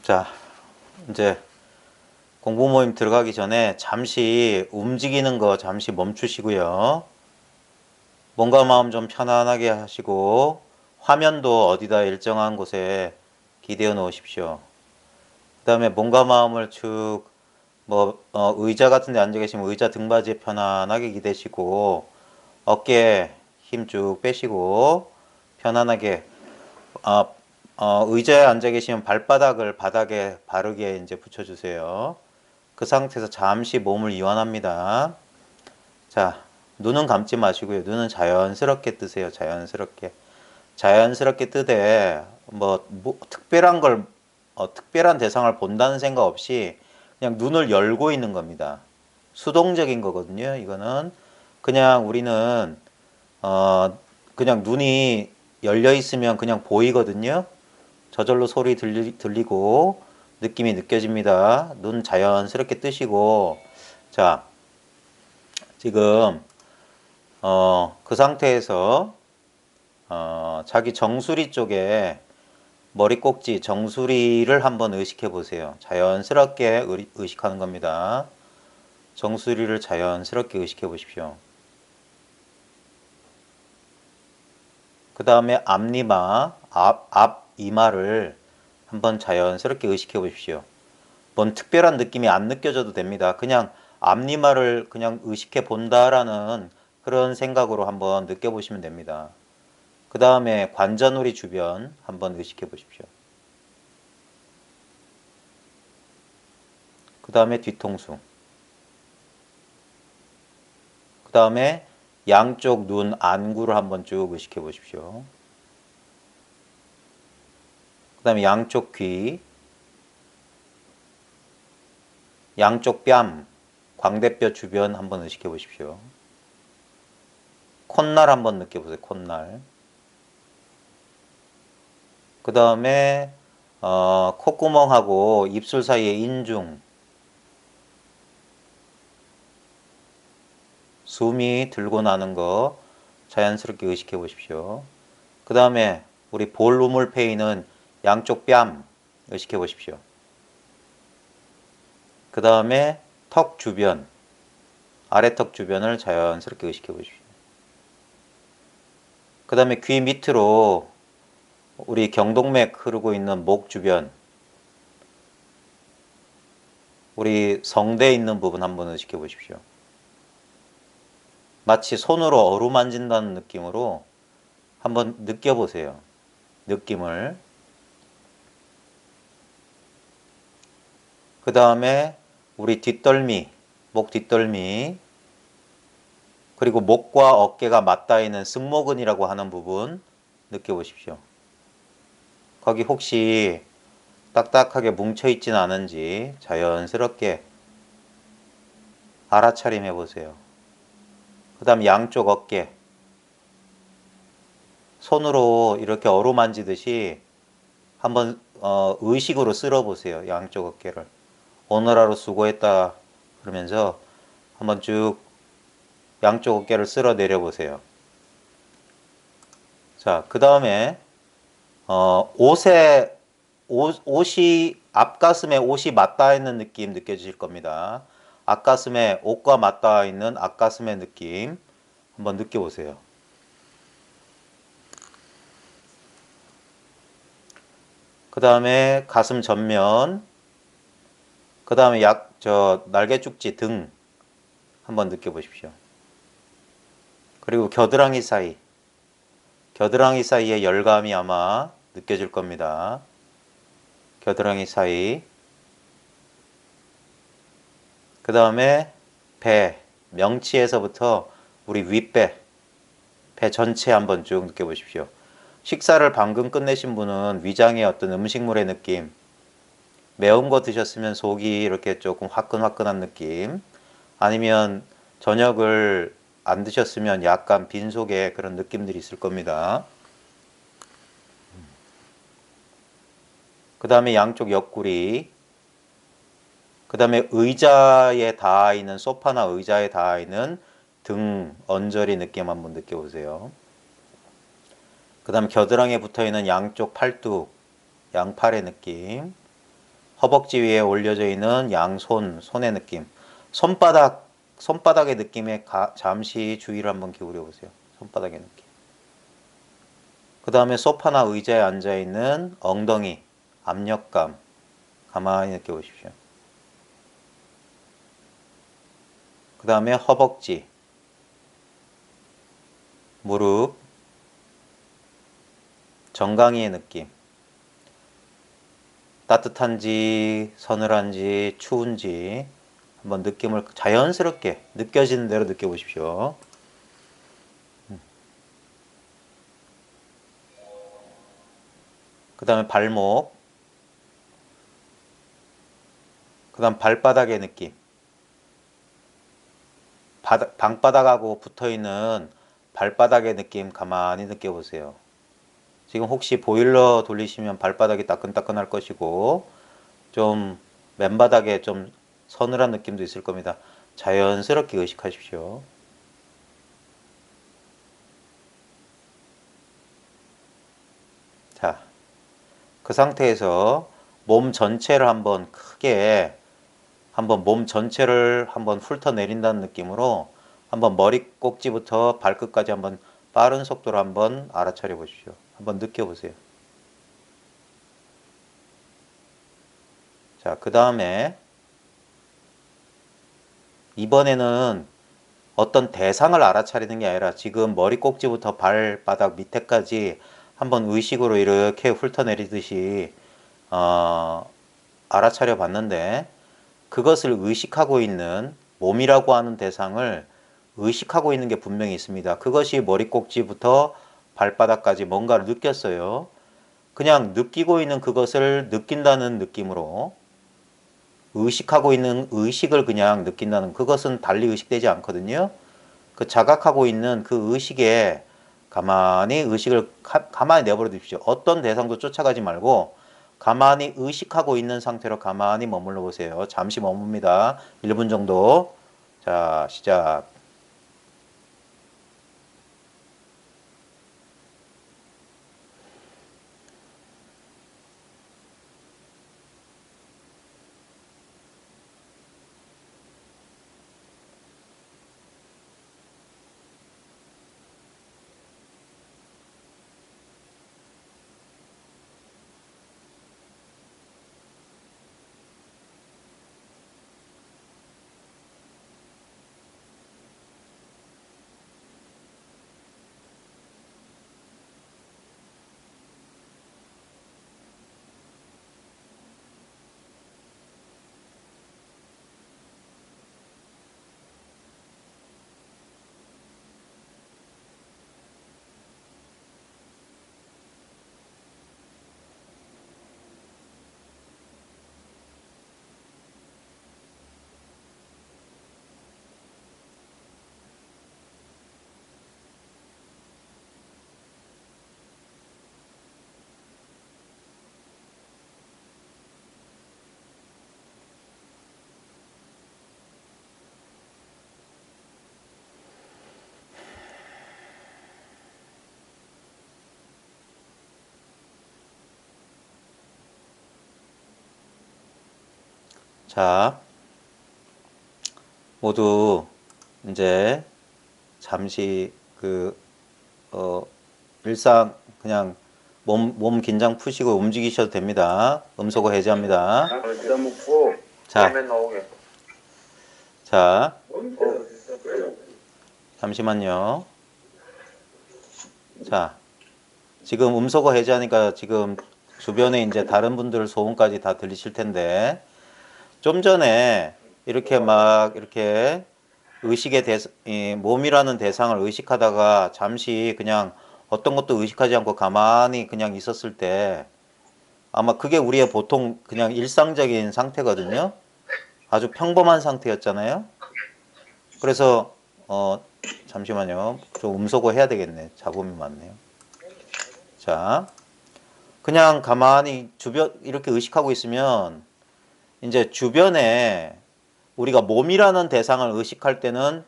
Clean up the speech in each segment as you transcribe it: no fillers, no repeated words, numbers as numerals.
자, 이제 공부 모임 들어가기 전에 잠시 움직이는 거 잠시 멈추시고요. 몸과 마음 좀 편안하게 하시고 화면도 어디다 일정한 곳에 기대어 놓으십시오. 그 다음에 몸과 마음을 쭉 의자 같은 데 앉아 계시면 의자 등받이에 편안하게 기대시고 어깨에 힘 쭉 빼시고 편안하게 어, 의자에 앉아 계시면 발바닥을 바닥에 바르게 이제 붙여주세요. 그 상태에서 잠시 몸을 이완합니다. 자, 눈은 감지 마시고요. 눈은 자연스럽게 뜨세요. 자연스럽게. 자연스럽게 뜨되 특별한 특별한 대상을 본다는 생각 없이 그냥 눈을 열고 있는 겁니다. 수동적인 거거든요. 이거는 그냥 우리는 그냥 눈이 열려 있으면 그냥 보이거든요. 저절로 소리 들리고 느낌이 느껴집니다. 눈 자연스럽게 뜨시고 자, 지금 그 상태에서 자기 정수리 쪽에 머리 꼭지 정수리를 한번 의식해 보세요. 자연스럽게 의식하는 겁니다. 정수리를 자연스럽게 의식해 보십시오. 그 다음에 앞니마, 앞 이마를 한번 자연스럽게 의식해 보십시오. 뭔 특별한 느낌이 안 느껴져도 됩니다. 그냥 앞니마를 그냥 의식해 본다라는 그런 생각으로 한번 느껴보시면 됩니다. 그 다음에 관자놀이 주변 한번 의식해 보십시오. 그 다음에 뒤통수. 그 다음에 양쪽 눈 안구를 한번 쭉 의식해 보십시오. 그 다음에 양쪽 귀, 양쪽 뺨, 광대뼈 주변 한번 의식해 보십시오. 콧날 한번 느껴보세요. 콧날. 그 다음에 콧구멍하고 입술 사이의 인중, 숨이 들고 나는 거 자연스럽게 의식해 보십시오. 그 다음에 우리 볼륨을 패이는 양쪽 뺨 의식해 보십시오. 그 다음에 턱 주변, 아래턱 주변을 자연스럽게 의식해 보십시오. 그 다음에 귀 밑으로 우리 경동맥 흐르고 있는 목 주변, 우리 성대 있는 부분 한번 의식해 보십시오. 마치 손으로 어루만진다는 느낌으로 한번 느껴보세요. 느낌을. 그 다음에 우리 뒷덜미, 목 뒷덜미, 그리고 목과 어깨가 맞닿아 있는 승모근이라고 하는 부분 느껴보십시오. 거기 혹시 딱딱하게 뭉쳐있진 않은지 자연스럽게 알아차림해 보세요. 그 다음 양쪽 어깨, 손으로 이렇게 어루만지듯이 한번 의식으로 쓸어 보세요. 양쪽 어깨를. 오늘 하루 수고했다 그러면서 한번 쭉 양쪽 어깨를 쓸어 내려 보세요. 자, 그 다음에 옷이 앞가슴에 옷이 맞닿아 있는 느낌 느껴지실 겁니다. 앞가슴에 옷과 맞닿아 있는 앞가슴의 느낌 한번 느껴보세요. 그 다음에 가슴 전면, 그 다음에 날개 쭉지 등 한번 느껴보십시오. 그리고 겨드랑이 사이에 열감이 아마 느껴질 겁니다. 겨드랑이 사이. 그 다음에 배, 명치에서부터 우리 윗배, 배 전체 한번 쭉 느껴보십시오. 식사를 방금 끝내신 분은 위장의 어떤 음식물의 느낌, 매운 거 드셨으면 속이 이렇게 조금 화끈화끈한 느낌, 아니면 저녁을 안 드셨으면 약간 빈속에 그런 느낌들이 있을 겁니다. 그 다음에 양쪽 옆구리, 그 다음에 의자에 닿아 있는, 소파나 의자에 닿아 있는 등 언저리 느낌 한번 느껴보세요. 그 다음 겨드랑이에 붙어 있는 양쪽 팔뚝, 양팔의 느낌. 허벅지 위에 올려져 있는 손의 느낌. 손바닥의 느낌에 잠시 주의를 한번 기울여 보세요. 손바닥의 느낌. 그 다음에 소파나 의자에 앉아 있는 엉덩이, 압력감. 가만히 느껴보십시오. 그 다음에 허벅지, 무릎, 정강이의 느낌. 따뜻한지 서늘한지 추운지 한번 느낌을 자연스럽게 느껴지는 대로 느껴보십시오. 그 다음에 발목, 그 다음 발바닥의 느낌. 방바닥하고 붙어있는 발바닥의 느낌 가만히 느껴보세요. 지금 혹시 보일러 돌리시면 발바닥이 따끈따끈할 것이고 좀 맨바닥에 좀 서늘한 느낌도 있을 겁니다. 자연스럽게 의식하십시오. 자, 그 상태에서 몸 전체를 한번 크게 몸 전체를 한번 훑어내린다는 느낌으로 한번 머리 꼭지부터 발끝까지 한번 빠른 속도로 한번 알아차려 보십시오. 한번 느껴보세요. 자, 그 다음에 이번에는 어떤 대상을 알아차리는 게 아니라 지금 머리 꼭지부터 발바닥 밑에까지 한번 의식으로 이렇게 훑어내리듯이 알아차려 봤는데 그것을 의식하고 있는 몸이라고 하는 대상을 의식하고 있는 게 분명히 있습니다. 그것이 머리 꼭지부터 발바닥까지 뭔가를 느꼈어요. 그냥 느끼고 있는 그것을 느낀다는 느낌으로 의식하고 있는 의식을 그냥 느낀다는 그것은 달리 의식되지 않거든요. 그 자각하고 있는 그 의식에 가만히 의식을 가만히 내버려 두십시오. 어떤 대상도 쫓아가지 말고 가만히 의식하고 있는 상태로 가만히 머물러 보세요. 잠시 머뭅니다. 1분 정도. 자, 시작. 자, 모두 이제 잠시 일상 그냥 몸 긴장 푸시고 움직이셔도 됩니다. 음소거 해제합니다. 자, 자, 잠시만요. 자, 지금 음소거 해제하니까 지금 주변에 이제 다른 분들 소음까지 다 들리실 텐데 좀 전에 이렇게 막 이렇게 몸이라는 대상을 의식하다가 잠시 그냥 어떤 것도 의식하지 않고 가만히 그냥 있었을 때 아마 그게 우리의 보통 그냥 일상적인 상태거든요. 아주 평범한 상태였잖아요. 그래서 잠시만요. 좀 음소거 해야 되겠네. 잡음이 많네요. 자, 그냥 가만히 주변 이렇게 의식하고 있으면 이제 주변에 우리가 몸이라는 대상을 의식할 때는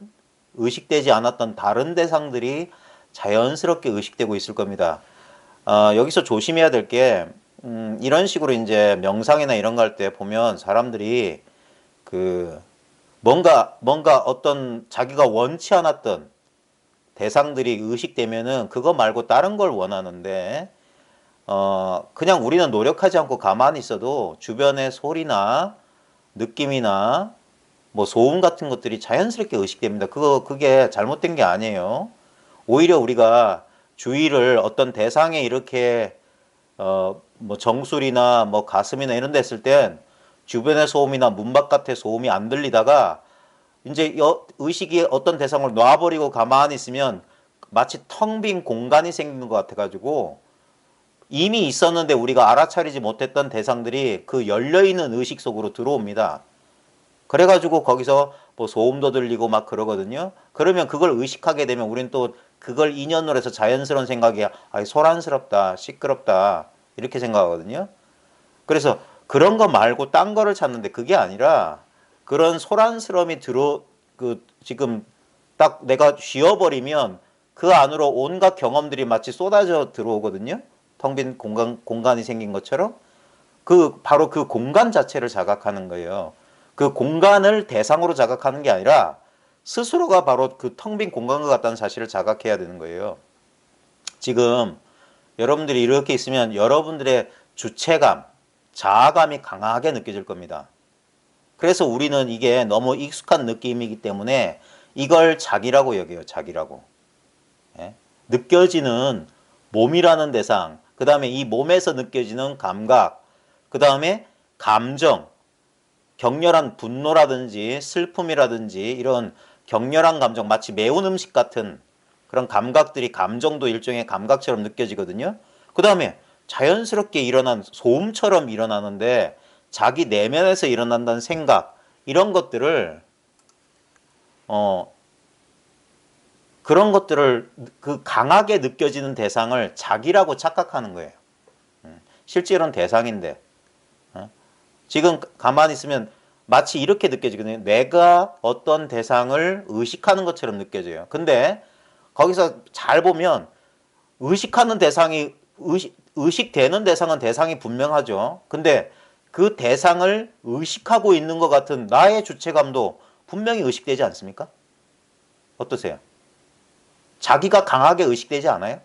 의식되지 않았던 다른 대상들이 자연스럽게 의식되고 있을 겁니다. 여기서 조심해야 될 게 이런 식으로 이제 명상이나 이런 거 할 때 보면 사람들이 그 뭔가 어떤 자기가 원치 않았던 대상들이 의식되면은 그거 말고 다른 걸 원하는데 그냥 우리는 노력하지 않고 가만히 있어도 주변의 소리나 느낌이나 뭐 소음 같은 것들이 자연스럽게 의식됩니다. 그게 잘못된 게 아니에요. 오히려 우리가 주의를 어떤 대상에 이렇게 뭐 정수리나 뭐 가슴이나 이런 데 했을 땐 주변의 소음이나 문 바깥의 소음이 안 들리다가 이제 의식이 어떤 대상을 놔버리고 가만히 있으면 마치 텅 빈 공간이 생기는 것 같아가지고 이미 있었는데 우리가 알아차리지 못했던 대상들이 그 열려있는 의식 속으로 들어옵니다. 그래가지고 거기서 뭐 소음도 들리고 막 그러거든요. 그러면 그걸 의식하게 되면 우리는 또 그걸 인연으로 해서 자연스러운 생각이 소란스럽다, 시끄럽다 이렇게 생각하거든요. 그래서 그런 거 말고 딴 거를 찾는데 그게 아니라 그런 소란스러움이 지금 딱 내가 쉬어버리면 그 안으로 온갖 경험들이 마치 쏟아져 들어오거든요. 텅 빈 공간이 생긴 것처럼 바로 그 공간 자체를 자각하는 거예요. 그 공간을 대상으로 자각하는 게 아니라 스스로가 바로 그 텅 빈 공간과 같다는 사실을 자각해야 되는 거예요. 지금 여러분들이 이렇게 있으면 여러분들의 주체감, 자아감이 강하게 느껴질 겁니다. 그래서 우리는 이게 너무 익숙한 느낌이기 때문에 이걸 자기라고 여겨요. 자기라고. 예? 느껴지는 몸이라는 대상, 그 다음에 이 몸에서 느껴지는 감각, 그 다음에 감정, 격렬한 분노라든지 슬픔이라든지 이런 격렬한 감정, 마치 매운 음식 같은 그런 감각들이 감정도 일종의 감각처럼 느껴지거든요. 그 다음에 자연스럽게 일어난 소음처럼 일어나는데 자기 내면에서 일어난다는 생각, 이런 것들을 그런 것들을 그 강하게 느껴지는 대상을 자기라고 착각하는 거예요. 실제로는 대상인데 지금 가만히 있으면 마치 이렇게 느껴지거든요. 내가 어떤 대상을 의식하는 것처럼 느껴져요. 근데 거기서 잘 보면 의식하는 대상이 의식되는 대상이 분명하죠. 근데 그 대상을 의식하고 있는 것 같은 나의 주체감도 분명히 의식되지 않습니까? 어떠세요? 자기가 강하게 의식되지 않아요?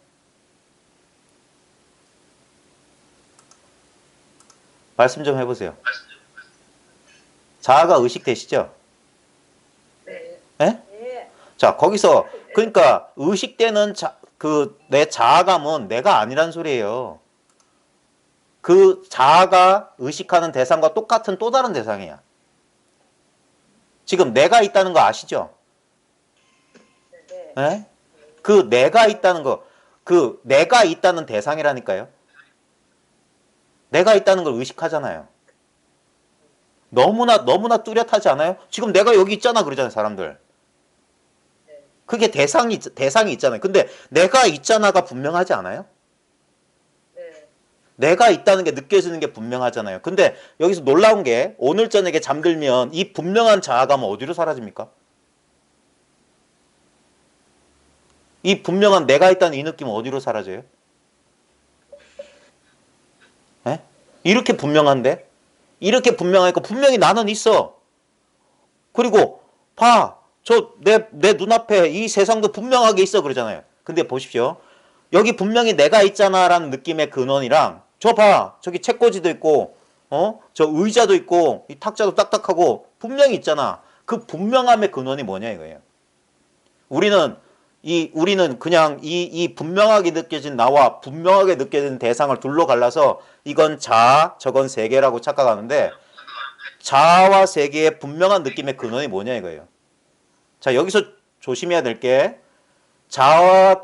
말씀 좀 해보세요. 자아가 의식되시죠? 네. 예? 네. 자, 거기서 그러니까 의식되는 내 자아감은 내가 아니란 소리예요. 그 자아가 의식하는 대상과 똑같은 또 다른 대상이야. 지금 내가 있다는 거 아시죠? 네. 예? 그 내가 있다는 거, 그 내가 있다는 대상이라니까요. 내가 있다는 걸 의식하잖아요. 너무나 뚜렷하지 않아요? 지금 내가 여기 있잖아 그러잖아요, 사람들. 그게 대상이 있잖아요. 근데 내가 있잖아가 분명하지 않아요? 네. 내가 있다는 게 느껴지는 게 분명하잖아요. 근데 여기서 놀라운 게 오늘 저녁에 잠들면 이 분명한 자아감은 어디로 사라집니까? 이 분명한 내가 있다는 이 느낌은 어디로 사라져요? 에? 이렇게 분명한데? 이렇게 분명하니까 분명히 나는 있어. 그리고 봐. 내 눈앞에 이 세상도 분명하게 있어 그러잖아요. 근데 보십시오. 여기 분명히 내가 있잖아 라는 느낌의 근원이랑 저 봐. 저기 책꽂이도 있고 저 의자도 있고 이 탁자도 딱딱하고 분명히 있잖아. 그 분명함의 근원이 뭐냐 이거예요. 우리는 그냥 이 분명하게 느껴진 나와 분명하게 느껴진 대상을 둘로 갈라서 이건 자아, 저건 세계라고 착각하는데 자아와 세계의 분명한 느낌의 근원이 뭐냐 이거예요. 자, 여기서 조심해야 될 게 자아와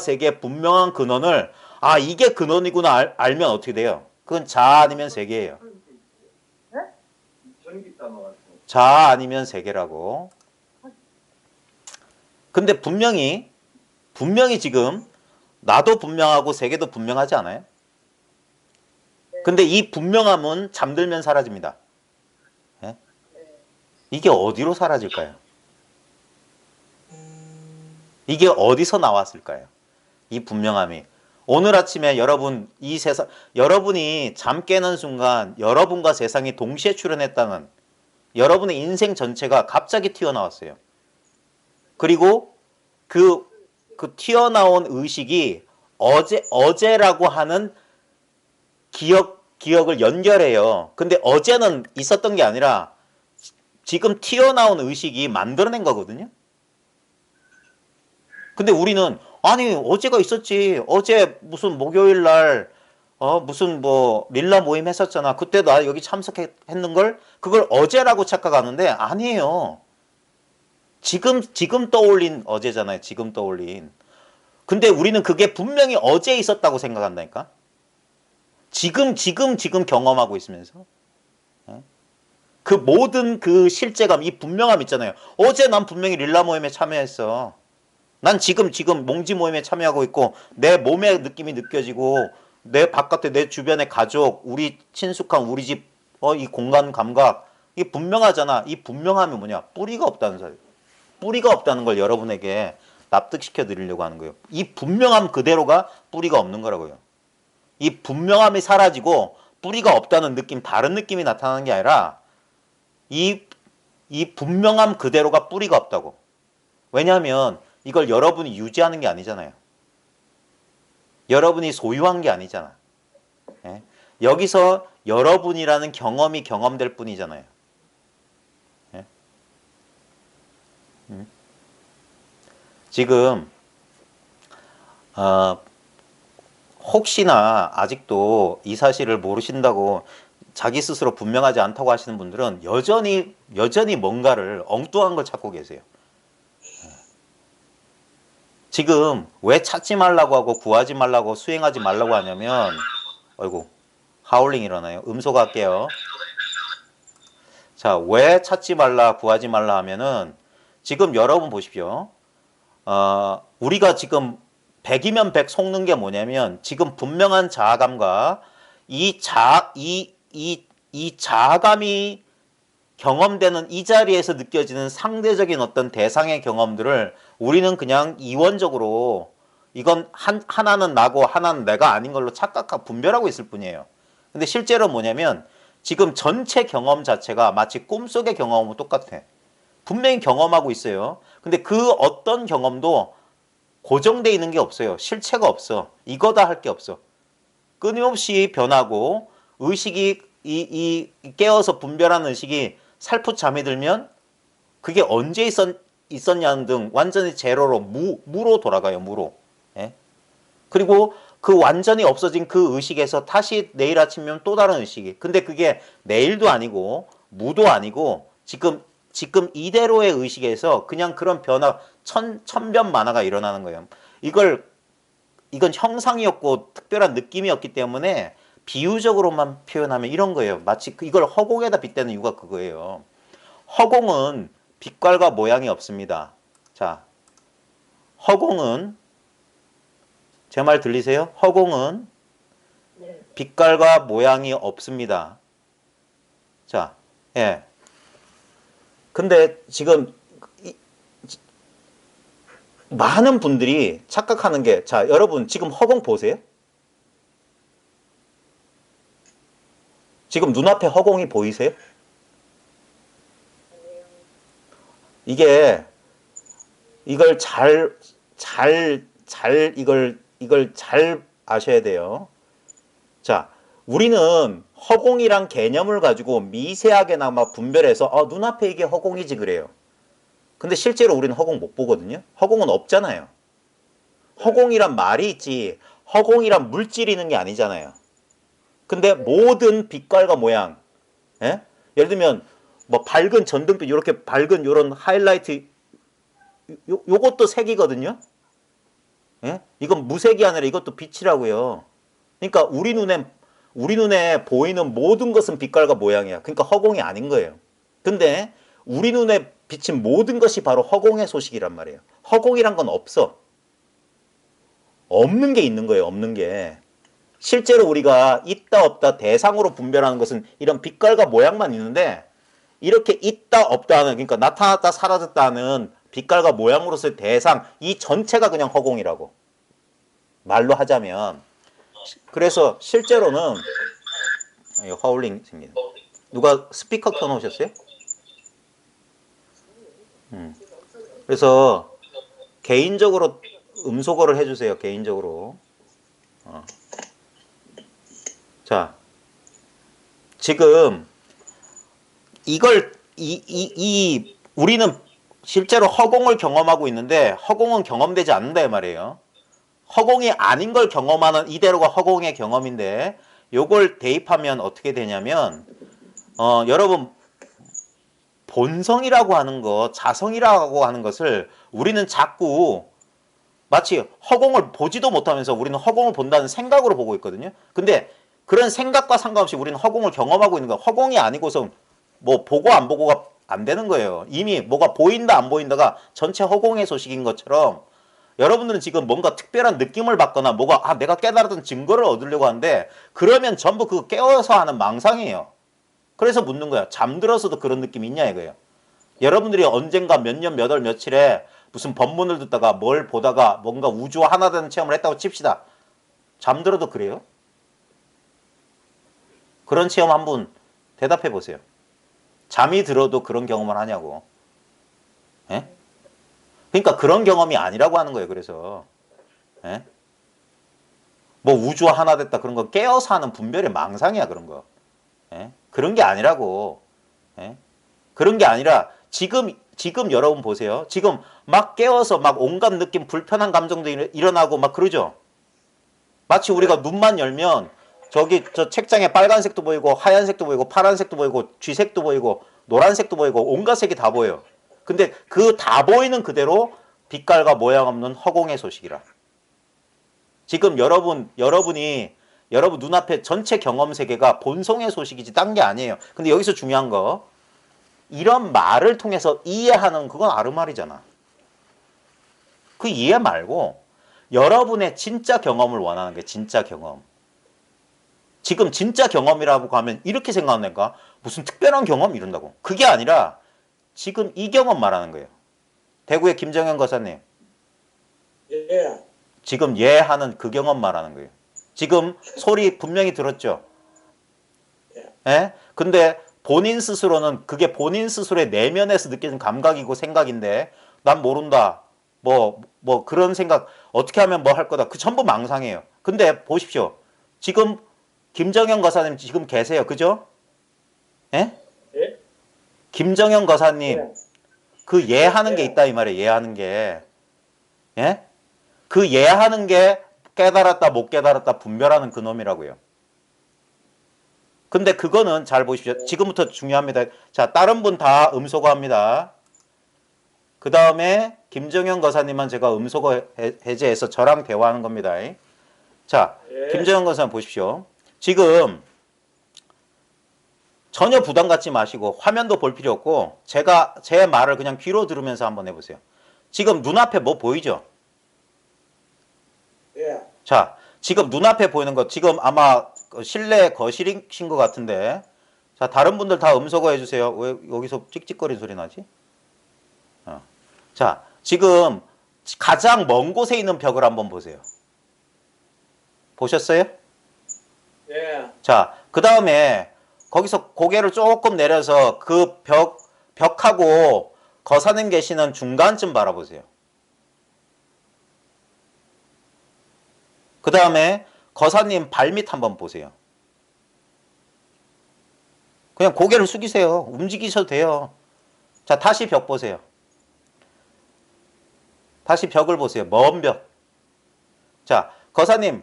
세계의 분명한 근원을 이게 근원이구나 알면 어떻게 돼요? 그건 자아 아니면 세계예요. 네? 자아 아니면 세계라고. 근데 분명히 지금 나도 분명하고 세계도 분명하지 않아요? 근데 이 분명함은 잠들면 사라집니다. 예? 이게 어디로 사라질까요? 이게 어디서 나왔을까요? 이 분명함이 오늘 아침에 여러분 이 세상 여러분이 잠 깨는 순간 여러분과 세상이 동시에 출현했다는 여러분의 인생 전체가 갑자기 튀어나왔어요. 그리고 그 튀어나온 의식이 어제라고 하는 기억을 연결해요. 근데 어제는 있었던 게 아니라 지금 튀어나온 의식이 만들어낸 거거든요. 근데 우리는 아니 어제가 있었지. 어제 무슨 목요일 날 무슨 뭐 릴라 모임 했었잖아. 그때 나 여기 참석했는 걸 그걸 어제라고 착각하는데 아니에요. 지금 떠올린 어제잖아요. 지금 떠올린. 근데 우리는 그게 분명히 어제 있었다고 생각한다니까. 지금 경험하고 있으면서 그 모든 그 실제감, 이 분명함 있잖아요. 어제 난 분명히 릴라 모임에 참여했어. 난 지금 몽지 모임에 참여하고 있고 내 몸의 느낌이 느껴지고 내 바깥에 내 주변의 가족, 우리 친숙한 우리 집, 이 공간 감각 이 분명하잖아. 이 분명함이 뭐냐? 뿌리가 없다는 사실. 뿌리가 없다는 걸 여러분에게 납득시켜 드리려고 하는 거예요. 이 분명함 그대로가 뿌리가 없는 거라고요. 이 분명함이 사라지고 뿌리가 없다는 느낌, 다른 느낌이 나타나는 게 아니라 이 분명함 그대로가 뿌리가 없다고. 왜냐하면 이걸 여러분이 유지하는 게 아니잖아요. 여러분이 소유한 게 아니잖아. 예? 여기서 여러분이라는 경험이 경험될 뿐이잖아요. 예? 지금 혹시나 아직도 이 사실을 모르신다고 자기 스스로 분명하지 않다고 하시는 분들은 여전히 뭔가를 엉뚱한 걸 찾고 계세요. 지금 왜 찾지 말라고 하고 구하지 말라고 수행하지 말라고 하냐면 아이고 하울링 일어나요. 음소거 할게요. 자, 왜 찾지 말라 구하지 말라 하면은 지금 여러분 보십시오. 우리가 지금 100이면 100 속는 게 뭐냐면 지금 분명한 자아감과 이 자아감이 경험되는 이 자리에서 느껴지는 상대적인 어떤 대상의 경험들을 우리는 그냥 이원적으로 이건 하나는 나고 하나는 내가 아닌 걸로 착각하고 분별하고 있을 뿐이에요. 근데 실제로 뭐냐면 지금 전체 경험 자체가 마치 꿈속의 경험하고 똑같아. 분명히 경험하고 있어요. 근데 그 어떤 경험도 고정되어 있는 게 없어요. 실체가 없어. 이거다 할 게 없어. 끊임없이 변하고 의식이 이 깨어서 분별하는 의식이 살풋잠이 들면 그게 언제 있었냐는 등 완전히 제로로 무로 돌아가요. 무로. 예? 그리고 그 완전히 없어진 그 의식에서 다시 내일 아침이면 또 다른 의식이. 근데 그게 내일도 아니고 무도 아니고 지금 이대로의 의식에서 그냥 그런 변화 천변만화가 일어나는 거예요. 이건 형상이었고 특별한 느낌이었기 때문에 비유적으로만 표현하면 이런 거예요. 마치 이걸 허공에다 빗대는 이유가 그거예요. 허공은 빛깔과 모양이 없습니다. 자, 허공은 제 말 들리세요? 허공은 네. 빛깔과 모양이 없습니다. 자, 예. 근데 지금 많은 분들이 착각하는 게, 자, 여러분 지금 허공 보세요? 지금 눈앞에 허공이 보이세요? 이게 이걸 이걸 잘 아셔야 돼요. 자, 우리는 허공이란 개념을 가지고 미세하게나마 분별해서 눈앞에 이게 허공이지 그래요. 근데 실제로 우리는 허공 못 보거든요. 허공은 없잖아요. 허공이란 말이 있지 허공이란 물질이 있는 게 아니잖아요. 근데 모든 빛깔과 모양, 예? 예를 들면 뭐 밝은 전등빛 이렇게 밝은 이런 하이라이트 요것도 색이거든요. 예? 이건 무색이 아니라 이것도 빛이라고요. 그러니까 우리 눈에 보이는 모든 것은 빛깔과 모양이야. 그러니까 허공이 아닌 거예요. 근데 우리 눈에 비친 모든 것이 바로 허공의 소식이란 말이에요. 허공이란 건 없어. 없는 게 있는 거예요. 없는 게. 실제로 우리가 있다 없다 대상으로 분별하는 것은 이런 빛깔과 모양만 있는데 이렇게 있다 없다 하는 그러니까 나타났다 사라졌다 하는 빛깔과 모양으로서의 대상 이 전체가 그냥 허공이라고. 말로 하자면. 그래서 실제로는 하울링 생기네. 누가 스피커 켜놓으셨어요? 그래서 개인적으로 음소거를 해주세요. 개인적으로. 자, 지금 이걸 우리는 실제로 허공을 경험하고 있는데 허공은 경험되지 않는다 이 말이에요. 허공이 아닌 걸 경험하는 이대로가 허공의 경험인데 요걸 대입하면 어떻게 되냐면 여러분 본성이라고 하는 것, 자성이라고 하는 것을 우리는 자꾸 마치 허공을 보지도 못하면서 우리는 허공을 본다는 생각으로 보고 있거든요. 근데 그런 생각과 상관없이 우리는 허공을 경험하고 있는 거야. 허공이 아니고서 뭐 보고 안 보고가 안 되는 거예요. 이미 뭐가 보인다 안 보인다가 전체 허공의 소식인 것처럼 여러분들은 지금 뭔가 특별한 느낌을 받거나 뭐가 내가 깨달았던 증거를 얻으려고 하는데 그러면 전부 그거 깨워서 하는 망상이에요. 그래서 묻는 거야. 잠들어서도 그런 느낌이 있냐 이거예요. 여러분들이 언젠가 몇 년, 몇 월, 며칠에 무슨 법문을 듣다가 뭘 보다가 뭔가 우주와 하나 되는 체험을 했다고 칩시다. 잠들어도 그래요? 그런 체험 한번 대답해 보세요. 잠이 들어도 그런 경험을 하냐고. 예? 그러니까 그런 경험이 아니라고 하는 거예요. 그래서 예? 뭐 우주와 하나 됐다 그런 거 깨어서 하는 분별의 망상이야 그런 거. 예? 그런 게 아니라고. 예? 그런 게 아니라 지금 여러분 보세요. 지금 막 깨워서 막 온갖 느낌 불편한 감정도 일어나고 막 그러죠. 마치 우리가 눈만 열면 저기 저 책장에 빨간색도 보이고 하얀색도 보이고 파란색도 보이고 쥐색도 보이고 노란색도 보이고 온갖 색이 다 보여요. 근데 그 다 보이는 그대로 빛깔과 모양 없는 허공의 소식이라. 지금 여러분이 여러분 눈앞에 전체 경험 세계가 본성의 소식이지 딴 게 아니에요. 근데 여기서 중요한 거 이런 말을 통해서 이해하는 그건 아르말이잖아. 그 이해 말고 여러분의 진짜 경험을 원하는 게 진짜 경험. 지금 진짜 경험이라고 하면 이렇게 생각하니까 무슨 특별한 경험 이런다고. 그게 아니라 지금 이 경험 말하는 거예요. 대구의 김정현 거사님. 예. 지금 예 하는 그 경험 말하는 거예요. 지금 소리 분명히 들었죠? 예? 근데 본인 스스로는 그게 본인 스스로의 내면에서 느끼는 감각이고 생각인데 난 모른다. 뭐 그런 생각 어떻게 하면 뭐 할 거다. 그 전부 망상이에요. 근데 보십시오. 지금 김정현 거사님 지금 계세요. 그죠? 예? 예? 김정현 거사님 예. 그 예하는 게 있다 이 말이에요. 예하는 게. 예? 그 예하는 게 깨달았다 못 깨달았다 분별하는 그 놈이라고요. 근데 그거는 잘 보십시오. 지금부터 중요합니다. 자, 다른 분 다 음소거 합니다. 그 다음에 김정현 거사님만 제가 음소거 해제해서 저랑 대화하는 겁니다. 자, 예. 김정현 거사님 보십시오. 지금 전혀 부담 갖지 마시고 화면도 볼 필요 없고 제가 제 말을 그냥 귀로 들으면서 한번 해보세요. 지금 눈앞에 뭐 보이죠? 예. 자, 지금 눈앞에 보이는 것 지금 아마 실내 거실이신 것 같은데 자, 다른 분들 다 음소거 해주세요. 왜 여기서 찍찍거리는 소리 나지? 자, 지금 가장 먼 곳에 있는 벽을 한번 보세요. 보셨어요? 예. 자, 그 다음에 거기서 고개를 조금 내려서 그 벽하고 거사님 계시는 중간쯤 바라보세요. 그 다음에 거사님 발밑 한번 보세요. 그냥 고개를 숙이세요. 움직이셔도 돼요. 자, 다시 벽 보세요. 다시 벽을 보세요. 먼 벽. 자, 거사님,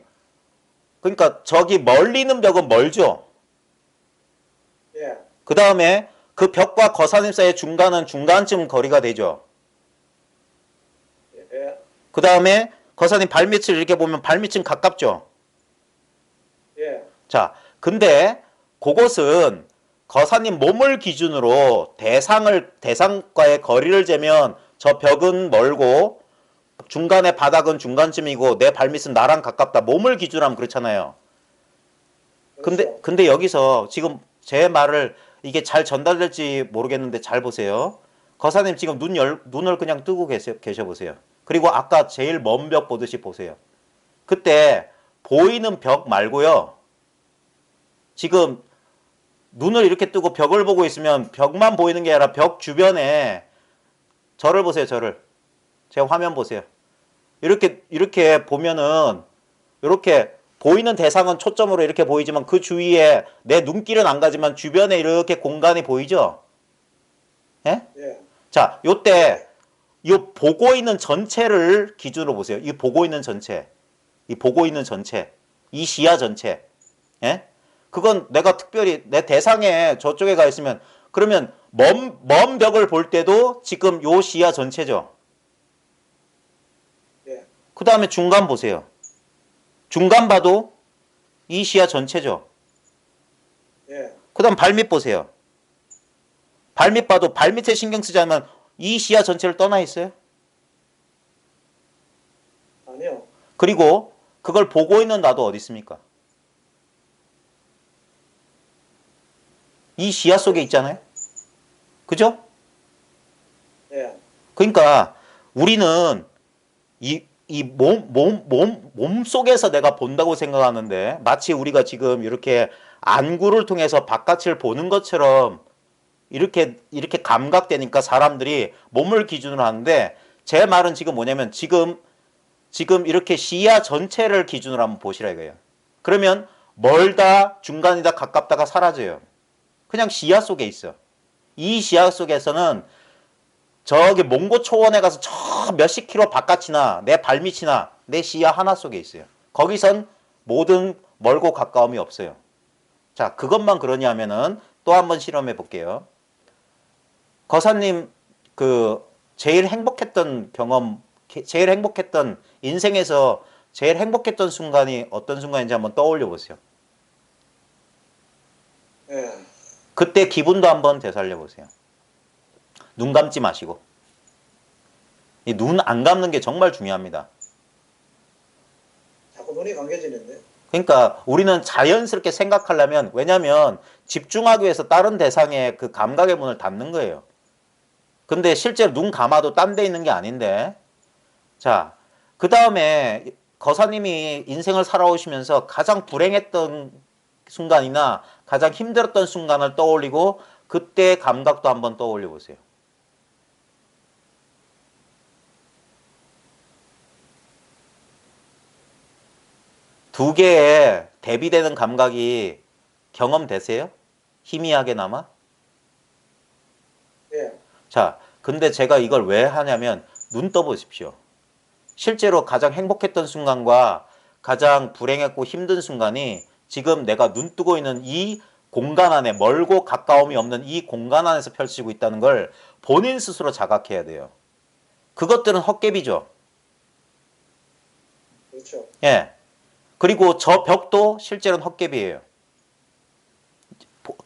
그러니까 저기 멀리 있는 벽은 멀죠? 예. 그 다음에 그 벽과 거사님 사이의 중간은 중간쯤 거리가 되죠? 예. 그 다음에 거사님 발밑을 이렇게 보면 발밑은 가깝죠? 예. 자, 근데 그것은 거사님 몸을 기준으로 대상과의 거리를 재면 저 벽은 멀고 중간에 바닥은 중간쯤이고 내 발밑은 나랑 가깝다. 몸을 기준으로 하면 그렇잖아요. 그렇죠. 근데 여기서 지금 제 말을 이게 잘 전달될지 모르겠는데 잘 보세요. 거사님 지금 눈을 그냥 뜨고 계셔 보세요. 그리고 아까 제일 먼 벽 보듯이 보세요. 그때 보이는 벽 말고요. 지금 눈을 이렇게 뜨고 벽을 보고 있으면 벽만 보이는 게 아니라 벽 주변에 저를 보세요. 저를. 제 화면 보세요. 이렇게 보면은 이렇게 보이는 대상은 초점으로 이렇게 보이지만 그 주위에 내 눈길은 안 가지만 주변에 이렇게 공간이 보이죠? 예? 예. 자, 요때 요 보고 있는 전체를 기준으로 보세요. 이 보고 있는 전체. 이 보고 있는 전체. 이 시야 전체. 예? 그건 내가 특별히 내 대상에 저쪽에 가 있으면 그러면 먼 벽을 볼 때도 지금 요 시야 전체죠. 예. 그 다음에 중간 보세요. 중간 봐도 이 시야 전체죠. 예. 그 다음 발밑 보세요. 발밑 봐도 발밑에 신경 쓰지 않으면 이 시야 전체를 떠나 있어요. 아니요. 그리고 그걸 보고 있는 나도 어디 있습니까? 이 시야 속에 있잖아요. 그죠? 예. 그러니까 우리는 이 몸 속에서 내가 본다고 생각하는데 마치 우리가 지금 이렇게 안구를 통해서 바깥을 보는 것처럼 이렇게 감각되니까 사람들이 몸을 기준으로 하는데 제 말은 지금 뭐냐면 지금 이렇게 시야 전체를 기준으로 한번 보시라 이거예요. 그러면 멀다, 중간이다, 가깝다가 사라져요. 그냥 시야 속에 있어. 이 시야 속에서는 저기 몽고 초원에 가서 저 몇십 킬로 바깥이나 내 발밑이나 내 시야 하나 속에 있어요. 거기선 모든 멀고 가까움이 없어요. 자, 그것만 그러냐 하면은 또 한번 실험해 볼게요. 거사님 제일 행복했던 경험, 제일 행복했던 인생에서 제일 행복했던 순간이 어떤 순간인지 한번 떠올려 보세요. 예. 그때 기분도 한번 되살려 보세요. 눈 감지 마시고. 이 눈 안 감는 게 정말 중요합니다. 자꾸 눈이 감겨지는데. 그러니까 우리는 자연스럽게 생각하려면 왜냐하면 집중하기 위해서 다른 대상의 그 감각의 문을 닫는 거예요. 근데 실제로 눈 감아도 딴 데 있는 게 아닌데. 자, 그 다음에 거사님이 인생을 살아오시면서 가장 불행했던 순간이나 가장 힘들었던 순간을 떠올리고 그때 감각도 한번 떠올려 보세요. 두 개의 대비되는 감각이 경험되세요? 희미하게나마? 예. 자, 근데 제가 이걸 왜 하냐면 눈 떠보십시오. 실제로 가장 행복했던 순간과 가장 불행했고 힘든 순간이 지금 내가 눈 뜨고 있는 이 공간 안에 멀고 가까움이 없는 이 공간 안에서 펼치고 있다는 걸 본인 스스로 자각해야 돼요. 그것들은 헛개비죠. 그렇죠. 예. 그리고 저 벽도 실제로는 헛개비예요.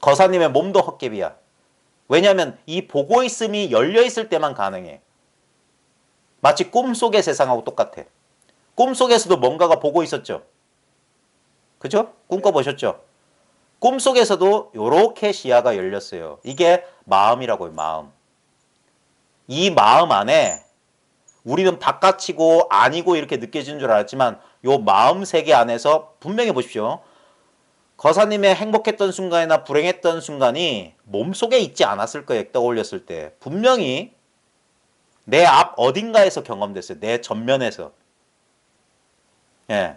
거사님의 몸도 헛개비야. 왜냐하면 이 보고 있음이 열려 있을 때만 가능해. 마치 꿈속의 세상하고 똑같아. 꿈속에서도 뭔가가 보고 있었죠. 그죠? 꿈꿔보셨죠? 꿈속에서도 이렇게 시야가 열렸어요. 이게 마음이라고요. 마음. 이 마음 안에 우리는 바깥이고 아니고 이렇게 느껴지는 줄 알았지만 요 마음 세계 안에서 분명히 보십시오. 거사님의 행복했던 순간이나 불행했던 순간이 몸속에 있지 않았을 거예요. 떠올렸을 때. 분명히 내 앞 어딘가에서 경험됐어요. 내 전면에서. 예.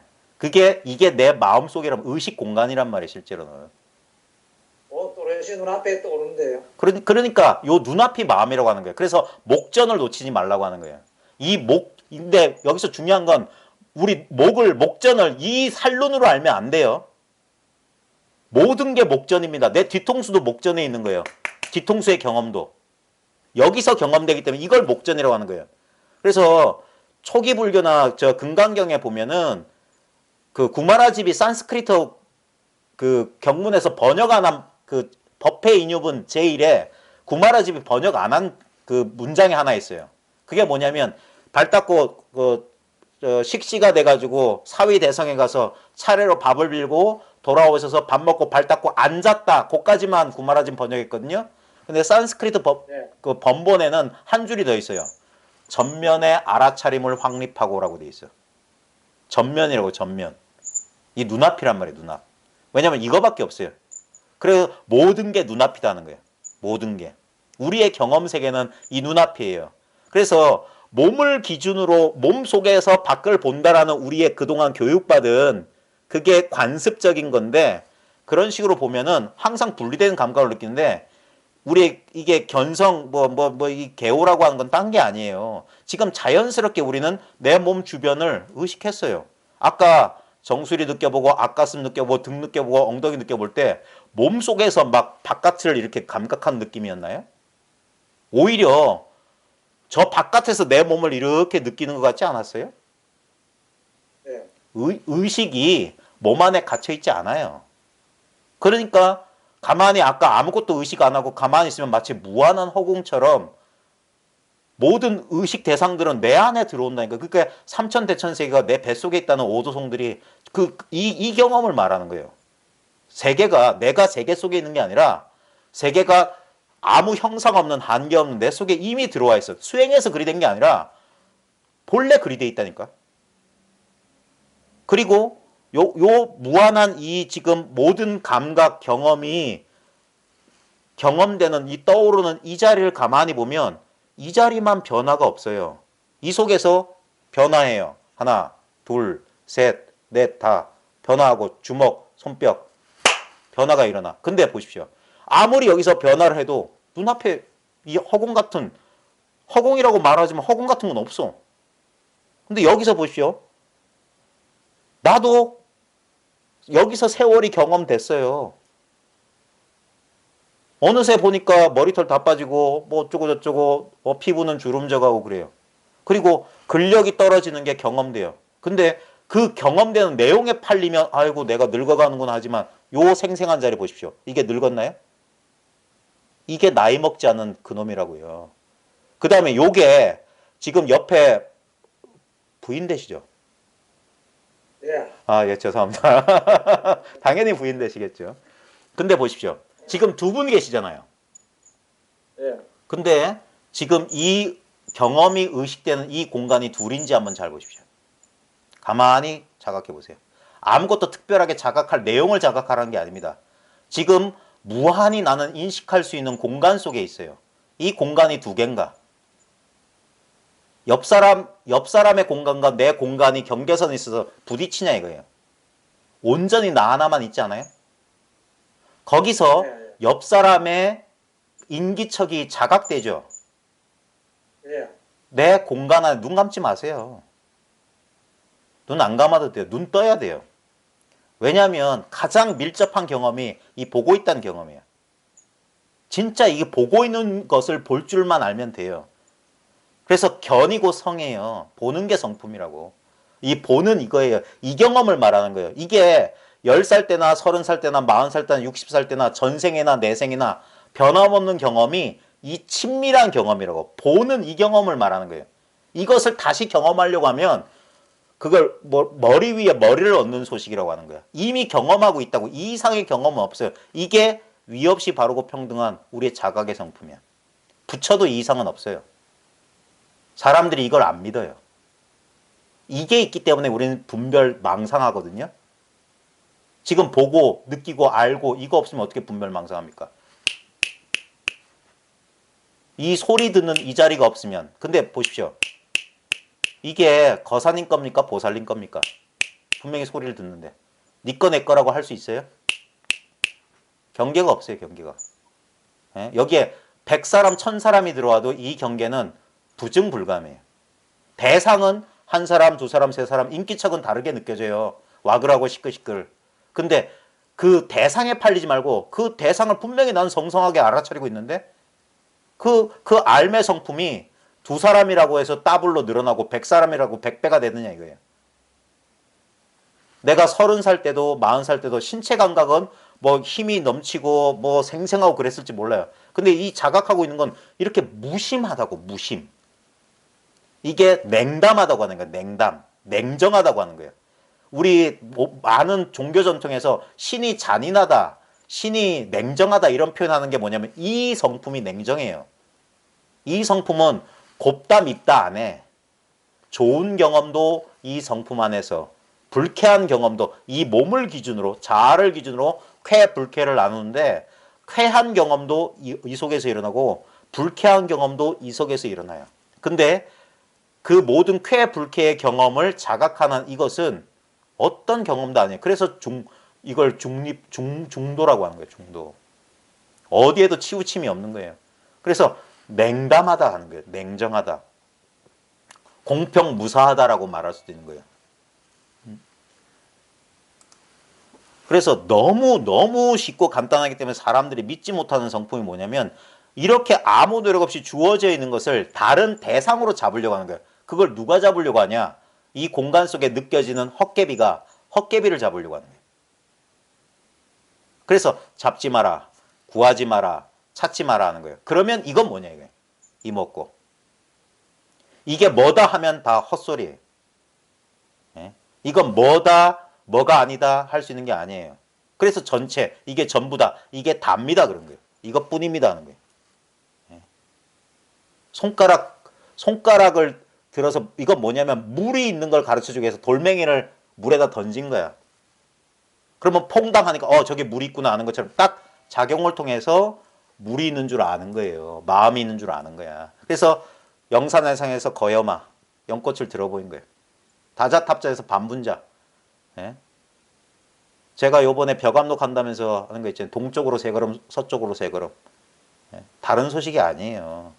이게 내 마음속이란 의식 공간이란 말이에요. 실제로는. 또래시 눈앞에 떠오르는데요. 그러니까 요 눈앞이 마음이라고 하는 거예요. 그래서 목전을 놓치지 말라고 하는 거예요. 근데 여기서 중요한 건 우리 목전을 이 살눈으로 알면 안 돼요. 모든 게 목전입니다. 내 뒤통수도 목전에 있는 거예요. 뒤통수의 경험도. 여기서 경험되기 때문에 이걸 목전이라고 하는 거예요. 그래서 초기 불교나 저 금강경에 보면은 그 구마라집이 산스크리트 그 경문에서 번역 안 한 그 법회 인유분 제1에 구마라집이 번역 안 한 그 문장이 하나 있어요. 그게 뭐냐면 발 닦고 식시가 돼가지고 사위 대성에 가서 차례로 밥을 빌고 돌아오셔서 밥 먹고 발 닦고 앉았다. 그까지만 구마라집 번역했거든요. 근데 산스크리트 그 번본에는 한 줄이 더 있어요. 전면에 알아차림을 확립하고라고 돼 있어요. 전면이라고, 전면. 이 눈앞이란 말이에요, 눈앞. 왜냐면 이거밖에 없어요. 그래서 모든 게 눈앞이다는 거예요. 모든 게. 우리의 경험 세계는 이 눈앞이에요. 그래서 몸을 기준으로 몸 속에서 밖을 본다라는 우리의 그동안 교육받은 그게 관습적인 건데, 그런 식으로 보면은 항상 분리되는 감각을 느끼는데, 우리 이게 견성 이 개호라고 하는 건 딴 게 아니에요. 지금 자연스럽게 우리는 내 몸 주변을 의식했어요. 아까 정수리 느껴보고 앞가슴 느껴보고 등 느껴보고 엉덩이 느껴볼 때 몸속에서 막 바깥을 이렇게 감각한 느낌이었나요? 오히려 저 바깥에서 내 몸을 이렇게 느끼는 것 같지 않았어요? 네. 의식이 몸 안에 갇혀 있지 않아요. 그러니까 가만히 아까 아무것도 의식 안 하고 가만히 있으면 마치 무한한 허공처럼 모든 의식 대상들은 내 안에 들어온다니까. 그러니까 삼천대천세계가 내 뱃속에 있다는 오도송들이 이 경험을 말하는 거예요. 세계가 내가 세계 속에 있는 게 아니라 세계가 아무 형상 없는 한계 없는 내 속에 이미 들어와 있어. 수행해서 그리 된 게 아니라 본래 그리 돼 있다니까. 그리고 요 무한한 이 지금 모든 감각 경험이 경험되는 이 떠오르는 이 자리를 가만히 보면 이 자리만 변화가 없어요. 이 속에서 변화해요. 하나, 둘, 셋, 넷, 다 변화하고 주먹, 손뼉 변화가 일어나. 근데 보십시오. 아무리 여기서 변화를 해도 눈앞에 이 허공 같은, 허공이라고 말하지만 허공 같은 건 없어. 근데 여기서 보십시오. 나도 여기서 세월이 경험됐어요. 어느새 보니까 머리털 다 빠지고 뭐 어쩌고 저쩌고 피부는 주름져가고 그래요. 그리고 근력이 떨어지는 게 경험돼요. 근데 그 경험되는 내용에 팔리면 아이고 내가 늙어가는구나 하지만 요 생생한 자리 보십시오. 이게 늙었나요? 이게 나이 먹지 않은 그놈이라고요. 그 다음에 요게 지금 옆에 부인 되시죠? 예. 아, 예, 죄송합니다. 당연히 부인 되시겠죠. 근데 보십시오. 지금 두 분 계시잖아요. 예. 근데 지금 이 경험이 의식되는 이 공간이 둘인지 한번 잘 보십시오. 가만히 자각해 보세요. 아무것도 특별하게 자각할 내용을 자각하라는 게 아닙니다. 지금 무한히 나는 인식할 수 있는 공간 속에 있어요. 이 공간이 두 개인가? 옆 사람의 공간과 내 공간이 경계선에 있어서 부딪히냐 이거예요. 온전히 나 하나만 있지 않아요? 거기서 네. 옆 사람의 인기척이 자각되죠. 예. 내 공간 안에 눈 감지 마세요. 눈 안 감아도 돼요. 눈 떠야 돼요. 왜냐하면 가장 밀접한 경험이 이 보고 있다는 경험이에요. 진짜 이게 보고 있는 것을 볼 줄만 알면 돼요. 그래서 견이고 성이에요. 보는 게 성품이라고. 이 보는 이거예요. 이 경험을 말하는 거예요. 이게 10살 때나 30살 때나 40살 때나 60살 때나 전생이나 내생이나 변함없는 경험이 이 친밀한 경험이라고. 보는 이 경험을 말하는 거예요. 이것을 다시 경험하려고 하면 그걸 머리 위에 머리를 얹는 소식이라고 하는 거야. 이미 경험하고 있다고. 이 이상의 경험은 없어요. 이게 위 없이 바르고 평등한 우리의 자각의 성품이야. 붙여도 이 이상은 없어요. 사람들이 이걸 안 믿어요. 이게 있기 때문에 우리는 분별 망상하거든요. 지금 보고 느끼고 알고 이거 없으면 어떻게 분별 망상합니까? 이 소리 듣는 이 자리가 없으면. 근데 보십시오. 이게 거사님 겁니까? 보살님 겁니까? 분명히 소리를 듣는데 니 거 내 거라고 할 수 있어요? 경계가 없어요. 경계가. 예? 여기에 100사람 1000사람이 들어와도 이 경계는 부증불감이에요. 대상은 한 사람, 두 사람, 세 사람, 인기척은 다르게 느껴져요. 와글하고 시끌시끌. 근데 그 대상에 팔리지 말고 그 대상을 분명히 난 성성하게 알아차리고 있는데 그 알매 성품이 두 사람이라고 해서 더블로 늘어나고 100사람이라고 100배가 되느냐 이거예요. 내가 30살 때도 40살 때도 신체 감각은 뭐 힘이 넘치고 뭐 생생하고 그랬을지 몰라요. 근데 이 자각하고 있는 건 이렇게 무심하다고. 무심. 이게 냉담하다고 하는 거예요. 냉담. 냉정하다고 하는 거예요. 우리 많은 종교 전통에서 신이 잔인하다, 신이 냉정하다 이런 표현하는 게 뭐냐면 이 성품이 냉정해요. 이 성품은 곱다 밉다 안 해. 좋은 경험도 이 성품 안에서 불쾌한 경험도 이 몸을 기준으로 자아를 기준으로 쾌, 불쾌를 나누는데 쾌한 경험도 이 속에서 일어나고 불쾌한 경험도 이 속에서 일어나요. 근데 그 모든 쾌, 불쾌의 경험을 자각하는 이것은 어떤 경험도 아니에요. 그래서 이걸 중도라고 하는 거예요. 중도. 어디에도 치우침이 없는 거예요. 그래서 냉담하다 하는 거예요. 냉정하다. 공평무사하다라고 말할 수도 있는 거예요. 그래서 너무 쉽고 간단하기 때문에 사람들이 믿지 못하는 성품이 뭐냐면 이렇게 아무 노력 없이 주어져 있는 것을 다른 대상으로 잡으려고 하는 거예요. 그걸 누가 잡으려고 하냐? 이 공간 속에 느껴지는 헛개비가 헛개비를 잡으려고 하는 거예요. 그래서 잡지 마라, 구하지 마라, 찾지 마라 하는 거예요. 그러면 이건 뭐냐 이거예요. 이먹고. 이게 뭐다 하면 다 헛소리예요. 예? 이건 뭐가 아니다 할 수 있는 게 아니에요. 그래서 전체, 이게 전부다, 이게 답니다 그런 거예요. 이것뿐입니다 하는 거예요. 예? 손가락을 들어서 이건 뭐냐면 물이 있는 걸 가르쳐주기 위해서 돌멩이를 물에다 던진 거야. 그러면 퐁당하니까 저기 물이 있구나 아는 것처럼 딱 작용을 통해서 물이 있는 줄 아는 거예요. 마음이 있는 줄 아는 거야. 그래서 영산해상에서 거여마, 연꽃을 들어보인 거예요. 다자탑자에서 반분자. 예? 제가 요번에 벽암록 한다면서 하는 거 있잖아요. 동쪽으로 세 걸음, 서쪽으로 세 걸음. 예? 다른 소식이 아니에요.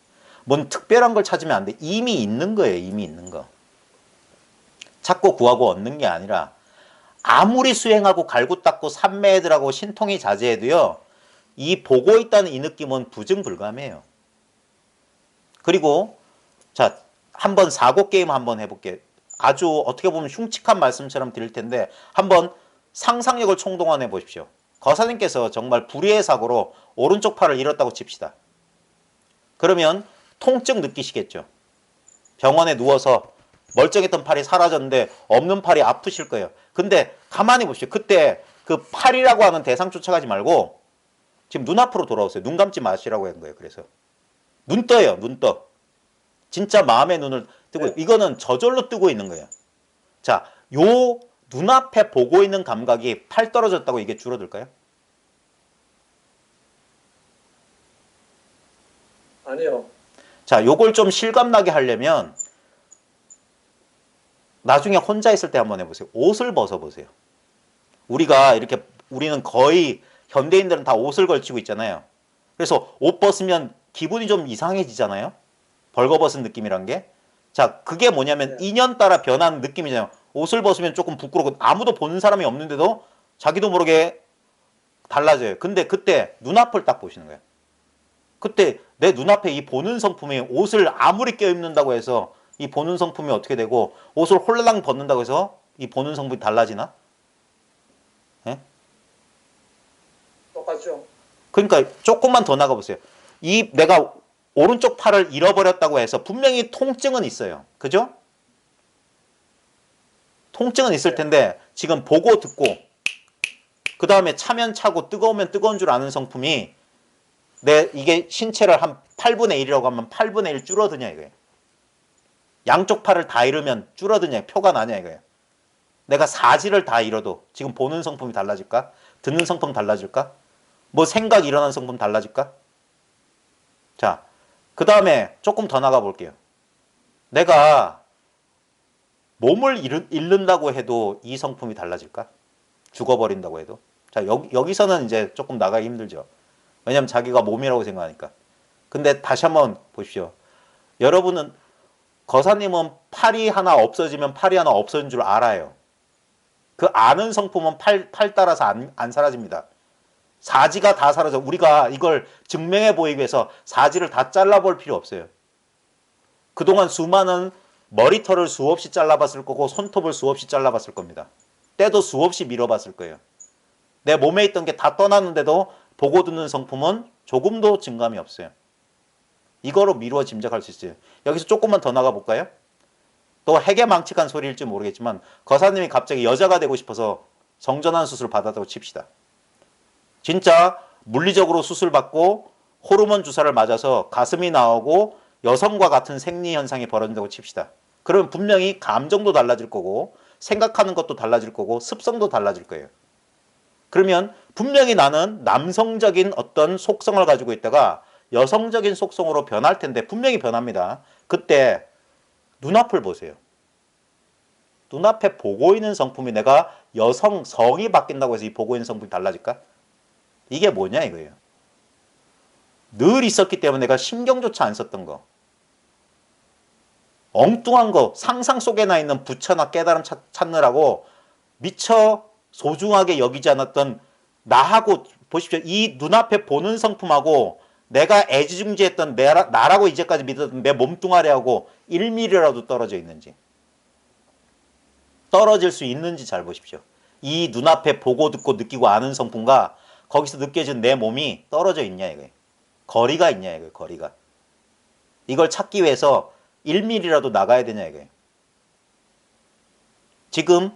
뭔 특별한 걸 찾으면 안 돼. 이미 있는 거예요. 이미 있는 거. 찾고 구하고 얻는 게 아니라 아무리 수행하고 갈고 닦고 삼매애들하고 신통이 자제해도요. 이 보고 있다는 이 느낌은 부증불감해요. 그리고 자, 한번 사고 게임 한번 해볼게요. 아주 어떻게 보면 흉측한 말씀처럼 드릴 텐데 한번 상상력을 총동원해 보십시오. 거사님께서 정말 불의의 사고로 오른쪽 팔을 잃었다고 칩시다. 그러면 통증 느끼시겠죠. 병원에 누워서 멀쩡했던 팔이 사라졌는데 없는 팔이 아프실 거예요. 근데 가만히 보십시오. 그때 그 팔이라고 하는 대상 쫓아가지 말고 지금 눈앞으로 돌아오세요. 눈 감지 마시라고 한 거예요. 그래서 눈 떠요. 눈 떠. 진짜 마음의 눈을 뜨고 이거는 저절로 뜨고 있는 거예요. 자, 요 눈앞에 보고 있는 감각이 팔 떨어졌다고 이게 줄어들까요? 아니요. 자, 요걸 좀 실감나게 하려면 나중에 혼자 있을 때 한번 해보세요. 옷을 벗어보세요. 우리는 거의 현대인들은 다 옷을 걸치고 있잖아요. 그래서 옷 벗으면 기분이 좀 이상해지잖아요. 벌거벗은 느낌이란 게. 자, 그게 뭐냐면 인연 따라 변하는 느낌이잖아요. 옷을 벗으면 조금 부끄럽고 아무도 보는 사람이 없는데도 자기도 모르게 달라져요. 근데 그때 눈앞을 딱 보시는 거예요. 그때 내 눈앞에 이 보는 성품이 옷을 아무리 껴입는다고 해서 이 보는 성품이 어떻게 되고 옷을 홀라당 벗는다고 해서 이 보는 성품이 달라지나? 예? 똑같죠. 그러니까 조금만 더 나가보세요. 이 내가 오른쪽 팔을 잃어버렸다고 해서 분명히 통증은 있어요. 그죠? 통증은 있을 텐데 지금 보고 듣고 그 다음에 차면 차고 뜨거우면 뜨거운 줄 아는 성품이 이게 신체를 한 8분의 1이라고 하면 8분의 1 줄어드냐 이거예요. 양쪽 팔을 다 잃으면 줄어드냐 표가 나냐 이거예요. 내가 사지를 다 잃어도 지금 보는 성품이 달라질까? 듣는 성품 달라질까? 뭐 생각 일어나는 성품 달라질까? 자, 그 다음에 조금 더 나가 볼게요. 내가 몸을 잃는다고 해도 이 성품이 달라질까? 죽어버린다고 해도. 자, 여기서는 이제 조금 나가기 힘들죠. 왜냐면 자기가 몸이라고 생각하니까. 근데 다시 한번 보십시오. 여러분은 거사님은 팔이 하나 없어지면 팔이 하나 없어진 줄 알아요. 그 아는 성품은 팔 따라서 안 사라집니다. 사지가 다 사라져. 우리가 이걸 증명해 보이기 위해서 사지를 다 잘라볼 필요 없어요. 그동안 수많은 머리털을 수없이 잘라봤을 거고 손톱을 수없이 잘라봤을 겁니다. 때도 수없이 밀어봤을 거예요. 내 몸에 있던 게 다 떠났는데도 보고 듣는 성품은 조금도 증감이 없어요. 이거로 미루어 짐작할 수 있어요. 여기서 조금만 더 나가 볼까요? 또 해괴망측한 소리일지 모르겠지만 거사님이 갑자기 여자가 되고 싶어서 성전환 수술 받았다고 칩시다. 진짜 물리적으로 수술받고 호르몬 주사를 맞아서 가슴이 나오고 여성과 같은 생리 현상이 벌어진다고 칩시다. 그러면 분명히 감정도 달라질 거고 생각하는 것도 달라질 거고 습성도 달라질 거예요. 그러면 분명히 나는 남성적인 어떤 속성을 가지고 있다가 여성적인 속성으로 변할 텐데 분명히 변합니다. 그때 눈앞을 보세요. 눈앞에 보고 있는 성품이 내가 성이 바뀐다고 해서 이 보고 있는 성품이 달라질까? 이게 뭐냐 이거예요. 늘 있었기 때문에 내가 신경조차 안 썼던 거. 엉뚱한 거, 상상 속에 나 있는 부처나 깨달음 찾느라고 미처 소중하게 여기지 않았던 나하고 보십시오. 이 눈앞에 보는 성품하고 내가 애지중지했던 나라고 이제까지 믿었던 내 몸뚱아리하고 1mm라도 떨어져 있는지. 떨어질 수 있는지 잘 보십시오. 이 눈앞에 보고 듣고 느끼고 아는 성품과 거기서 느껴진 내 몸이 떨어져 있냐 이거예요. 거리가 있냐 이거예요. 거리가. 이걸 찾기 위해서 1mm라도 나가야 되냐 이거예요. 지금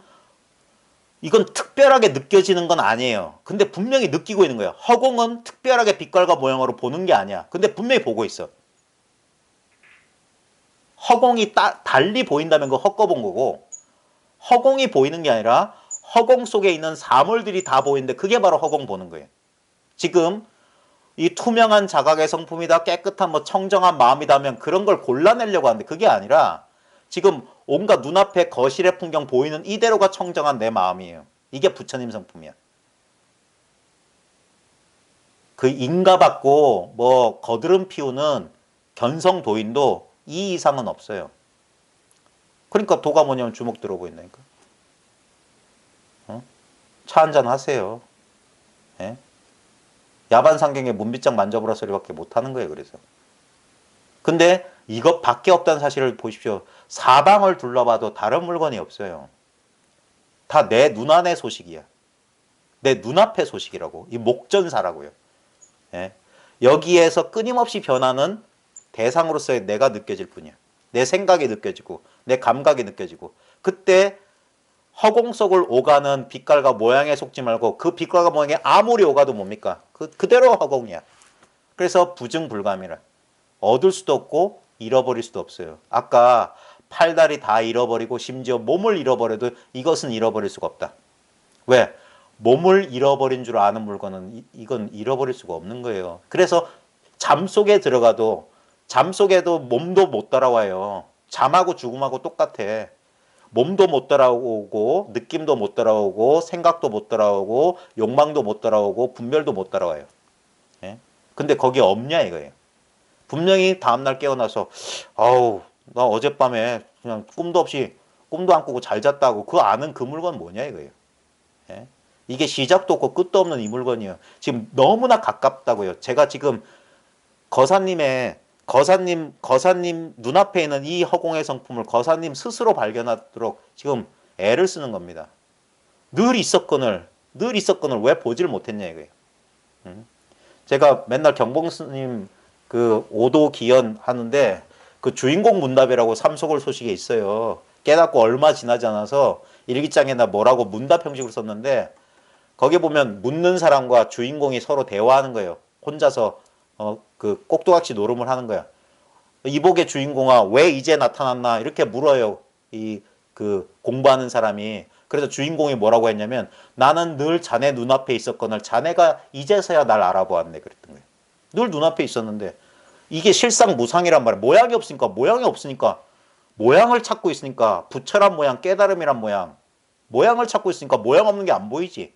이건 특별하게 느껴지는 건 아니에요. 근데 분명히 느끼고 있는 거예요. 허공은 특별하게 빛깔과 모양으로 보는 게 아니야. 근데 분명히 보고 있어. 허공이 달리 보인다면 그거 헛거본 거고 허공이 보이는 게 아니라 허공 속에 있는 사물들이 다 보이는데 그게 바로 허공 보는 거예요. 지금 이 투명한 자각의 성품이다, 깨끗한 뭐 청정한 마음이다 하면 그런 걸 골라내려고 하는데 그게 아니라 지금 온갖 눈앞에 거실의 풍경 보이는 이대로가 청정한 내 마음이에요. 이게 부처님 성품이야. 그 인가받고 뭐 거드름 피우는 견성도인도 이 이상은 없어요. 그러니까 도가 뭐냐면 주먹 들어보고 있다니까. 차 한잔 하세요. 예? 야반 상경에 문빗장 만져보라 소리밖에 못하는 거예요. 그래서. 근데 이것밖에 없다는 사실을 보십시오. 사방을 둘러봐도 다른 물건이 없어요. 다 내 눈안의 소식이야. 내 눈앞의 소식이라고. 이 목전사라고요. 예? 여기에서 끊임없이 변하는 대상으로서의 내가 느껴질 뿐이야. 내 생각이 느껴지고 내 감각이 느껴지고 그때 허공 속을 오가는 빛깔과 모양에 속지 말고 그 빛깔과 모양에 아무리 오가도 뭡니까? 그대로 허공이야. 그래서 부증불감이라. 얻을 수도 없고 잃어버릴 수도 없어요. 아까 팔다리 다 잃어버리고 심지어 몸을 잃어버려도 이것은 잃어버릴 수가 없다. 왜? 몸을 잃어버린 줄 아는 물건은 이건 잃어버릴 수가 없는 거예요. 그래서 잠속에 들어가도 잠속에도 몸도 못 따라와요. 잠하고 죽음하고 똑같아. 몸도 못 따라오고 느낌도 못 따라오고 생각도 못 따라오고 욕망도 못 따라오고 분별도 못 따라와요. 예? 근데 거기에 없냐 이거예요. 분명히 다음날 깨어나서 아우 나 어젯밤에 그냥 꿈도 안 꾸고 잘 잤다고 그 아는 그 물건 뭐냐 이거예요. 예? 이게 시작도 없고 끝도 없는 이 물건이에요. 지금 너무나 가깝다고요. 제가 지금 거사님 눈앞에 있는 이 허공의 성품을 거사님 스스로 발견하도록 지금 애를 쓰는 겁니다. 늘 있었거늘 왜 보질 못했냐 이거예요. 제가 맨날 경봉 스님 그 오도 기연 하는데 그 주인공 문답이라고 삼소골 소식에 있어요. 깨닫고 얼마 지나지 않아서 일기장에나 뭐라고 문답 형식으로 썼는데 거기 보면 묻는 사람과 주인공이 서로 대화하는 거예요. 혼자서 그 꼭두각시 노름을 하는 거야. 이복의 주인공아 왜 이제 나타났나 이렇게 물어요. 이 그 공부하는 사람이. 그래서 주인공이 뭐라고 했냐면 나는 늘 자네 눈앞에 있었거늘 자네가 이제서야 날 알아보았네 그랬던 거예요. 늘 눈앞에 있었는데 이게 실상무상이란 말이에요. 모양이 없으니까 모양을 찾고 있으니까 부처란 모양 깨달음이란 모양을 찾고 있으니까 모양 없는 게 안 보이지.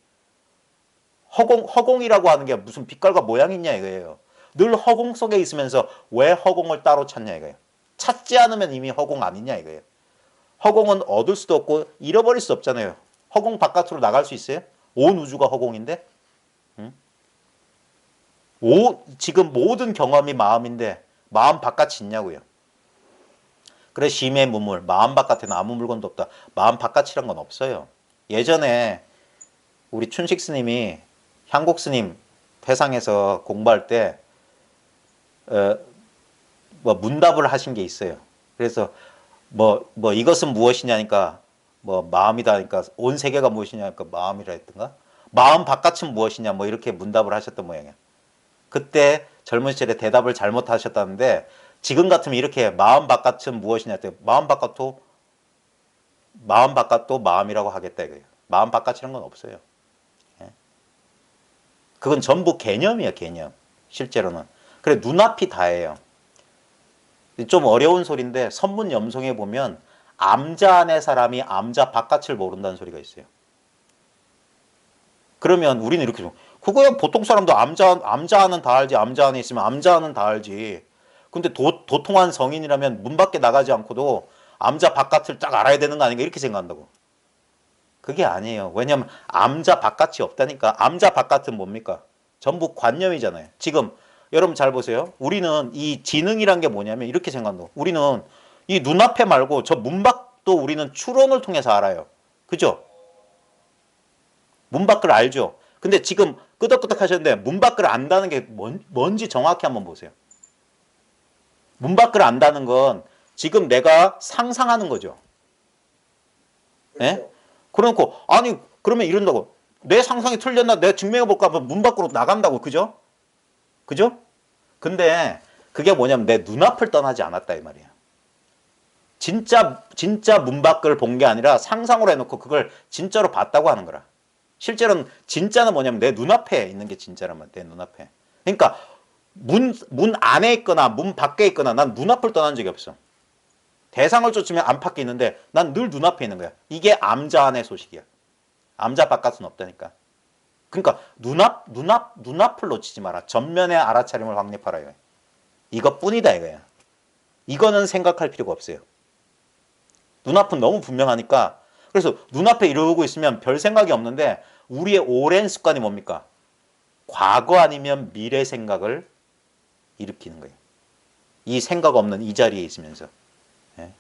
허공이라고 하는 게 무슨 빛깔과 모양이 있냐 이거예요. 늘 허공 속에 있으면서 왜 허공을 따로 찾냐 이거예요. 찾지 않으면 이미 허공 아니냐 이거예요. 허공은 얻을 수도 없고 잃어버릴 수 없잖아요. 허공 바깥으로 나갈 수 있어요? 온 우주가 허공인데? 지금 모든 경험이 마음인데 마음 바깥이 있냐고요. 그래 심의 무물 마음 바깥에는 아무 물건도 없다. 마음 바깥이란 건 없어요. 예전에 우리 춘식 스님이 향곡 스님 회상에서 공부할 때 뭐 문답을 하신 게 있어요. 그래서 뭐 이것은 무엇이냐니까 뭐 마음이다 하니까 온 세계가 무엇이냐니까 마음이라 했던가 마음 바깥은 무엇이냐 뭐 이렇게 문답을 하셨던 모양이야. 그때 젊은 시절에 대답을 잘못하셨다는데 지금 같으면 이렇게 마음 바깥은 무엇이냐 했더니 마음 바깥도 마음 바깥도 마음이라고 하겠다 이거예요. 마음 바깥이라는 건 없어요. 예? 그건 전부 개념이에요, 개념. 실제로는. 그래 눈앞이 다예요. 좀 어려운 소리인데 선문 염송에 보면 암자 안의 사람이 암자 바깥을 모른다는 소리가 있어요. 그러면 우리는 이렇게 좀 그거야 보통 사람도 암자 안은 다 알지. 암자 안에 있으면 암자 안은 다 알지. 근데 도통한 성인이라면 문 밖에 나가지 않고도 암자 바깥을 딱 알아야 되는 거 아닌가 이렇게 생각한다고. 그게 아니에요. 왜냐면 암자 바깥이 없다니까. 암자 바깥은 뭡니까? 전부 관념이잖아요. 지금 여러분 잘 보세요. 우리는 이 지능이란 게 뭐냐면 이렇게 생각한다고. 우리는 이 눈앞에 말고 저 문 밖도 우리는 추론을 통해서 알아요. 그죠? 문 밖을 알죠. 근데 지금 끄덕끄덕 하셨는데 문 밖을 안다는 게 뭔지 정확히 한번 보세요. 문 밖을 안다는 건 지금 내가 상상하는 거죠. 예? 그렇죠. 그러니까 아니 그러면 이런다고. 내 상상이 틀렸나 내가 증명해 볼까 하면 문 밖으로 나간다고. 그죠? 그죠? 근데 그게 뭐냐면 내 눈앞을 떠나지 않았다 이 말이야. 진짜 문 밖을 본 게 아니라 상상으로 해놓고 그걸 진짜로 봤다고 하는 거라. 실제로는 진짜는 뭐냐면 내 눈앞에 있는 게 진짜란 말이야. 내 눈앞에. 그러니까 문 안에 있거나 문 밖에 있거나 난 눈앞을 떠난 적이 없어. 대상을 쫓으면 안팎에 있는데 난 늘 눈앞에 있는 거야. 이게 암자 안의 소식이야. 암자 바깥은 없다니까. 그러니까 눈앞을 놓치지 마라. 전면의 알아차림을 확립하라. 이거야. 이것뿐이다 이거야. 이거는 생각할 필요가 없어요. 눈앞은 너무 분명하니까. 그래서 눈앞에 이러고 있으면 별 생각이 없는데 우리의 오랜 습관이 뭡니까? 과거 아니면 미래 생각을 일으키는 거예요. 이 생각 없는 이 자리에 있으면서. 예?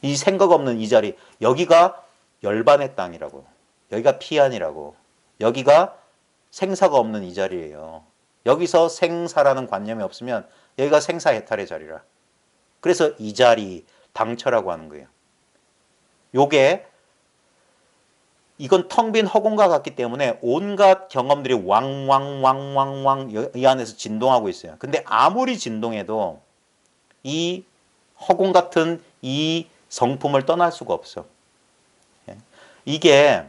이 생각 없는 이 자리. 여기가 열반의 땅이라고. 여기가 피안이라고. 여기가 생사가 없는 이 자리예요. 여기서 생사라는 관념이 없으면 여기가 생사해탈의 자리라. 그래서 이 자리 당처라고 하는 거예요. 요게 이건 텅 빈 허공과 같기 때문에 온갖 경험들이 왕왕왕왕왕 이 안에서 진동하고 있어요. 근데 아무리 진동해도 이 허공 같은 이 성품을 떠날 수가 없어. 이게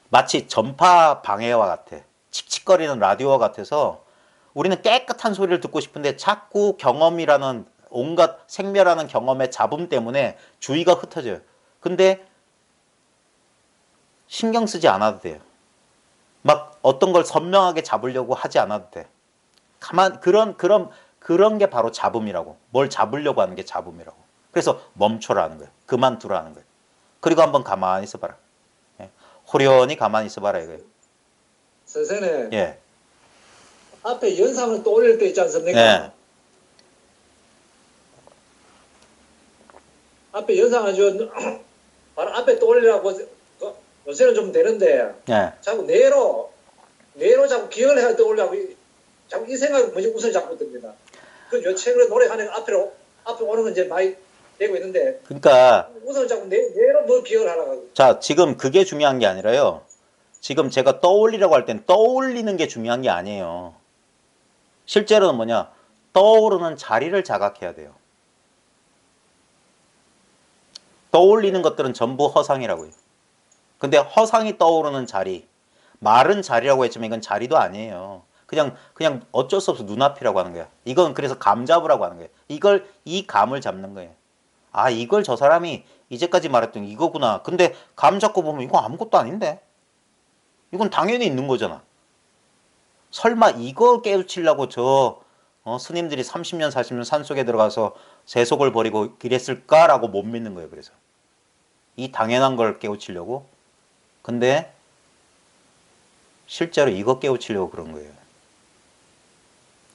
마치 전파 방해와 같아. 칙칙거리는 라디오와 같아서 우리는 깨끗한 소리를 듣고 싶은데 자꾸 경험이라는 온갖 생멸하는 경험의 잡음 때문에 주의가 흩어져요. 근데 신경 쓰지 않아도 돼요. 막 어떤 걸 선명하게 잡으려고 하지 않아도 돼. 그런 게 바로 잡음이라고. 뭘 잡으려고 하는 게 잡음이라고. 그래서 멈춰라는 거예요. 그만두라는 거예요. 그리고 한번 가만히 있어봐라. 예. 호련히 가만히 있어봐라 이거예요. 선생님, 예. 앞에 연상을 떠올릴 때 있지 않습니까? 예. 앞에 연상을 바로 앞에 떠올리라고 요새는 좀 되는데 예. 자꾸 뇌로 자꾸 기억을 해야 떠올리라고 자꾸 이 생각이 뭐지 우선 자꾸 듭니다. 그 최근에 노래하는 앞에 오는 건 이제 많이 되고 있는데 그러니까 우선 자꾸 뇌로 뭘 기억을 하라고. 자, 지금 그게 중요한 게 아니라요. 지금 제가 떠올리라고 할 땐 떠올리는 게 중요한 게 아니에요. 실제로는 뭐냐? 떠오르는 자리를 자각해야 돼요. 떠올리는 것들은 전부 허상이라고요. 근데 허상이 떠오르는 자리, 마른 자리라고 했지만 이건 자리도 아니에요. 그냥 어쩔 수 없어 눈앞이라고 하는 거야. 이건 그래서 감 잡으라고 하는 거예요. 이 감을 잡는 거예요. 아, 이걸 저 사람이 이제까지 말했던 이거구나. 근데 감 잡고 보면 이거 아무것도 아닌데? 이건 당연히 있는 거잖아. 설마 이거 깨우치려고 스님들이 30년, 40년 산속에 들어가서 세속을 버리고 이랬을까라고 못 믿는 거예요. 그래서 이 당연한 걸 깨우치려고. 근데 실제로 이거 깨우치려고 그런 거예요.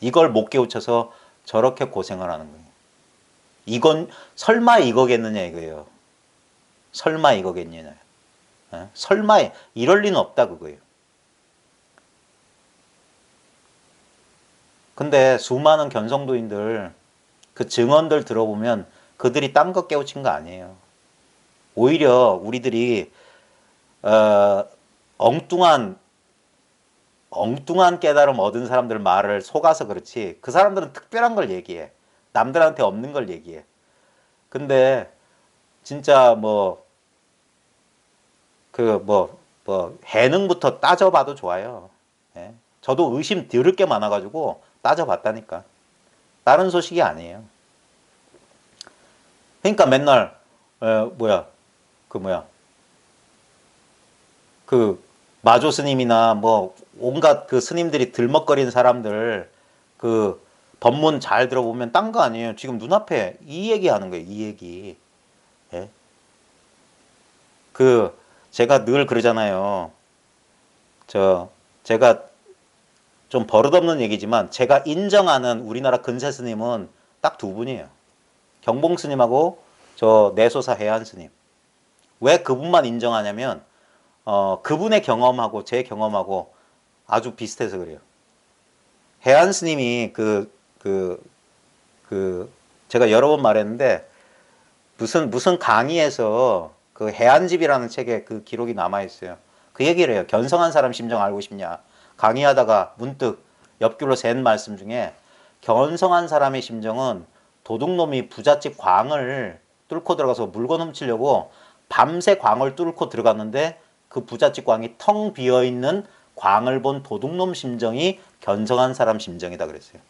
이걸 못 깨우쳐서 저렇게 고생을 하는 거예요. 이건 설마 이거겠느냐 이거예요. 설마 이거겠느냐. 설마 이럴 리는 없다 그거예요. 근데 수많은 견성도인들 그 증언들 들어보면 그들이 딴 거 깨우친 거 아니에요. 오히려 우리들이 엉뚱한 깨달음 얻은 사람들 말을 속아서 그렇지 그 사람들은 특별한 걸 얘기해. 남들한테 없는 걸 얘기해. 근데 진짜 해능부터 따져봐도 좋아요. 예. 저도 의심 들을 게 많아가지고 따져봤다니까. 다른 소식이 아니에요. 그러니까 맨날 그 마조 스님이나 온갖 그 스님들이 들먹거리는 사람들 그 법문 잘 들어보면 딴 거 아니에요. 지금 눈앞에 이 얘기 하는 거예요. 이 얘기. 예? 제가 늘 그러잖아요. 제가 좀 버릇없는 얘기지만 제가 인정하는 우리나라 근세 스님은 딱 두 분이에요. 경봉 스님하고 저 내소사 해안 스님. 왜 그분만 인정하냐면 그분의 경험하고 제 경험하고 아주 비슷해서 그래요. 해안 스님이 제가 여러 번 말했는데 무슨 강의에서 그 해안집이라는 책에 그 기록이 남아 있어요. 그 얘기를 해요. 견성한 사람 심정 알고 싶냐? 강의하다가 문득 옆길로 샌 말씀 중에 견성한 사람의 심정은 도둑놈이 부잣집 광을 뚫고 들어가서 물건 훔치려고 밤새 광을 뚫고 들어갔는데 그 부잣집 광이 텅 비어있는 광을 본 도둑놈 심정이 견성한 사람 심정이다 그랬어요.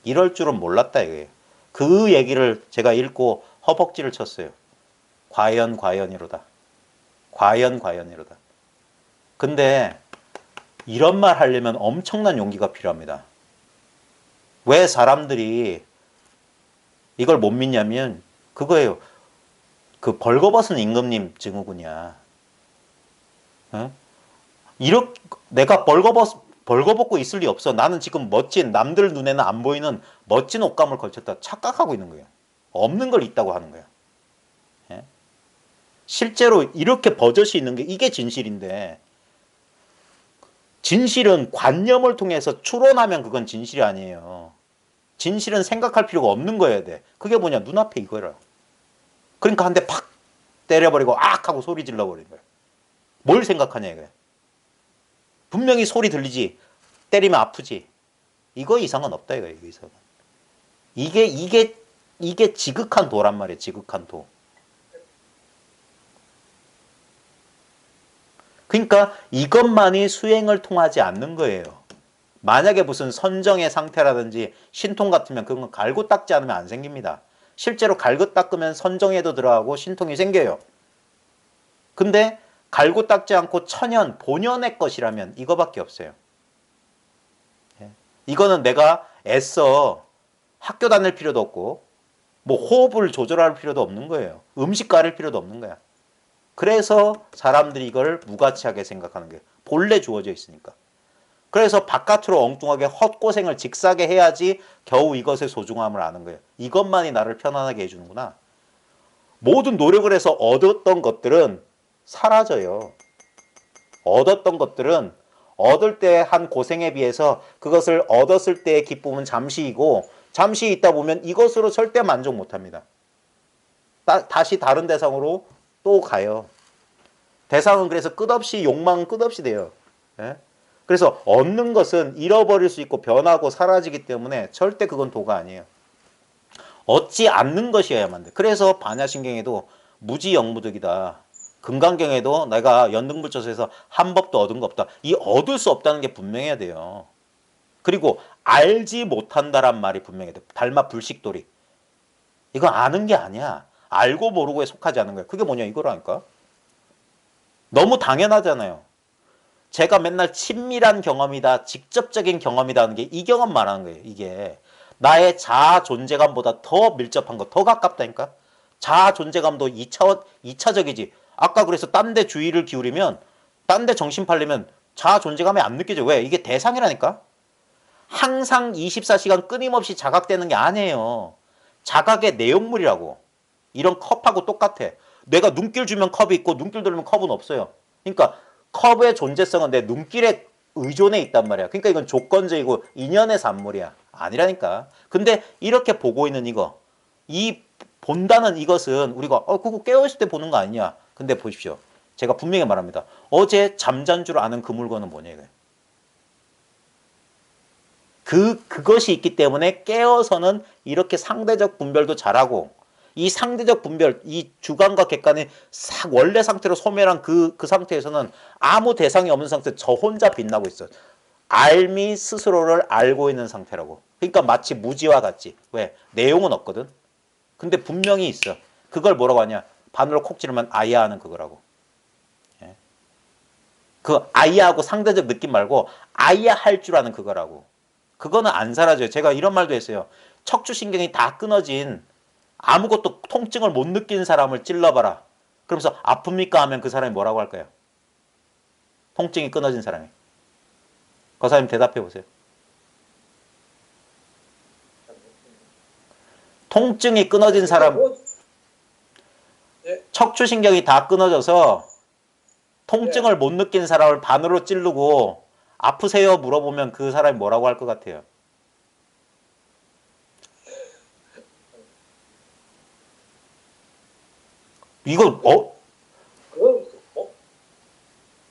이럴 줄은 몰랐다 이거예요. 그 얘기를 제가 읽고 허벅지를 쳤어요. 과연이로다. 과연이로다. 근데 이런 말 하려면 엄청난 용기가 필요합니다. 왜 사람들이 이걸 못 믿냐면 그거예요. 그 벌거벗은 임금님 증후군이야. 어? 내가 벌거벗고 있을 리 없어. 나는 지금 멋진 남들 눈에는 안 보이는 멋진 옷감을 걸쳤다 착각하고 있는 거예요. 없는 걸 있다고 하는 거야. 예? 실제로 이렇게 버젓이 있는 게 이게 진실인데 진실은 관념을 통해서 추론하면 그건 진실이 아니에요. 진실은 생각할 필요가 없는 거여야 돼. 그게 뭐냐? 눈앞에 이거라. 그러니까 한 대 팍 때려버리고 악 하고 소리 질러버리는 거야. 뭘 생각하냐 이거야. 분명히 소리 들리지. 때리면 아프지. 이거 이상은 없다 이거야. 이거 이상은. 이게 지극한 도란 말이에요. 지극한 도. 그러니까 이것만이 수행을 통하지 않는 거예요. 만약에 무슨 선정의 상태라든지 신통 같으면 그런 건 갈고 닦지 않으면 안 생깁니다. 실제로 갈고 닦으면 선정에도 들어가고 신통이 생겨요. 근데 갈고 닦지 않고 천연, 본연의 것이라면 이거밖에 없어요. 이거는 내가 애써 학교 다닐 필요도 없고 호흡을 조절할 필요도 없는 거예요. 음식 가릴 필요도 없는 거야. 그래서 사람들이 이걸 무가치하게 생각하는 거예요. 본래 주어져 있으니까. 그래서 바깥으로 엉뚱하게 헛고생을 직사게 해야지 겨우 이것의 소중함을 아는 거예요. 이것만이 나를 편안하게 해주는구나. 모든 노력을 해서 얻었던 것들은 사라져요. 얻었던 것들은 얻을 때 한 고생에 비해서 그것을 얻었을 때의 기쁨은 잠시이고 잠시 있다 보면 이것으로 절대 만족 못합니다. 다시 다른 대상으로 또 가요. 대상은 그래서 끝없이 욕망은 끝없이 돼요. 예? 그래서 얻는 것은 잃어버릴 수 있고 변하고 사라지기 때문에 절대 그건 도가 아니에요. 얻지 않는 것이어야만 돼. 그래서 반야신경에도 무지영무득이다. 금강경에도 내가 연등불조서에서 한 법도 얻은 거 없다. 이 얻을 수 없다는 게 분명해야 돼요. 그리고 알지 못한다란 말이 분명해야 돼. 달마 불식도리. 이건 아는 게 아니야. 알고 모르고에 속하지 않는 거야. 그게 뭐냐 이거라니까. 너무 당연하잖아요. 제가 맨날 친밀한 경험이다, 직접적인 경험이다 하는 게 이 경험 말하는 거예요. 이게 나의 자아 존재감보다 더 밀접한 거, 더 가깝다니까. 자아 존재감도 2차적이지. 아까 그래서 딴 데 주의를 기울이면, 딴 데 정신 팔리면 자아 존재감이 안 느껴져. 왜? 이게 대상이라니까. 항상 24시간 끊임없이 자각되는 게 아니에요. 자각의 내용물이라고. 이런 컵하고 똑같아. 내가 눈길 주면 컵이 있고 눈길 들면 컵은 없어요. 그러니까 컵의 존재성은 내 눈길에 의존해 있단 말이야. 그러니까 이건 조건적이고 인연의 산물이야. 아니라니까. 근데 이렇게 보고 있는 이거, 이 본다는 이것은 우리가 그거 깨어있을 때 보는 거 아니냐. 근데 보십시오. 제가 분명히 말합니다. 어제 잠잔 줄 아는 그 물건은 뭐냐 이거예요. 그것이 있기 때문에 깨어서는 이렇게 상대적 분별도 잘하고 이 상대적 분별, 이 주관과 객관이 원래 상태로 소멸한 그 상태에서는 아무 대상이 없는 상태, 저 혼자 빛나고 있어. 알미 스스로를 알고 있는 상태라고. 그러니까 마치 무지와 같지. 왜? 내용은 없거든. 근데 분명히 있어. 그걸 뭐라고 하냐? 바늘로 콕 찌르면 아야 하는 그거라고. 예? 그 아야하고 상대적 느낌 말고 아야 할 줄 아는 그거라고. 그거는 안 사라져요. 제가 이런 말도 했어요. 척추신경이 다 끊어진 아무것도 통증을 못 느끼는 사람을 찔러봐라. 그러면서 아픕니까 하면 그 사람이 뭐라고 할까요? 통증이 끊어진 사람이. 그 사람이 대답해 보세요. 통증이 끊어진 사람, 척추신경이 다 끊어져서 통증을 못 느끼는 사람을 바늘로 찌르고 아프세요 물어보면 그 사람이 뭐라고 할 것 같아요? 이거 그건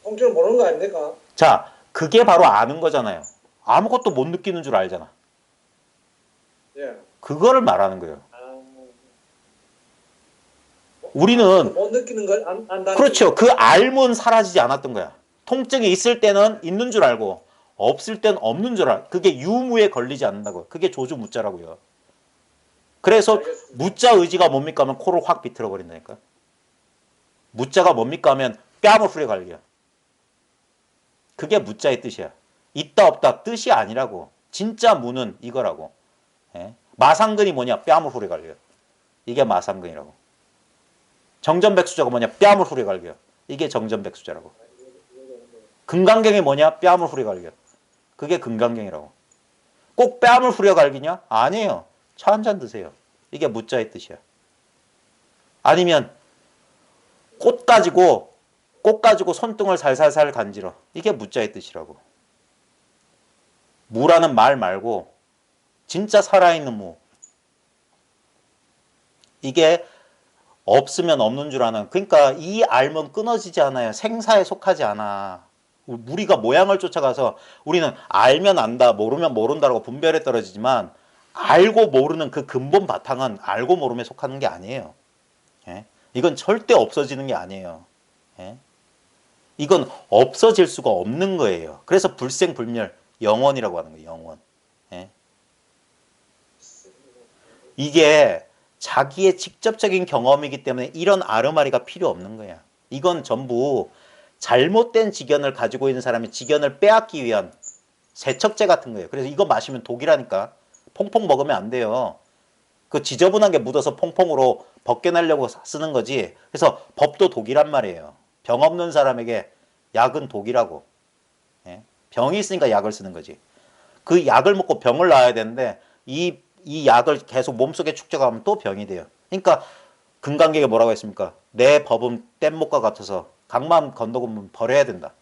통증을 모르는 거 아닙니까? 자, 그게 바로 아는 거잖아요. 아무것도 못 느끼는 줄 알잖아. 예. 그거를 말하는 거예요. 아, 우리는 못 느끼는 걸 안다는 그렇죠. 그 알면 사라지지 않았던 거야. 통증이 있을 때는 있는 줄 알고 없을 때는 없는 줄 알. 그게 유무에 걸리지 않는다고요. 그게 조주무자라고요. 그래서 알겠습니다. 무자 의지가 뭡니까 하면 코를 확 비틀어 버린다니까. 무자가 뭡니까 하면 뺨을 후려 갈겨. 그게 무자의 뜻이야. 있다 없다 뜻이 아니라고. 진짜 무는 이거라고. 예? 마상근이 뭐냐? 뺨을 후려 갈겨. 이게 마상근이라고. 정전백수자가 뭐냐? 뺨을 후려 갈겨. 이게 정전백수자라고. 금강경이 뭐냐? 뺨을 후려 갈겨. 그게 금강경이라고. 꼭 뺨을 후려 갈기냐? 아니에요. 차 한 잔 드세요. 이게 무자의 뜻이야. 아니면 꽃 가지고 손등을 살살살 간지러. 이게 무자의 뜻이라고. 무라는 말 말고 진짜 살아있는 무. 이게 없으면 없는 줄 아는. 그러니까 이 알면 끊어지지 않아요. 생사에 속하지 않아. 우리가 모양을 쫓아가서 우리는 알면 안다, 모르면 모른다라고 분별에 떨어지지만 알고 모르는 그 근본 바탕은 알고 모름에 속하는 게 아니에요. 예? 이건 절대 없어지는 게 아니에요. 예? 이건 없어질 수가 없는 거예요. 그래서 불생불멸, 영원이라고 하는 거예요. 영원. 예? 이게 자기의 직접적인 경험이기 때문에 이런 아르마리가 필요 없는 거야. 이건 전부 잘못된 지견을 가지고 있는 사람이 지견을 빼앗기 위한 세척제 같은 거예요. 그래서 이거 마시면 독이라니까. 퐁퐁 먹으면 안 돼요. 그 지저분한 게 묻어서 퐁퐁으로 벗겨내려고 쓰는 거지. 그래서 법도 독이란 말이에요. 병 없는 사람에게 약은 독이라고. 예? 병이 있으니까 약을 쓰는 거지. 그 약을 먹고 병을 나아야 되는데 이 약을 계속 몸속에 축적하면 또 병이 돼요. 그러니까 금강경에 뭐라고 했습니까? 내 법은 뗏목과 같아서 강만 건너면 버려야 된다.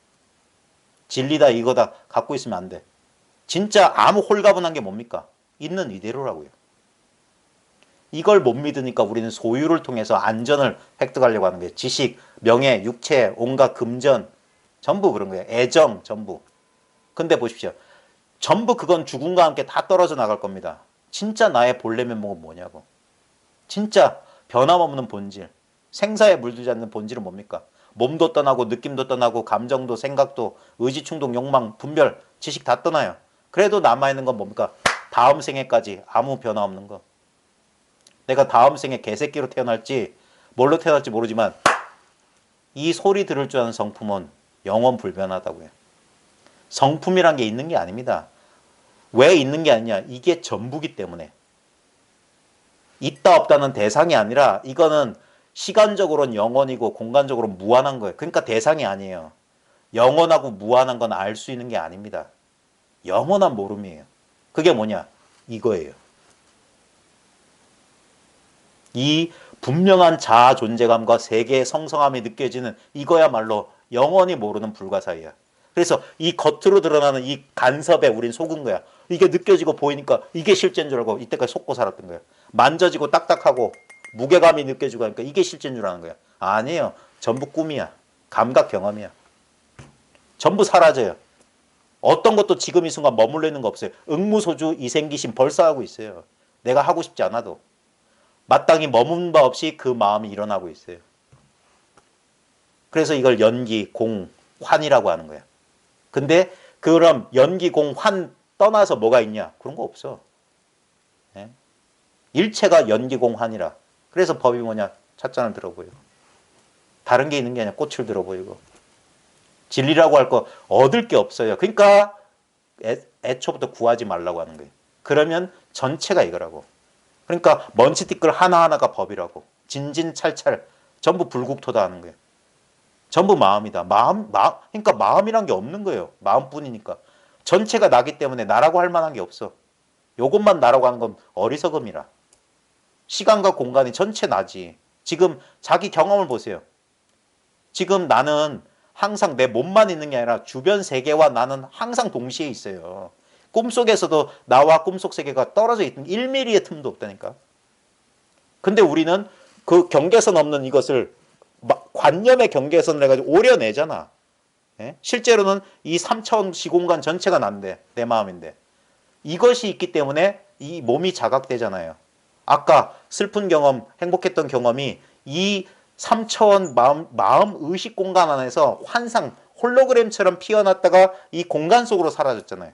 진리다 이거다 갖고 있으면 안 돼. 진짜 아무 홀가분한 게 뭡니까? 있는 이대로라고요. 이걸 못 믿으니까 우리는 소유를 통해서 안전을 획득하려고 하는 거예요. 지식, 명예, 육체, 온갖 금전 전부 그런 거예요. 애정 전부. 근데 보십시오. 전부 그건 죽음과 함께 다 떨어져 나갈 겁니다. 진짜 나의 본래 면목은 뭐냐고. 진짜 변함없는 본질. 생사에 물들지 않는 본질은 뭡니까? 몸도 떠나고 느낌도 떠나고 감정도 생각도 의지 충동 욕망 분별 지식 다 떠나요. 그래도 남아있는 건 뭡니까? 다음 생에까지 아무 변화 없는 거. 내가 다음 생에 개새끼로 태어날지 뭘로 태어날지 모르지만 이 소리 들을 줄 아는 성품은 영원 불변하다고요. 성품이란 게 있는 게 아닙니다. 왜 있는 게 아니냐? 이게 전부기 때문에. 있다 없다는 대상이 아니라 이거는 시간적으로는 영원이고 공간적으로는 무한한 거예요. 그러니까 대상이 아니에요. 영원하고 무한한 건 알 수 있는 게 아닙니다. 영원한 모름이에요. 그게 뭐냐? 이거예요. 이 분명한 자아 존재감과 세계의 성성함이 느껴지는 이거야말로 영원히 모르는 불가사의야. 그래서 이 겉으로 드러나는 이 간섭에 우린 속은 거야. 이게 느껴지고 보이니까 이게 실제인 줄 알고 이때까지 속고 살았던 거야. 만져지고 딱딱하고 무게감이 느껴지고 하니까 이게 실제인 줄 아는 거야. 아니에요. 전부 꿈이야. 감각 경험이야. 전부 사라져요. 어떤 것도 지금 이 순간 머물러 있는 거 없어요. 응무소주 이생기심 벌써 하고 있어요. 내가 하고 싶지 않아도. 마땅히 머문 바 없이 그 마음이 일어나고 있어요. 그래서 이걸 연기, 공, 환이라고 하는 거야. 근데 그럼 연기, 공, 환 떠나서 뭐가 있냐? 그런 거 없어. 예? 일체가 연기, 공, 환이라. 그래서 법이 뭐냐? 찻잔을 들어보이고. 다른 게 있는 게 아니라 꽃을 들어보이고. 진리라고 할 거 얻을 게 없어요. 그러니까 애초부터 구하지 말라고 하는 거예요. 그러면 전체가 이거라고. 그러니까 먼지띠끌 하나하나가 법이라고. 진진찰찰 전부 불국토다 하는 거예요. 전부 마음이다. 그러니까 마음이란 게 없는 거예요. 마음뿐이니까. 전체가 나기 때문에 나라고 할 만한 게 없어. 요것만 나라고 하는 건 어리석음이라. 시간과 공간이 전체 나지. 지금 자기 경험을 보세요. 지금 나는 항상 내 몸만 있는 게 아니라 주변 세계와 나는 항상 동시에 있어요. 꿈속에서도 나와 꿈속 세계가 떨어져 있는 1mm의 틈도 없다니까. 근데 우리는 그 경계선 없는 이것을 관념의 경계선을 해가지고 오려내잖아. 예? 실제로는 이 3차원 시공간 전체가 난데, 내 마음인데. 이것이 있기 때문에 이 몸이 자각되잖아요. 아까 슬픈 경험, 행복했던 경험이 이 3차원 마음 의식 공간 안에서 환상, 홀로그램처럼 피어났다가 이 공간 속으로 사라졌잖아요.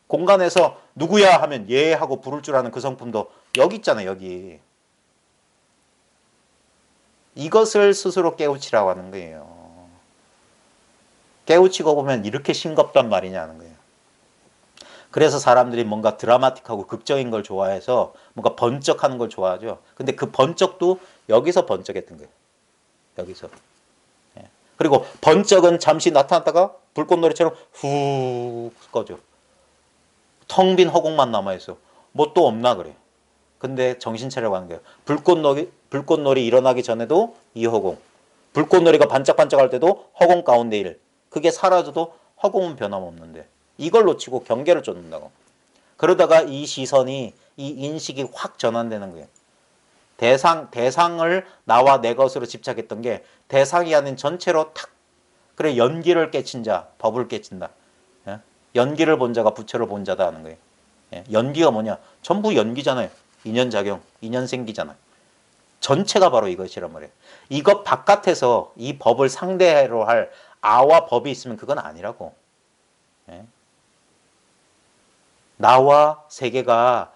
공간에서 누구야 하면 예 하고 부를 줄 아는 그 성품도 여기 있잖아요. 여기. 이것을 스스로 깨우치라고 하는 거예요. 깨우치고 보면 이렇게 싱겁단 말이냐는 거예요. 그래서 사람들이 뭔가 드라마틱하고 극적인 걸 좋아해서 뭔가 번쩍하는 걸 좋아하죠. 근데 그 번쩍도 여기서 번쩍했던 거예요. 여기서. 예. 그리고 번쩍은 잠시 나타났다가 불꽃놀이처럼 후 꺼져. 텅 빈 허공만 남아있어. 뭐 또 없나 그래. 근데 정신 차려고 하는 거예요. 불꽃놀이 일어나기 전에도 이 허공. 불꽃놀이가 반짝반짝할 때도 허공 가운데 일. 그게 사라져도 허공은 변함없는데. 이걸 놓치고 경계를 쫓는다고. 그러다가 이 시선이, 이 인식이 확 전환되는 거예요. 대상을 나와 내 것으로 집착했던 게 대상이 아닌 전체로 탁. 그래 연기를 깨친 자, 법을 깨친다. 예? 연기를 본 자가 부처를 본 자다 하는 거예요. 예? 연기가 뭐냐? 전부 연기잖아요. 인연작용, 인연생기잖아요. 전체가 바로 이것이란 말이에요. 이것 바깥에서 이 법을 상대로 할 아와 법이 있으면 그건 아니라고. 예? 나와 세계가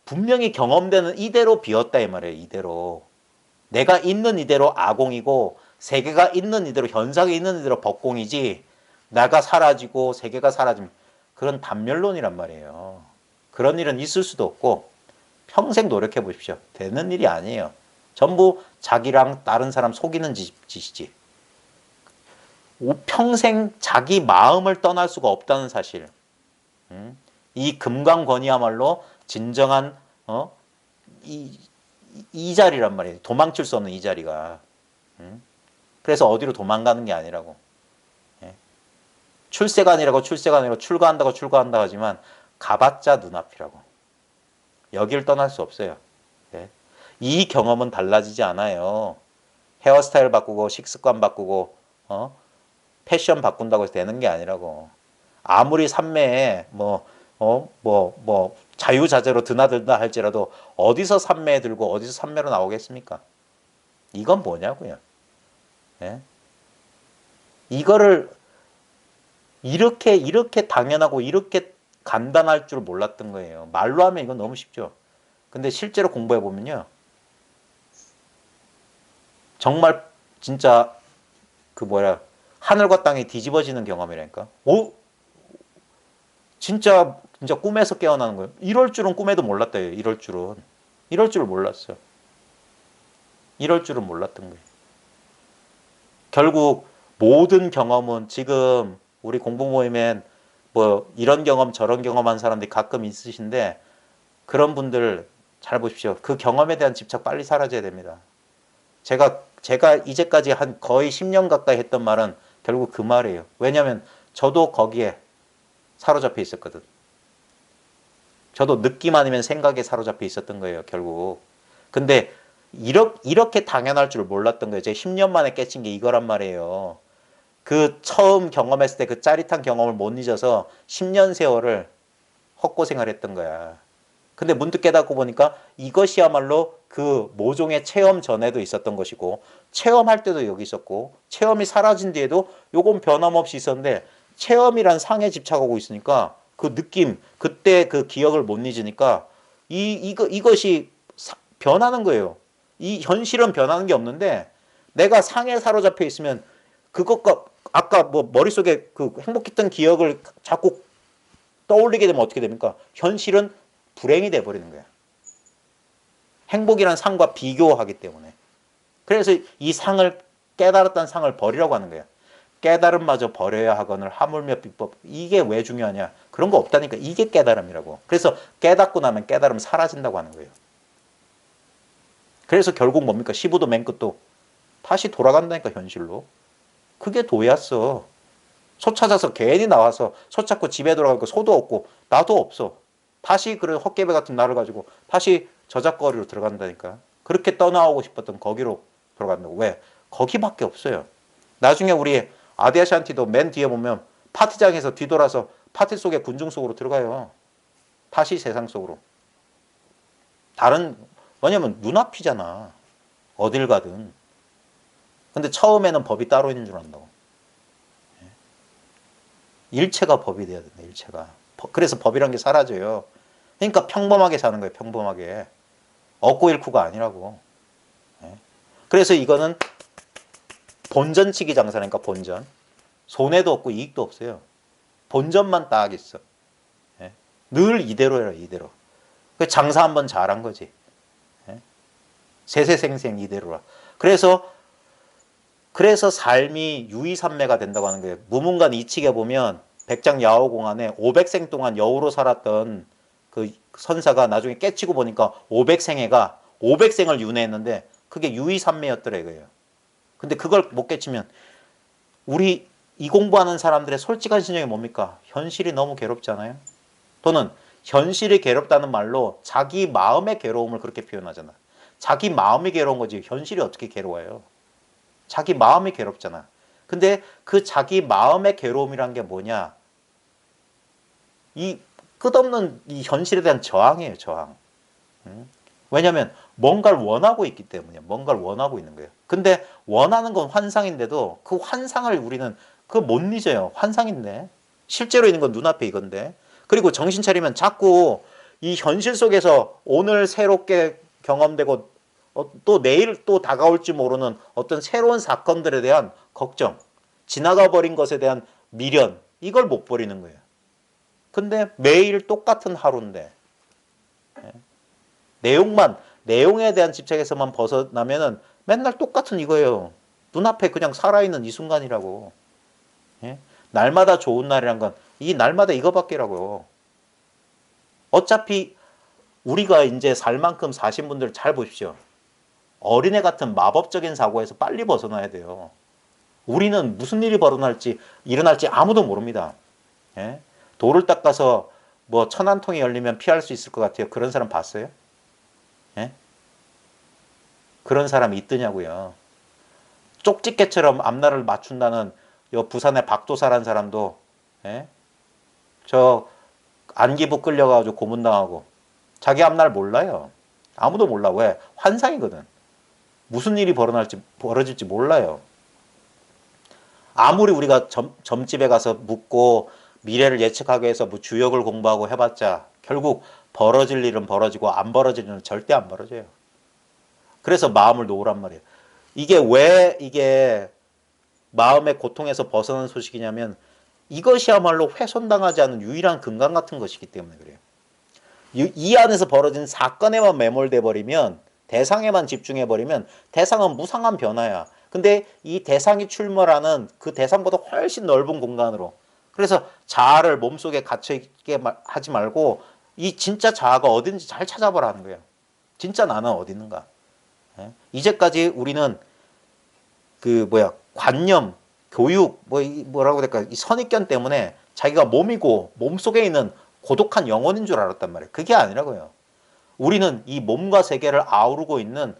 분명히 경험되는 이대로 비었다 이 말이에요. 이대로. 내가 있는 이대로 아공이고 세계가 있는 이대로 현상이 있는 이대로 법공이지 나가 사라지고 세계가 사라지면 그런 단멸론이란 말이에요. 그런 일은 있을 수도 없고 평생 노력해 보십시오. 되는 일이 아니에요. 전부 자기랑 다른 사람 속이는 짓이지. 평생 자기 마음을 떠날 수가 없다는 사실. 이 금강권이야말로 진정한 이 자리란 말이에요. 도망칠 수 없는 이 자리가. 그래서 어디로 도망가는 게 아니라고. 출세가 아니라고 출가한다고 출가한다 하지만 가봤자 눈앞이라고. 여길 떠날 수 없어요. 이 경험은 달라지지 않아요. 헤어스타일 바꾸고 식습관 바꾸고 패션 바꾼다고 해서 되는 게 아니라고. 아무리 삼매에 자유자재로 드나들다 할지라도 어디서 삼매에 들고 어디서 삼매로 나오겠습니까? 이건 뭐냐고요. 예? 이거를 이렇게 당연하고 이렇게 간단할 줄 몰랐던 거예요. 말로 하면 이건 너무 쉽죠. 근데 실제로 공부해 보면요. 정말 진짜 하늘과 땅이 뒤집어지는 경험이라니까. 진짜 꿈에서 깨어나는 거예요. 이럴 줄은 꿈에도 몰랐다. 이럴 줄은. 이럴 줄을 몰랐어요. 이럴 줄은 몰랐던 거예요. 결국 모든 경험은 지금 우리 공부 모임엔 이런 경험 저런 경험한 사람들이 가끔 있으신데 그런 분들 잘 보십시오. 그 경험에 대한 집착 빨리 사라져야 됩니다. 제가 이제까지 한 거의 10년 가까이 했던 말은 결국 그 말이에요. 왜냐하면 저도 거기에 사로잡혀 있었거든. 저도 느낌 아니면 생각에 사로잡혀 있었던 거예요. 결국. 근데 이렇게 당연할 줄 몰랐던 거예요. 제가 10년 만에 깨친 게 이거란 말이에요. 그 처음 경험했을 때 그 짜릿한 경험을 못 잊어서 10년 세월을 헛고생을 했던 거야. 근데 문득 깨닫고 보니까 이것이야말로 그 모종의 체험 전에도 있었던 것이고 체험할 때도 여기 있었고 체험이 사라진 뒤에도 요건 변함없이 있었는데 체험이란 상에 집착하고 있으니까 그 느낌, 그때 그 기억을 못 잊으니까 이것이 변하는 거예요. 이 현실은 변하는 게 없는데 내가 상에 사로잡혀 있으면 그것과 아까 뭐 머릿속에 그 행복했던 기억을 자꾸 떠올리게 되면 어떻게 됩니까? 현실은 불행이 돼버리는 거야. 행복이란 상과 비교하기 때문에. 그래서 이 상을 깨달았다는 상을 버리라고 하는 거야. 깨달음마저 버려야 하거늘 하물며 비법. 이게 왜 중요하냐? 그런 거 없다니까. 이게 깨달음이라고. 그래서 깨닫고 나면 깨달음 사라진다고 하는 거예요. 그래서 결국 뭡니까? 시부도 맨 끝도 다시 돌아간다니까 현실로. 그게 도였어. 소 찾아서 괜히 나와서 소 찾고 집에 돌아가니까 소도 없고 나도 없어. 다시 그런 헛개배 같은 나를 가지고 다시 저작거리로 들어간다니까. 그렇게 떠나오고 싶었던 거기로 들어간다고. 왜? 거기밖에 없어요. 나중에 우리 아디아샨티도 맨 뒤에 보면 파티장에서 뒤돌아서 파티 속에 군중 속으로 들어가요. 다시 세상 속으로. 왜냐면 눈앞이잖아. 어딜 가든. 근데 처음에는 법이 따로 있는 줄 안다고. 일체가 법이 돼야 된다. 일체가. 그래서 법이란 게 사라져요. 그러니까 평범하게 사는 거예요. 평범하게. 얻고 잃고가 아니라고. 그래서 이거는 본전치기 장사니까 본전. 손해도 없고 이익도 없어요. 본전만 딱 있어. 늘 이대로 해라. 이대로. 장사 한번 잘한 거지. 세세생생 이대로라. 그래서 삶이 유의산매가 된다고 하는 거예요. 무문관 이칙에 보면 백장 야호공안에 500생 동안 여우로 살았던 그 선사가 나중에 깨치고 보니까 500생애가 500생을 윤회했는데 그게 유의산매였더래 이거예요. 근데 그걸 못 깨치면 우리 이 공부하는 사람들의 솔직한 신념이 뭡니까? 현실이 너무 괴롭잖아요. 또는 현실이 괴롭다는 말로 자기 마음의 괴로움을 그렇게 표현하잖아. 자기 마음이 괴로운 거지 현실이 어떻게 괴로워요? 자기 마음이 괴롭잖아. 근데 그 자기 마음의 괴로움이란 게 뭐냐? 이 끝없는 이 현실에 대한 저항이에요. 저항. 왜냐하면 뭔가를 원하고 있기 때문이에요. 뭔가를 원하고 있는 거예요. 근데 원하는 건 환상인데도 그 환상을 우리는 그거 못 잊어요. 환상인데. 실제로 있는 건 눈앞에 이건데. 그리고 정신 차리면 자꾸 이 현실 속에서 오늘 새롭게 경험되고 또 내일 또 다가올지 모르는 어떤 새로운 사건들에 대한 걱정, 지나가 버린 것에 대한 미련, 이걸 못 버리는 거예요. 근데 매일 똑같은 하루인데 내용에 대한 집착에서만 벗어나면은 맨날 똑같은 이거예요. 눈앞에 그냥 살아있는 이 순간이라고. 날마다 좋은 날이란 건 이 날마다 이거밖에라고요. 어차피 우리가 이제 살 만큼 사신 분들 잘 보십시오. 어린애 같은 마법적인 사고에서 빨리 벗어나야 돼요. 우리는 무슨 일이 일어날지 아무도 모릅니다. 돌을 닦아서 뭐 천안통이 열리면 피할 수 있을 것 같아요. 그런 사람 봤어요? 그런 사람이 있더냐고요. 쪽집게처럼 앞날을 맞춘다는 요 부산의 박도사라는 사람도 저 안기부 끌려가지고 고문당하고 자기 앞날 몰라요. 아무도 몰라. 왜? 환상이거든. 무슨 일이 벌어질지 몰라요. 아무리 우리가 점집에 가서 묻고 미래를 예측하기 위해서 뭐 주역을 공부하고 해봤자 결국 벌어질 일은 벌어지고 안 벌어질 일은 절대 안 벌어져요. 그래서 마음을 놓으란 말이에요. 이게 마음의 고통에서 벗어나는 소식이냐면 이것이야말로 훼손당하지 않은 유일한 근간 같은 것이기 때문에 그래요. 이 안에서 벌어진 사건에만 매몰돼 버리면 대상에만 집중해 버리면 대상은 무상한 변화야. 근데 이 대상이 출몰하는 그 대상보다 훨씬 넓은 공간으로 그래서 자아를 몸속에 갇혀있게 하지 말고 이 진짜 자아가 어딘지 잘 찾아보라는 거예요. 진짜 나는 어디 있는가. 이제까지 우리는 관념, 교육, 뭐라고 해야 될까, 이 선입견 때문에 자기가 몸이고 몸속에 있는 고독한 영혼인 줄 알았단 말이에요. 그게 아니라고요. 우리는 이 몸과 세계를 아우르고 있는